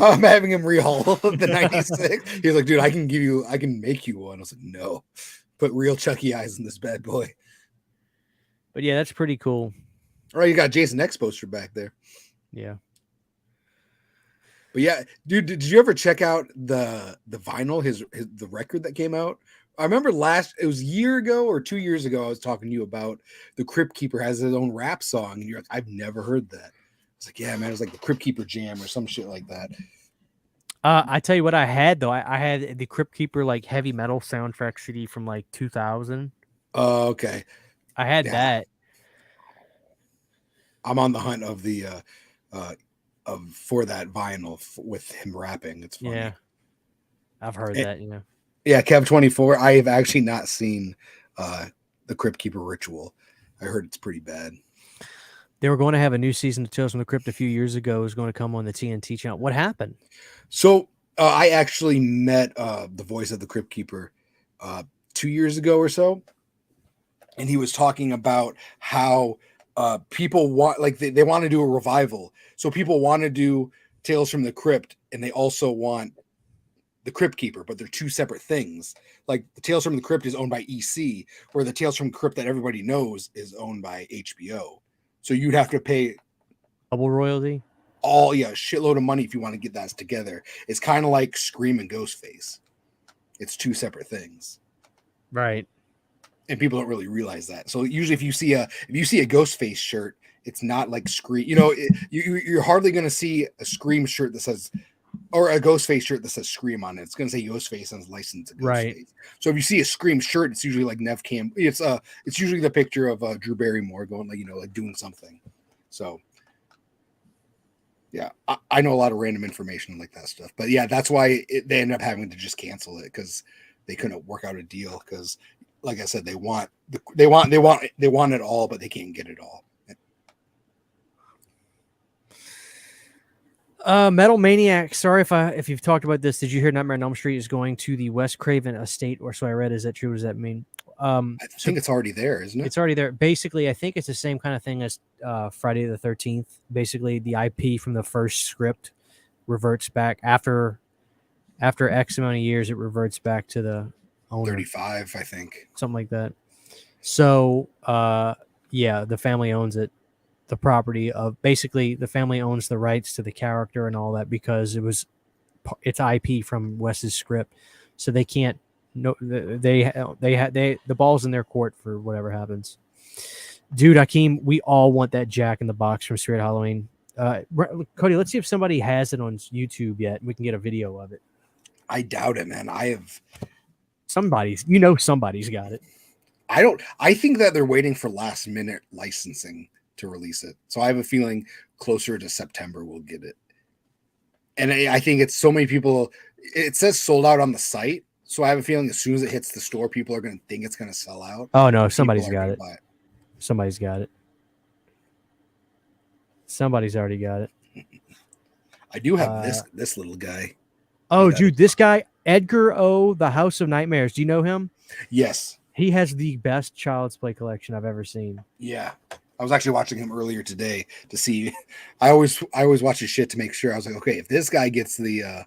I'm having him rehaul the 96. He's like, dude, I can make you one. I was like, no, put real Chucky eyes in this bad boy. But yeah, that's pretty cool. All right, you got Jason X poster back there. Yeah. But yeah, dude, did you ever check out the vinyl, the record that came out? I remember it was a year ago or 2 years ago, I was talking to you about the Crypt Keeper has his own rap song, and you're like, I've never heard that. I was like, yeah, man, it was like the Crypt Keeper Jam or some shit like that. I tell you what I had though. I had the Crypt Keeper like heavy metal soundtrack CD from like 2000. Oh, okay. I had that. I'm on the hunt of for that vinyl with him rapping. It's funny. Yeah. I've heard that, yeah. Yeah, Kev 24. I have actually not seen the Crypt Keeper Ritual. I heard it's pretty bad. They were going to have a new season of Tales from the Crypt a few years ago. It was going to come on the TNT channel. What happened? So I actually met the voice of the Crypt Keeper 2 years ago or so, and he was talking about how people want, like they want to do a revival. So people want to do Tales from the Crypt, and they also want the Crypt Keeper, but they're two separate things. Like the Tales from the Crypt is owned by EC, where the Tales from the Crypt that everybody knows is owned by HBO. So you'd have to pay double royalty, a shitload of money if you want to get that together. It's kind of like Scream and Ghostface. It's two separate things, right? And people don't really realize that. So usually, if you see a Ghostface shirt, it's not like Scream. You know, you're hardly going to see a Scream shirt that says, or a Ghostface shirt that says Scream on it. It's going to say Ghostface and it's licensed to Ghostface. Right. So if you see a Scream shirt, it's usually like Nev Cam. It's usually the picture of Drew Barrymore going like doing something. So yeah, I know a lot of random information like that stuff. But yeah, that's why they end up having to just cancel it, because they couldn't work out a deal. Because like I said, they want it all, but they can't get it all. Metal Maniac. Sorry if you've talked about this. Did you hear Nightmare on Elm Street is going to the Wes Craven estate, or so I read? Is that true? What does that mean? I think it's already there, isn't it? It's already there. Basically, I think it's the same kind of thing as Friday the 13th. Basically, the IP from the first script reverts back after X amount of years. It reverts back to the owner. 35, I think, something like that. So, yeah, the family owns it. The property of basically the family owns the rights to the character and all that, because it's IP from Wes's script, so they can't. No, the ball's in their court for whatever happens. Dude, Akeem, we all want that Jack in the Box from Spirit Halloween. Cody, let's see if somebody has it on YouTube yet. We can get a video of it. I doubt it, man. Somebody's got it. I think that they're waiting for last minute licensing to release it. So I have a feeling closer to September we'll get it. And I think it's so many people. It says sold out on the site. So I have a feeling as soon as it hits the store, people are going to think it's going to sell out. Oh no, somebody's got it. Somebody's got it. Somebody's already got it. I do have this little guy. Oh, dude, this guy, Edgar O, The House of Nightmares. Do you know him? Yes. He has the best Child's Play collection I've ever seen. Yeah. I was actually watching him earlier today to see. I always watch his shit to make sure. I was like, okay, if this guy gets the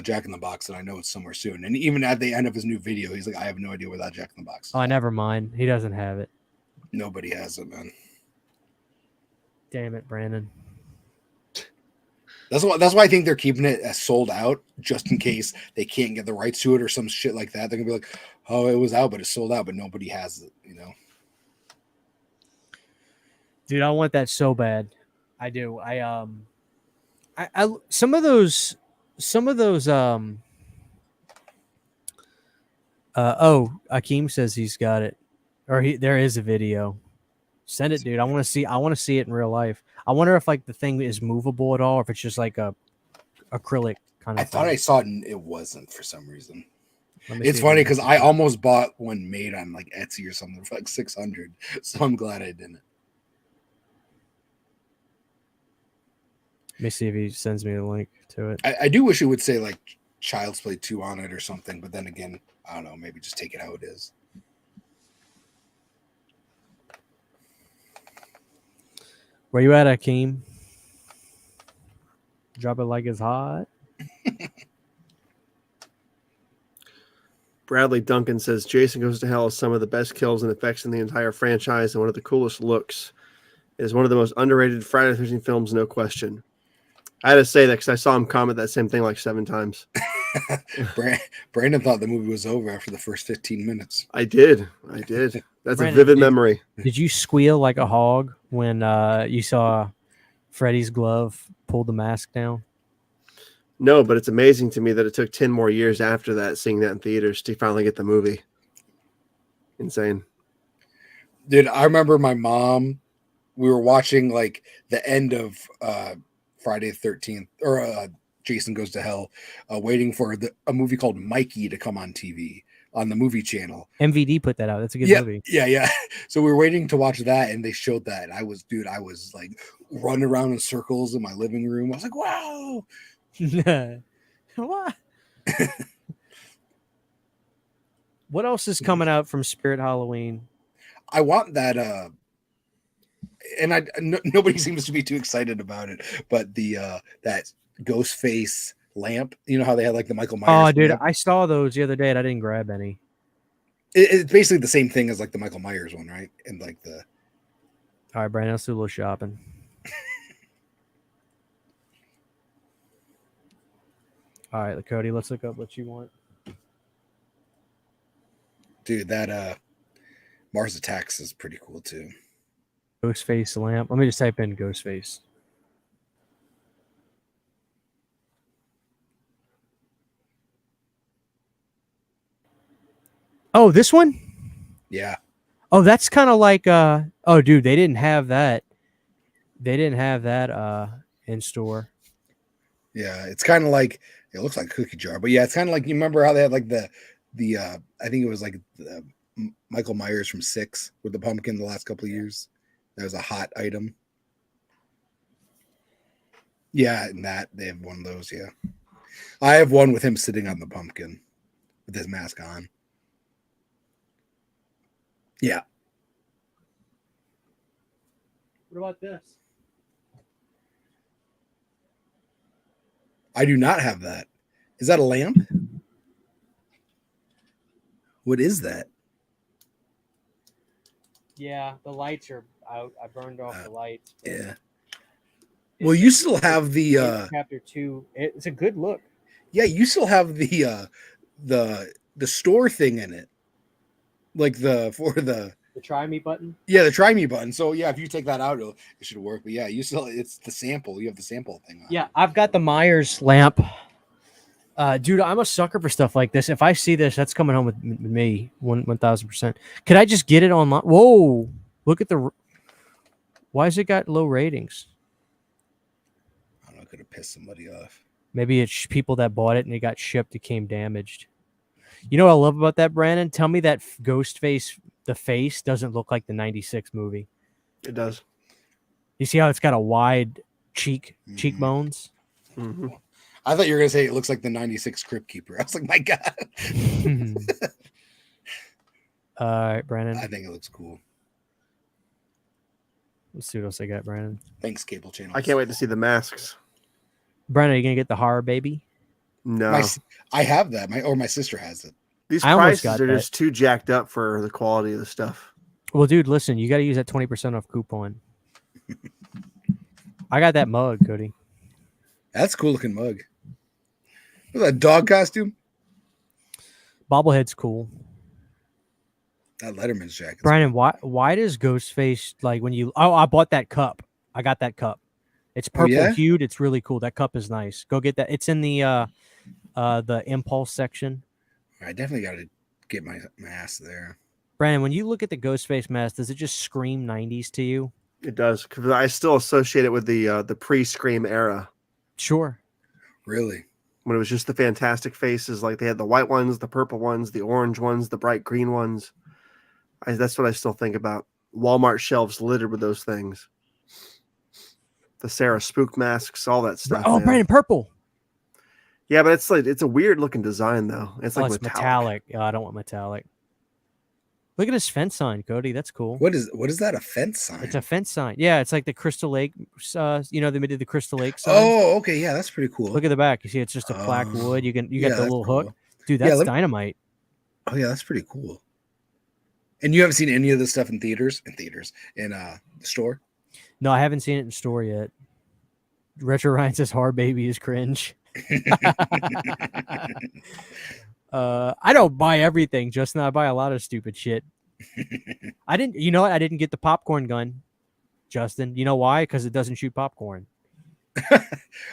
Jack in the Box, then I know it's somewhere soon. And even at the end of his new video, he's like, I have no idea where that Jack in the Box is. Oh, never mind. He doesn't have it. Nobody has it, man. Damn it, Brandon. That's why I think they're keeping it as sold out, just in case they can't get the rights to it or some shit like that. They're gonna be like, oh, it was out, but it's sold out, but nobody has it, you know. Dude, I want that so bad. I do. I some of those Akeem says he's got it. Or there is a video. Send it, dude. I want to see it in real life. I wonder if like the thing is movable at all, or if it's just like a acrylic kind of thing. I thought I saw it and it wasn't for some reason. It's funny because I almost bought one made on like Etsy or something for like $600. So I'm glad I didn't. Let me see if he sends me a link to it. I do wish it would say like Child's Play 2 on it or something, but then again, I don't know, maybe just take it how it is. Where you at, Akeem? Drop it like it's hot. Bradley Duncan says Jason Goes to Hell is some of the best kills and effects in the entire franchise and one of the coolest looks. It is one of the most underrated Friday the 13th films, no question. I had to say that because I saw him comment that same thing like 7 times. Brandon thought the movie was over after the first 15 minutes. I did. That's Brandon, a vivid memory. Did you squeal like a hog when you saw Freddy's glove pull the mask down? No, but it's amazing to me that it took 10 more years after that, seeing that in theaters, to finally get the movie. Insane. Dude, I remember my mom, we were watching like the end of Friday the 13th or Jason Goes to Hell, waiting for a movie called Mikey to come on TV on the movie channel. MVD put that out. That's a good movie. Yeah. So we were waiting to watch that, and they showed that. And I was like running around in circles in my living room. I was like, wow. What? What else is coming out from Spirit Halloween? I want that and nobody seems to be too excited about it, but the that ghost face lamp, you know how they had like the Michael Myers. Oh, dude, lamp? I saw those the other day and I didn't grab any. It's basically the same thing as like the Michael Myers one, right? And like the All right, Brandon, let's do a little shopping. All right, Cody, let's look up what you want. dude, that Mars Attacks is pretty cool too. Ghostface lamp. Let me just type in Ghostface. Oh, this one? Yeah. Oh, that's kind of like oh, dude, they didn't have that. They didn't have that in store. Yeah, it's kind of like, it looks like a cookie jar, but yeah, it's kind of like, you remember how they had like the I think it was like the Michael Myers from 6 with the pumpkin the last couple of years. That was a hot item. Yeah, and that they have one of those. Yeah, I have one with him sitting on the pumpkin with his mask on. Yeah. What about this? I do not have that. Is that a lamp? What is that? Yeah, the lights are out. I burned off the lights. Yeah. Well, you still have the chapter 2. It's a good look. Yeah, you still have the store thing in it. Like the try me button. Yeah, the try me button. So yeah, if you take that out, it should work. But yeah, you still, it's the sample. You have the sample thing on. Yeah, I've got the Myers lamp. Dude, I'm a sucker for stuff like this. If I see this, that's coming home with me 1,000%. Could I just get it online? Whoa, look at the. Why has it got low ratings? I don't know. Could have pissed somebody off. Maybe it's people that bought it and it got shipped. It came damaged. You know what I love about that, Brandon? Tell me that Ghostface, the face, doesn't look like the 96 movie. It does. You see how it's got a wide cheekbones? Mm-hmm. I thought you were going to say it looks like the 96 Crypt Keeper. I was like, my God. All right, Brandon. I think it looks cool. Let's see what else I got, Brandon. Thanks, cable channel. I can't wait to see the masks. Brandon, are you going to get the horror baby? No. I have that. My sister has it. These I almost prices got are that. just too jacked up for the quality of the stuff. Well, dude, listen, you got to use that 20% off coupon. I got that mug, Cody. That's a cool looking mug. What's that, dog costume? Bobblehead's cool. That Letterman's jacket. Brandon, why does Ghostface, like when you... Oh, I bought that cup. I got that cup. It's purple hued. It's really cool. That cup is nice. Go get that. It's in the impulse section. I definitely got to get my ass there. Brandon, when you look at the Ghostface mask, does it just scream 90s to you? It does, because I still associate it with the pre-Scream era. Sure. Really? When it was just the fantastic faces, like they had the white ones, the purple ones, the orange ones, the bright green ones. That's what I still think about. Walmart shelves littered with those things. The Sarah Spook masks, all that stuff. Oh, man. Brandon, purple. Yeah, but it's a weird looking design though. It's like it's metallic. Oh, I don't want metallic. Look at his fence sign, Cody. That's cool. What is that? A fence sign? It's a fence sign. Yeah, it's like the Crystal Lake. You know, they did the Crystal Lake sign. Oh, okay, yeah, that's pretty cool. Look at the back. You see, it's just a black wood. You got the little hook, cool. dude. That's dynamite. Oh yeah, that's pretty cool. And you haven't seen any of this stuff in theaters? In the store? No, I haven't seen it in store yet. Retro Ryan says Hard Baby is cringe. I don't buy everything, Justin. I buy a lot of stupid shit. I didn't get the popcorn gun, Justin. You know why? Because it doesn't shoot popcorn.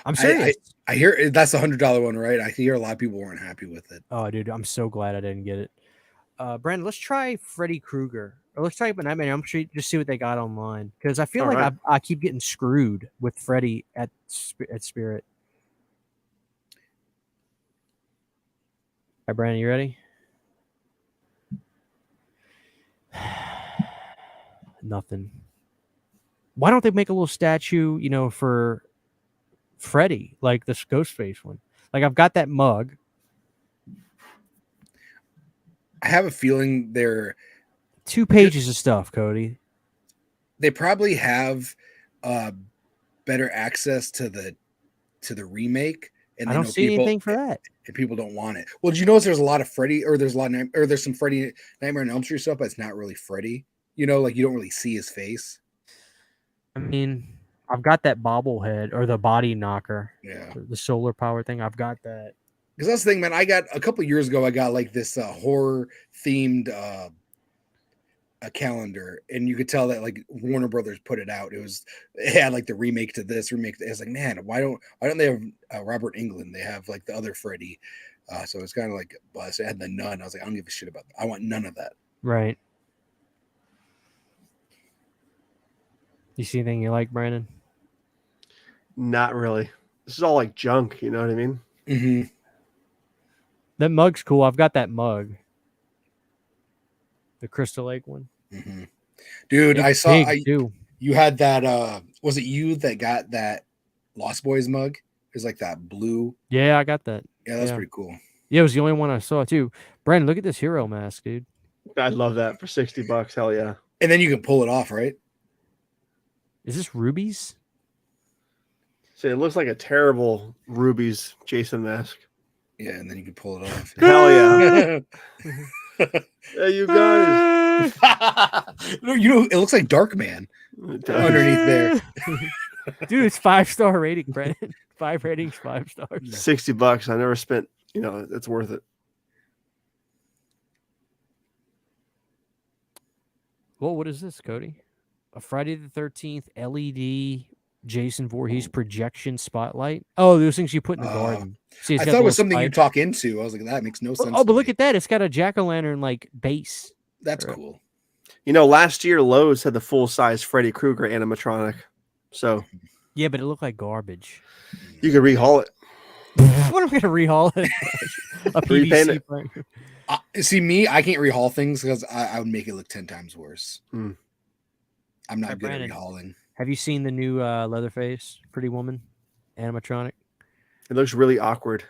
I'm serious. I hear that's the $100 one, right? I hear a lot of people weren't happy with it. Oh, dude, I'm so glad I didn't get it. Brandon, let's try Freddy Krueger. Or let's try Nightmare on Elm Street. Just see what they got online. Because I feel like I keep getting screwed with Freddy at Spirit. All right, Brandon, you ready? Nothing. Why don't they make a little statue, for Freddy, like this Ghostface one? Like, I've got that mug. I have a feeling they're 2 pages of stuff, Cody. They probably have better access to the remake, and I don't see anything for that. And people don't want it. Well, did you notice there's a lot of Freddy, or there's some Freddy Nightmare on Elm Street stuff, but it's not really Freddy. Like you don't really see his face. I mean, I've got that bobblehead or the body knocker. Yeah. The solar power thing. I've got that. Because that's the thing, man. I got a couple years ago. I got like this horror themed a calendar, and you could tell that like Warner Brothers put it out. It had like the remake to this, remake. It's like, man, why don't they have Robert Englund? They have like the other Freddy. So it's kind of like, well, I had the Nun. I was like, I don't give a shit about that. I want none of that. Right. You see anything you like, Brandon? Not really. This is all like junk. You know what I mean? Mm-hmm. That mug's cool. I've got that mug. The Crystal Lake one. Mm-hmm. Dude, It's I saw you had that. Was it you that got that Lost Boys mug? It was like that blue. Yeah, I got that. Yeah, that's pretty cool. Yeah, it was the only one I saw too. Brandon, look at this hero mask, dude. I'd love that for $60. Hell yeah. And then you can pull it off, right? Is this rubies? See, it looks like a terrible Ruby's Jason mask. Yeah, and then you can pull it off. Hell yeah. Hey, you guys. It looks like Darkman underneath there. Dude, it's 5-star rating, Brandon. 5 ratings, 5 stars. $60. I never spent, it's worth it. Well, what is this, Cody? A Friday the 13th LED Jason Voorhees projection spotlight. Oh, those things you put in the garden. See, I thought it was something you talk into. I was like, that makes no sense. Oh, but look at that. It's got a jack-o'-lantern like base. That's cool. Last year Lowe's had the full-size Freddy Krueger animatronic. So yeah, but it looked like garbage. You could rehaul it. What am I going to rehaul it? A PVC frame. See, me, I can't rehaul things because I would make it look 10 times worse. I'm not good at rehauling. Have you seen the new Leatherface Pretty Woman animatronic? It looks really awkward.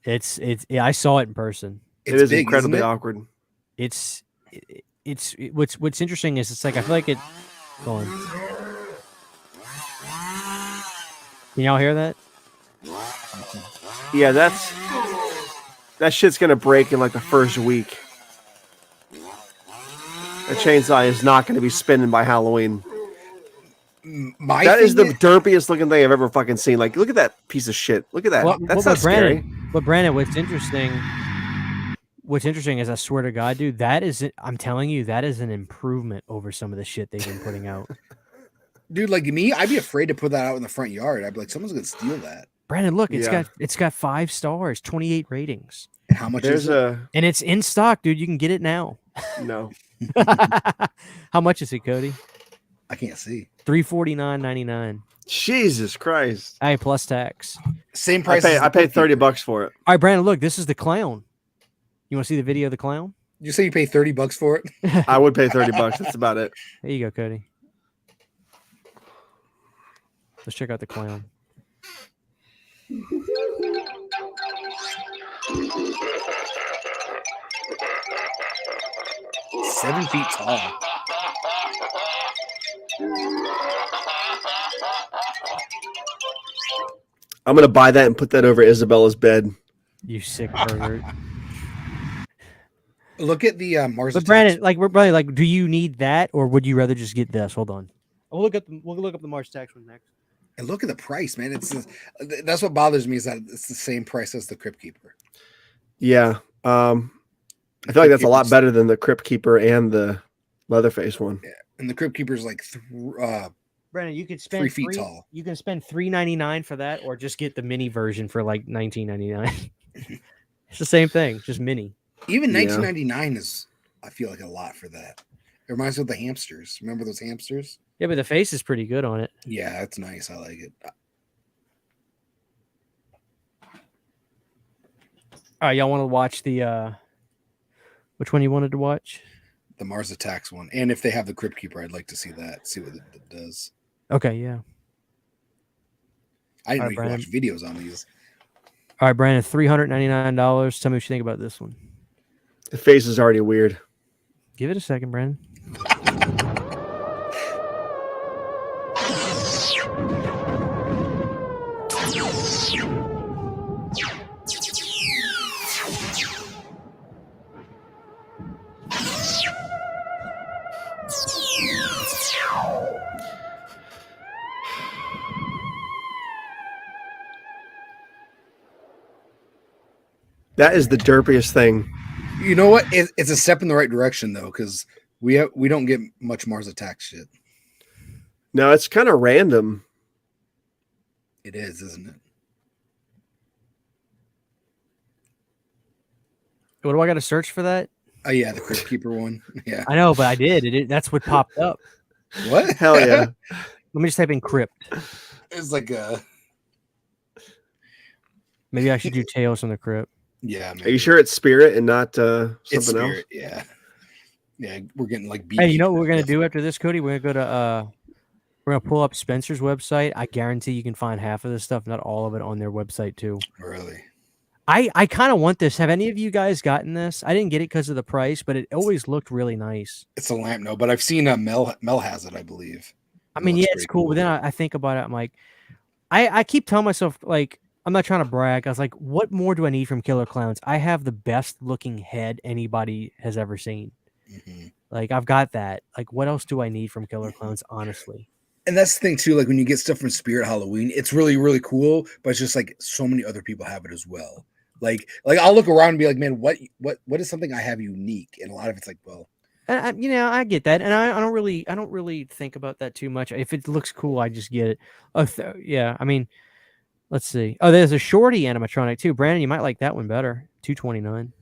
It's I saw it in person. It is big, incredibly awkward. It's what's interesting is it's like I feel like it. Go on. Can y'all hear that? Yeah, that shit's gonna break in like the first week. The chainsaw is not gonna be spinning by Halloween. That is the derpiest looking thing I've ever fucking seen. Like, look at that piece of shit. Look at that. That's not scary. But Brandon, what's interesting is I swear to God, dude, I'm telling you, that is an improvement over some of the shit they've been putting out. Dude, like me, I'd be afraid to put that out in the front yard. I'd be like, someone's gonna steal that. Brandon, look, it's got 5 stars, 28 ratings. And how much is it? And it's in stock, dude. You can get it now. No. How much is it, Cody? I can't see. $349.99. Jesus Christ. Hey, plus tax. Same price. I paid $30 for it. All right, Brandon, look, this is the clown. You want to see the video of the clown? You say you pay $30 for it? I would pay $30. That's about it. There you go, Cody. Let's check out the clown. 7 feet tall. I'm gonna buy that and put that over Isabella's bed. You sick pervert. Look at the Mars But Attacks. Brandon, like we're probably like, do you need that or would you rather just get this? Hold on. We'll look up the Mars Attacks one next. And look at the price, man. That's what bothers me is that it's the same price as the Crypt Keeper. Yeah. I feel like that's a lot better than the Crypt Keeper and the Leatherface one. Yeah. And the Crypt Keeper is like Brandon, you could spend 3 feet tall. You can spend $3.99 for that, or just get the mini version for like $19.99. It's the same thing, just mini. Even $19.99 is, I feel like, a lot for that. It reminds me of the hamsters. Remember those hamsters? Yeah, but the face is pretty good on it. Yeah, it's nice. I like it. All right, y'all want to watch the which one you wanted to watch? The Mars Attacks one. And if they have the Crypt Keeper, I'd like to see that. See what it does. Okay, yeah. I didn't know All you right, could watch videos on these. All right, Brandon, $399. Tell me what you think about this one. The face is already weird. Give it a second, Brandon. That is the derpiest thing. You know what? It's a step in the right direction though, because we don't get much Mars Attacks shit. No, it's kind of random. It is, isn't it? What do I got to search for that? Oh yeah, the Crypt Keeper one. Yeah. I know, but I did. That's what popped up. What? Hell yeah. Let me just type in Crypt. It's like a. Maybe I should do Tales from the Crypt. Yeah. Are you sure it's Spirit and not It's something Spirit, else? yeah. Yeah, we're getting like. Hey, you know what we're gonna do after this, Cody? We're gonna pull up Spencer's website. I guarantee you can find half of this stuff, not all of it, on their website too. Really? I kind of want this. Have any of you guys gotten this? I didn't get it because of the price, but it always looked really nice. It's a lamp, no, but I've seen Mel has it, I believe. I mean, looks yeah, it's pretty cool. cool. But then I think about it. I'm like, I keep telling myself, like, I'm not trying to brag. I was like, what more do I need from Killer Clowns? I have the best looking head anybody has ever seen. Mm-hmm. Like, I've got that. Like, what else do I need from Killer Clowns, honestly? And that's the thing too, like when you get stuff from Spirit Halloween, it's really, really cool, but it's just like so many other people have it as well. Like I'll look around and be like, man, what is something I have unique? And a lot of it's like, well, I get that, and I don't really think about that too much. If it looks cool, I just get it. Yeah, I mean, let's see. Oh, there's a Shorty animatronic too. Brandon, you might like that one better. $229.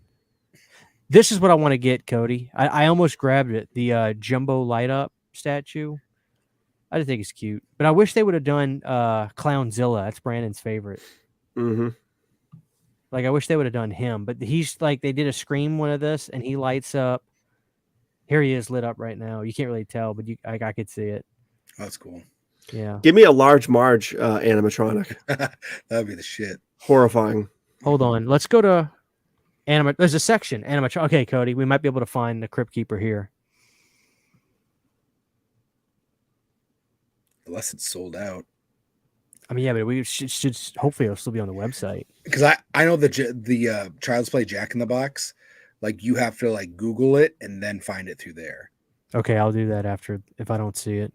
This is what I want to get, Cody. I almost grabbed it. The jumbo light up statue. I just think it's cute, but I wish they would have done Clownzilla. That's Brandon's favorite. Mm-hmm. Like, I wish they would have done him, but he's like, they did a Scream one of this, and he lights up. Here he is lit up right now. You can't really tell, but I could see it. that's cool. Yeah. Give me a large Marge animatronic. That'd be the shit. Horrifying. Hold on. Let's go to There's a section animatronic. Okay, Cody, we might be able to find the Crypt Keeper here. Unless it's sold out. I mean, yeah, but we should hopefully it'll still be on the website. Because I know the Child's Play Jack in the Box, like you have to like Google it and then find it through there. Okay, I'll do that after if I don't see it.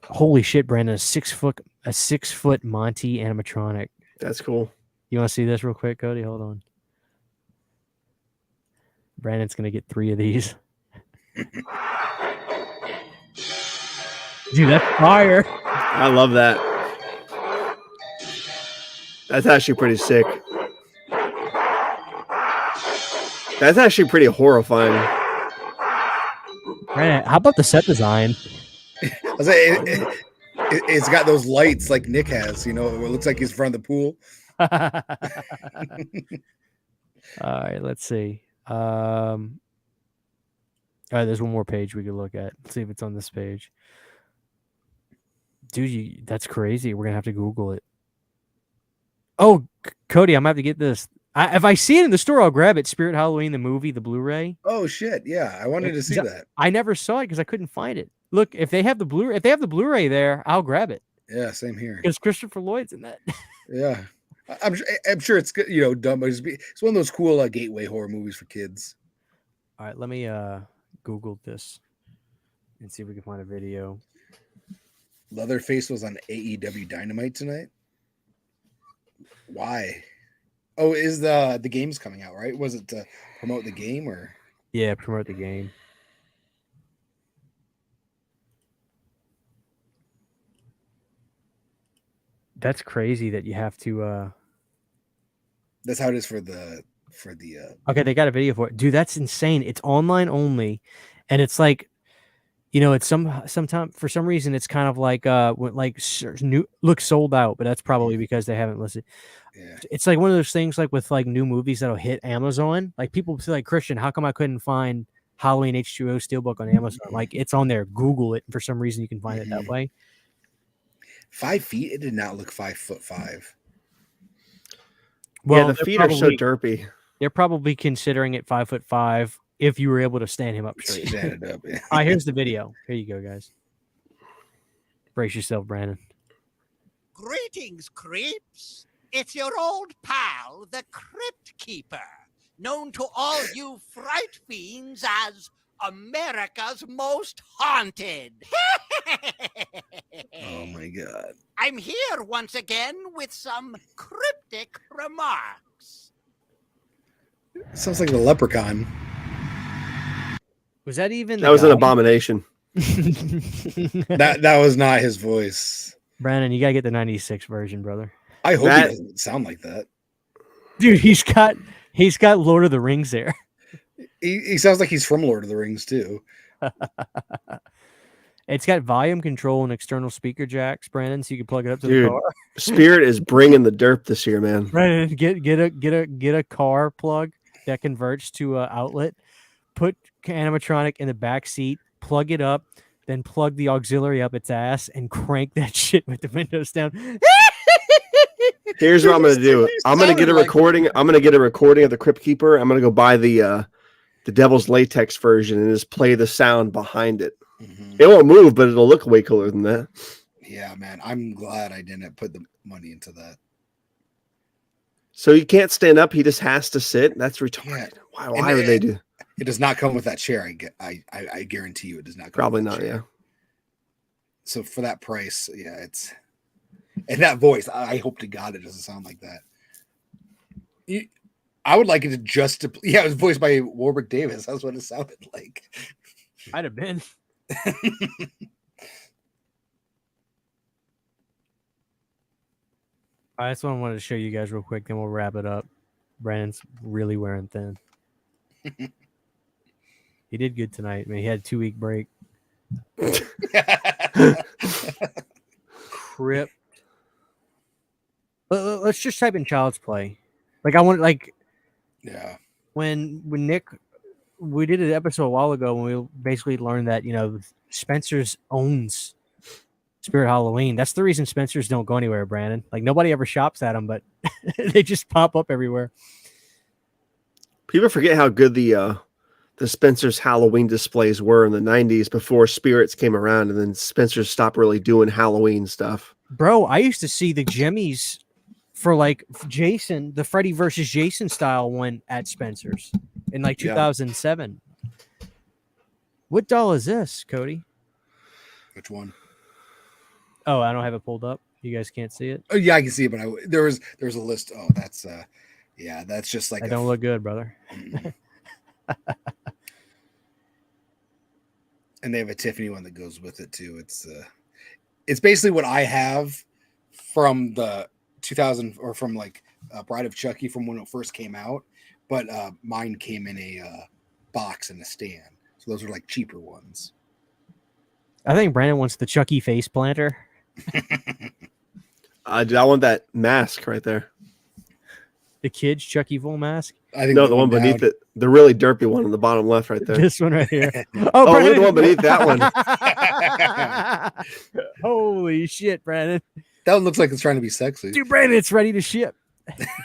Holy shit, Brandon! A 6 foot Monty animatronic. That's cool. You want to see this real quick, Cody? Hold on. Brandon's gonna get 3 of these. Dude, that's fire. I love that. That's actually pretty sick. That's actually pretty horrifying. Brandon, how about the set design? I was like, it's got those lights like Nick has, you know, it looks like he's in front of the pool. All right, let's see. All right, there's one more page we could look at. Let's see if it's on this page. Dude, that's crazy. We're gonna have to Google it. Oh, Cody, I'm gonna have to get this. If I see it in the store, I'll grab it. Spirit Halloween, the movie, the Blu-ray. Oh shit! Yeah, I wanted to see that. I never saw it because I couldn't find it. Look, if they have the Blu-ray there, I'll grab it. Yeah, same here. Because Christopher Lloyd's in that. Yeah, I'm sure it's good. Dumb. But it's one of those cool gateway horror movies for kids. All right, let me Google this and see if we can find a video. Leatherface was on AEW Dynamite tonight. Why? Oh, is the game's coming out, right? Was it to promote the game or? Yeah, promote the game. That's crazy that you have to. That's how it is for the. Okay, they got a video for it, dude. That's insane. It's online only, and it's like, it's sometime for some reason it's kind of like new looks sold out, but that's probably because they haven't listed. Yeah. It's like one of those things like with like new movies that'll hit Amazon. Like people say, like, Christian, how come I couldn't find Halloween H2O Steelbook on Amazon? Like it's on there. Google it. For some reason, you can find it that way. 5 feet. It did not look 5'5". Well, the feet are so derpy. They're probably considering it 5'5" if you were able to stand him up straight. Stand it up. Yeah. All right, here's the video. Here you go, guys. Brace yourself, Brandon. Greetings, creeps. It's your old pal, the Crypt Keeper, known to all you fright fiends as America's Most Haunted. Oh my God. I'm here once again with some cryptic remarks. Sounds like the Leprechaun. Was that even? That was an abomination. that was not his voice. Brandon, you gotta get the '96 version, brother. I hope he doesn't sound like that. Dude, he's got Lord of the Rings there. He sounds like he's from Lord of the Rings too. It's got volume control and external speaker jacks, Brandon, so you can plug it up to Dude, the car. Spirit is bringing the derp this year, man. Brandon, get a car plug that converts to an outlet. Put animatronic in the back seat, plug it up, then plug the auxiliary up its ass, and crank that shit with the windows down. Here's what I'm gonna do. I'm gonna get a recording. I'm gonna get a recording of the Crypt Keeper. I'm gonna go buy the Devil's Latex version and just play the sound behind it. Mm-hmm. It won't move, but it'll look way cooler than that. Yeah, man. I'm glad I didn't put the money into that. So he can't stand up. He just has to sit. That's retarded. Yeah. Why would they do? It does not come with that chair. I guarantee you, it does not come. Probably with not. chair. Yeah. So for that price, yeah, it's and that voice. I hope to God it doesn't sound like that. I would like it to just to. Yeah, it was voiced by Warwick Davis. That's what it sounded like. Might have been. All right, that's what I wanted to show you guys real quick. Then we'll wrap it up. Brandon's really wearing thin. He did good tonight. I mean, he had a 2-week break. Crypt. Let's just type in Child's Play. Like I want, like, yeah. When Nick, we did an episode a while ago when we basically learned that Spencer's owns Spirit Halloween. That's the reason Spencer's don't go anywhere, Brandon. Like nobody ever shops at them, but they just pop up everywhere. People forget how good the Spencer's Halloween displays were in the 90s before Spirits came around, and then Spencer's stopped really doing Halloween stuff. Bro, I used to see the Jimmies for like Jason, the Freddy versus Jason style one at Spencer's in like 2007. Yeah. What doll is this, Cody? Which one? Oh, I don't have it pulled up. You guys can't see it. Oh yeah, I can see it, but there was a list. Oh, that's yeah, that's just like I don't look good, brother. And they have a Tiffany one that goes with it too. It's basically what I have from the 2000 or from like Bride of Chucky from when it first came out, but mine came in a box and a stand. So those are like cheaper ones. I think Brandon wants the Chucky face planter. I want that mask right there. The kid's Chucky full mask? I think no, the one beneath it. The really derpy one on the bottom left right there. This one right here. Oh, look at the one beneath that one. Holy shit, Brandon. That one looks like it's trying to be sexy. Dude, Brandon, it's ready to ship.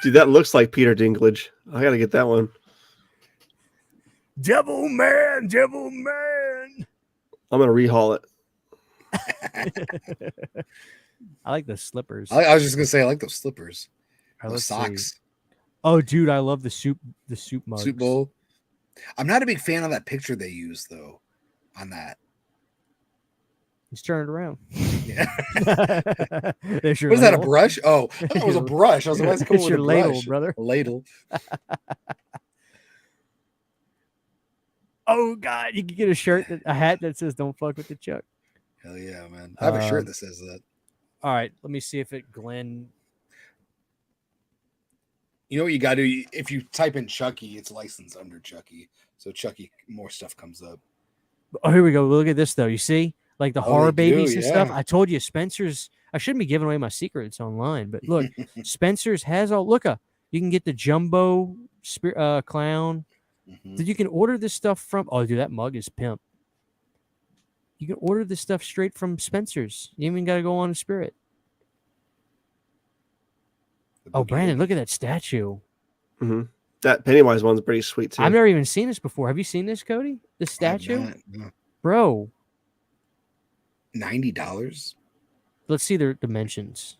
Dude, that looks like Peter Dinklage. I gotta get that one. Devil man, devil man. I'm gonna rehaul it. I like the slippers. I was just gonna say I like those slippers. All right, Those let's see. socks. Oh, dude, I love the soup mugs. Soup bowl. I'm not a big fan of that picture they use though on that. Let's turn it around. Yeah. There's your What is that, a ladle. brush? Oh, I thought it was a brush. I was like, why is it coming It's with your a ladle, brush? brother. A ladle. Oh God, you can get a hat that says "Don't fuck with the Chuck." Hell yeah, man. I have a shirt that says that. All right, let me see if Glenn. You know what you got to do? If you type in Chucky, it's licensed under Chucky. So Chucky, more stuff comes up. Oh, here we go. Look at this though. You see, like the horror they do, babies and stuff. yeah. I told you, Spencer's. I shouldn't be giving away my secrets online, but look, Spencer's has all. Look, you can get the jumbo clown. Mhm. Dude, you can order this stuff from. Oh, dude, that mug is pimp. You can order this stuff straight from Spencer's. You even got to go on Spirit. Oh, Brandon, look at that statue. Mm-hmm. That Pennywise one's pretty sweet too. I've never even seen this before. Have you seen this, Cody? The I have statue, not, no. bro. $90. Let's see their dimensions.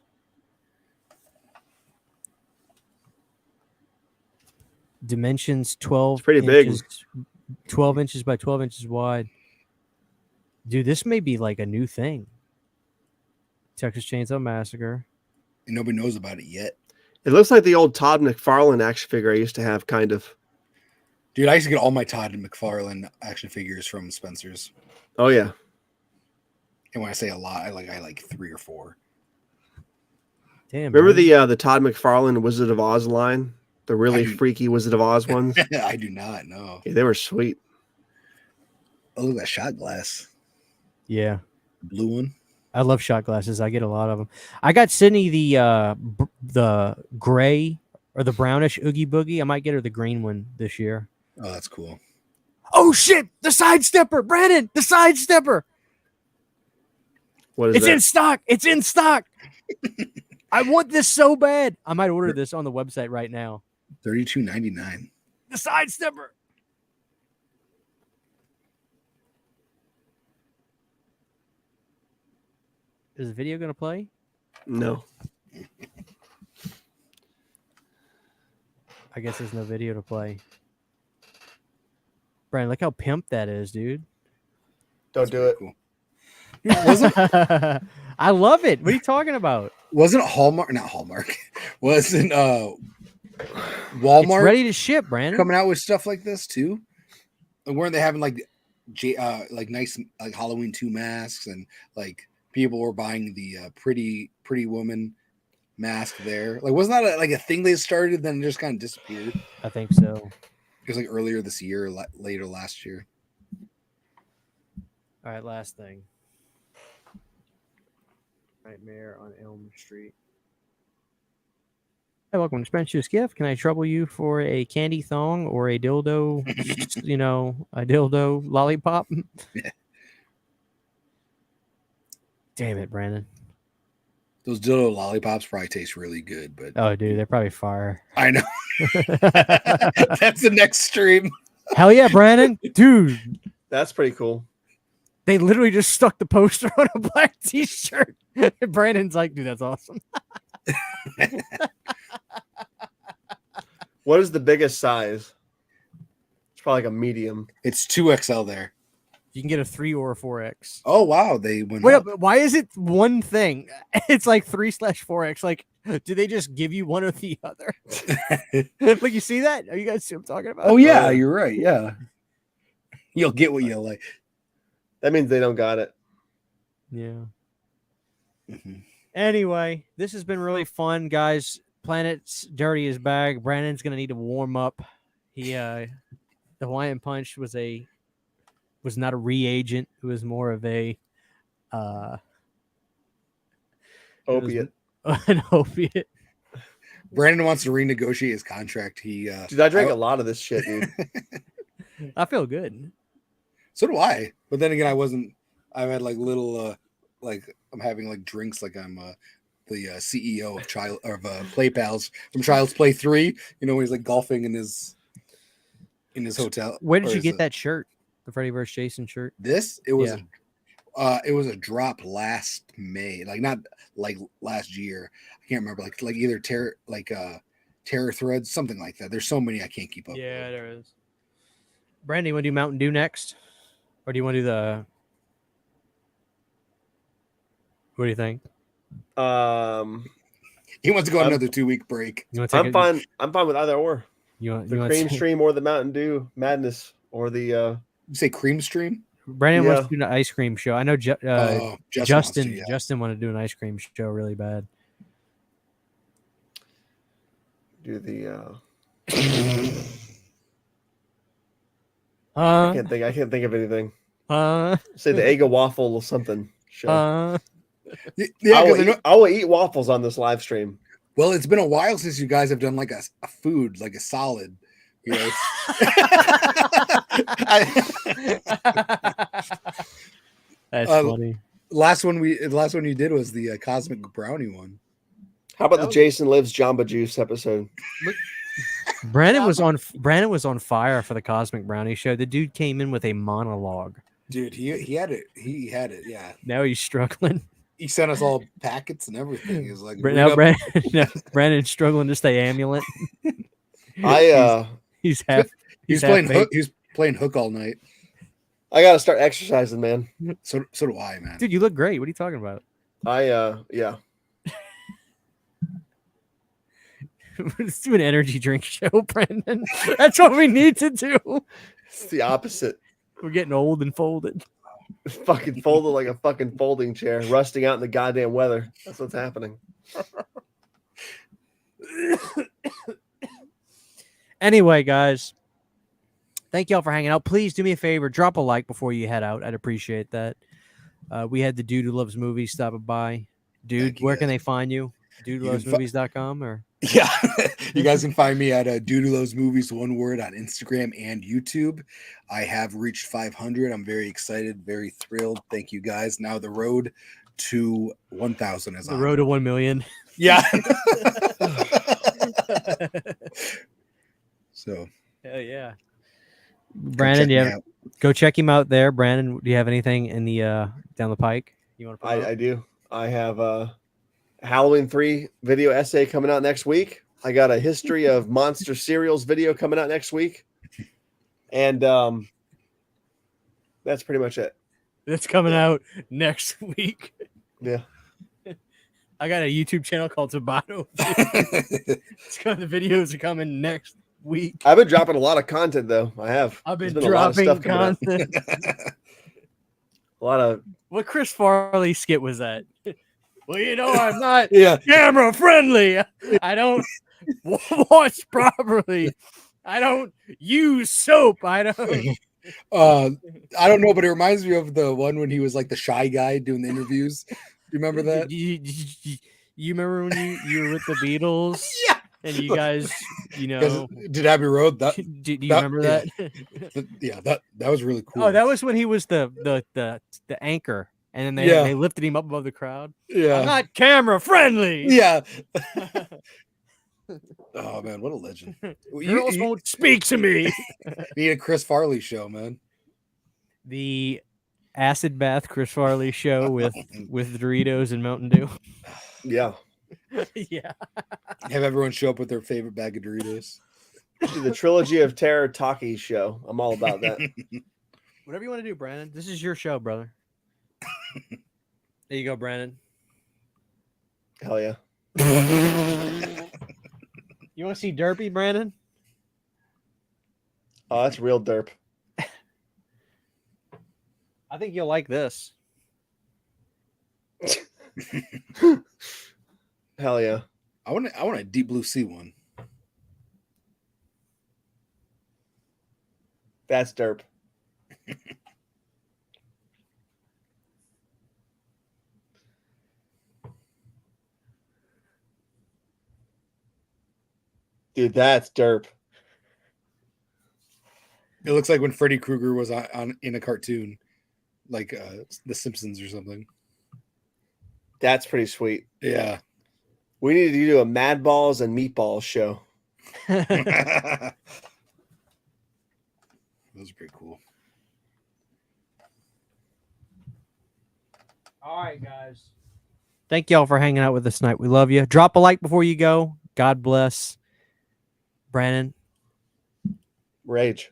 Dimensions 12. It's pretty big. inches, 12 inches by 12 inches wide. Dude, this may be like a new thing. Texas Chainsaw Massacre. And nobody knows about it yet. It looks like the old Todd McFarlane action figure I used to have, kind of. Dude, I used to get all my Todd and McFarlane action figures from Spencer's. Oh yeah. And when I say a lot, I like 3 or 4. Damn. Remember man. the Todd McFarlane Wizard of Oz line? The really freaky Wizard of Oz ones? I do not know. Yeah, they were sweet. Oh, look at that shot glass. Yeah. Blue one. I love shot glasses. I get a lot of them. I got Sydney the gray or the brownish Oogie Boogie. I might get her the green one this year. Oh, that's cool. Oh shit! The sidestepper, Brandon. The sidestepper. What is It's that? in stock. It's in stock. I want this so bad. I might order this on the website right now. $32.99. The sidestepper. Is the video going to play? No. I guess there's no video to play. Brian, look how pimp that is, dude. Don't do it. Cool. I love it. What are you talking about? Wasn't Hallmark? Not Hallmark. Wasn't It's Walmart ready to ship, Brandon. coming out with stuff like this too? And weren't they having like nice like Halloween 2 masks, and like people were buying the pretty woman mask there? Like, wasn't that like a thing they started then just kind of disappeared? I think so. It was like earlier this year, or later last year. All right, last thing. Nightmare on Elm Street. Hey, welcome to Spencer's Gift. Can I trouble you for a candy thong or a dildo? A dildo lollipop? Yeah. Damn it, Brandon. Those dildo lollipops probably taste really good, but Oh, dude, they're probably fire. I know. That's the next stream. Hell yeah, Brandon. Dude, That's pretty cool. they literally just stuck the poster on a black t-shirt. Brandon's like, dude, that's awesome. What is the biggest size? It's probably like a medium. It's 2XL there. You can get a 3 or a 4X. Oh wow, they went Wait up. up, but why is it one thing? It's like 3/4X. Like, do they just give you one or the other? Like, you see that? Are you guys see what I'm talking about? Oh yeah, you're right. Yeah, you'll get what you like. That means they don't got it. Yeah. Mhm. Anyway, this has been really fun, guys. Planet's dirty his bag. Brandon's gonna need to warm up. He the Hawaiian Punch was not a reagent. It was more of a Opiate. an opiate. Brandon wants to renegotiate his contract. He Dude, I drank a lot of this shit, dude. I feel good. so do I. But then again, I wasn't. I've had like little like I'm having like drinks like I'm the CEO of Play Pals from Child's Play 3. You know, when he's like golfing in his hotel. Where did you get that shirt? The Freddy vs. Jason shirt? It was a drop last May, like not like last year. I can't remember, like either Terror Threads, something like that. There's so many I can't keep up. Yeah, with. there is. Brandon, you want to do Mountain Dew next, or do you want to do the? What do you think? He wants to go on another 2-week break. I'm fine. I'm fine with either or. You want The cream stream or the Mountain Dew madness or the. You say cream stream? Brandon wants to do an ice cream show. I know Justin wanted to do an ice cream show really bad. Do the. I can't think of anything. Say the egg waffle or something show. I will eat waffles on this live stream. Well, it's been a while since you guys have done like a food, like a solid. You know, that's funny. Last one you did was the cosmic brownie one. How about the Jason Lives Jamba Juice episode? Brandon was on fire for the Cosmic Brownie show. The dude came in with a monologue. Dude, he had it. He had it. Yeah. Now he's struggling. He sent us all packets and everything. He was like, Brandon's struggling to stay amulet. He's playing hook all night. I gotta start exercising, man. So do I, man. Dude, you look great. What are you talking about? Yeah. Let's do an energy drink show, Brandon. That's what we need to do. It's the opposite. We're getting old and folded. Fucking folded like a fucking folding chair, rusting out in the goddamn weather. That's what's happening. Anyway, guys, thank y'all for hanging out. Please do me a favor, drop a like before you head out. I'd appreciate that. We had the dude who loves movies stopping by. Dude, where can they find you? DudeWhoLovesMovies.com or yeah, you guys can find me at Dude Who Loves Movies, one word, on Instagram and YouTube. I have reached 500. I'm very excited, very thrilled. Thank you guys. Now the road to 1,000 is on. The road to 1 million. Yeah. So. Hell yeah. Brandon, go check him out there. Brandon, do you have anything in the down the pike you want to put I do. I have Halloween 3 video essay coming out next week. I got a history of monster cereals video coming out next week. And that's pretty much it. That's coming out next week. Yeah. I got a YouTube channel called Tabano. The videos are coming next week. I've been dropping a lot of content though. I've been dropping content. A lot of what Chris Farley skit was that? Well, you know, I'm not camera friendly. I don't wash properly. I don't use soap. I don't know, but it reminds me of the one when he was like the shy guy doing the interviews. Do you remember that? You remember when you were with the Beatles? Yeah. And you guys, you know, did Abbey Road? Do you remember that? Yeah, that was really cool. Oh, that was when he was the anchor. And then they lifted him up above the crowd. Yeah. I'm not camera friendly. Yeah. Oh, man, what a legend. Girls won't speak to me. Need a Chris Farley show, man. The acid bath Chris Farley show with Doritos and Mountain Dew. Yeah. Yeah. Have everyone show up with their favorite bag of Doritos. The Trilogy of Terror Talkie show. I'm all about that. Whatever you want to do, Brandon. This is your show, brother. There you go, Brandon. Hell yeah. You want to see Derpy, Brandon? Oh, that's real derp. I think you'll like this. Hell yeah. I want a Deep Blue Sea one. That's derp. Dude, that's derp. It looks like when Freddy Krueger was on in a cartoon, like The Simpsons or something. That's pretty sweet. Yeah. We need to do a Mad Balls and Meatballs show. Those are pretty cool. All right, guys. Thank y'all for hanging out with us tonight. We love you. Drop a like before you go. God bless. Brandon, Rage.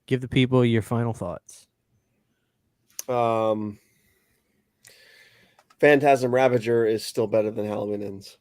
give the people your final thoughts. Phantasm Ravager is still better than Halloween Ends.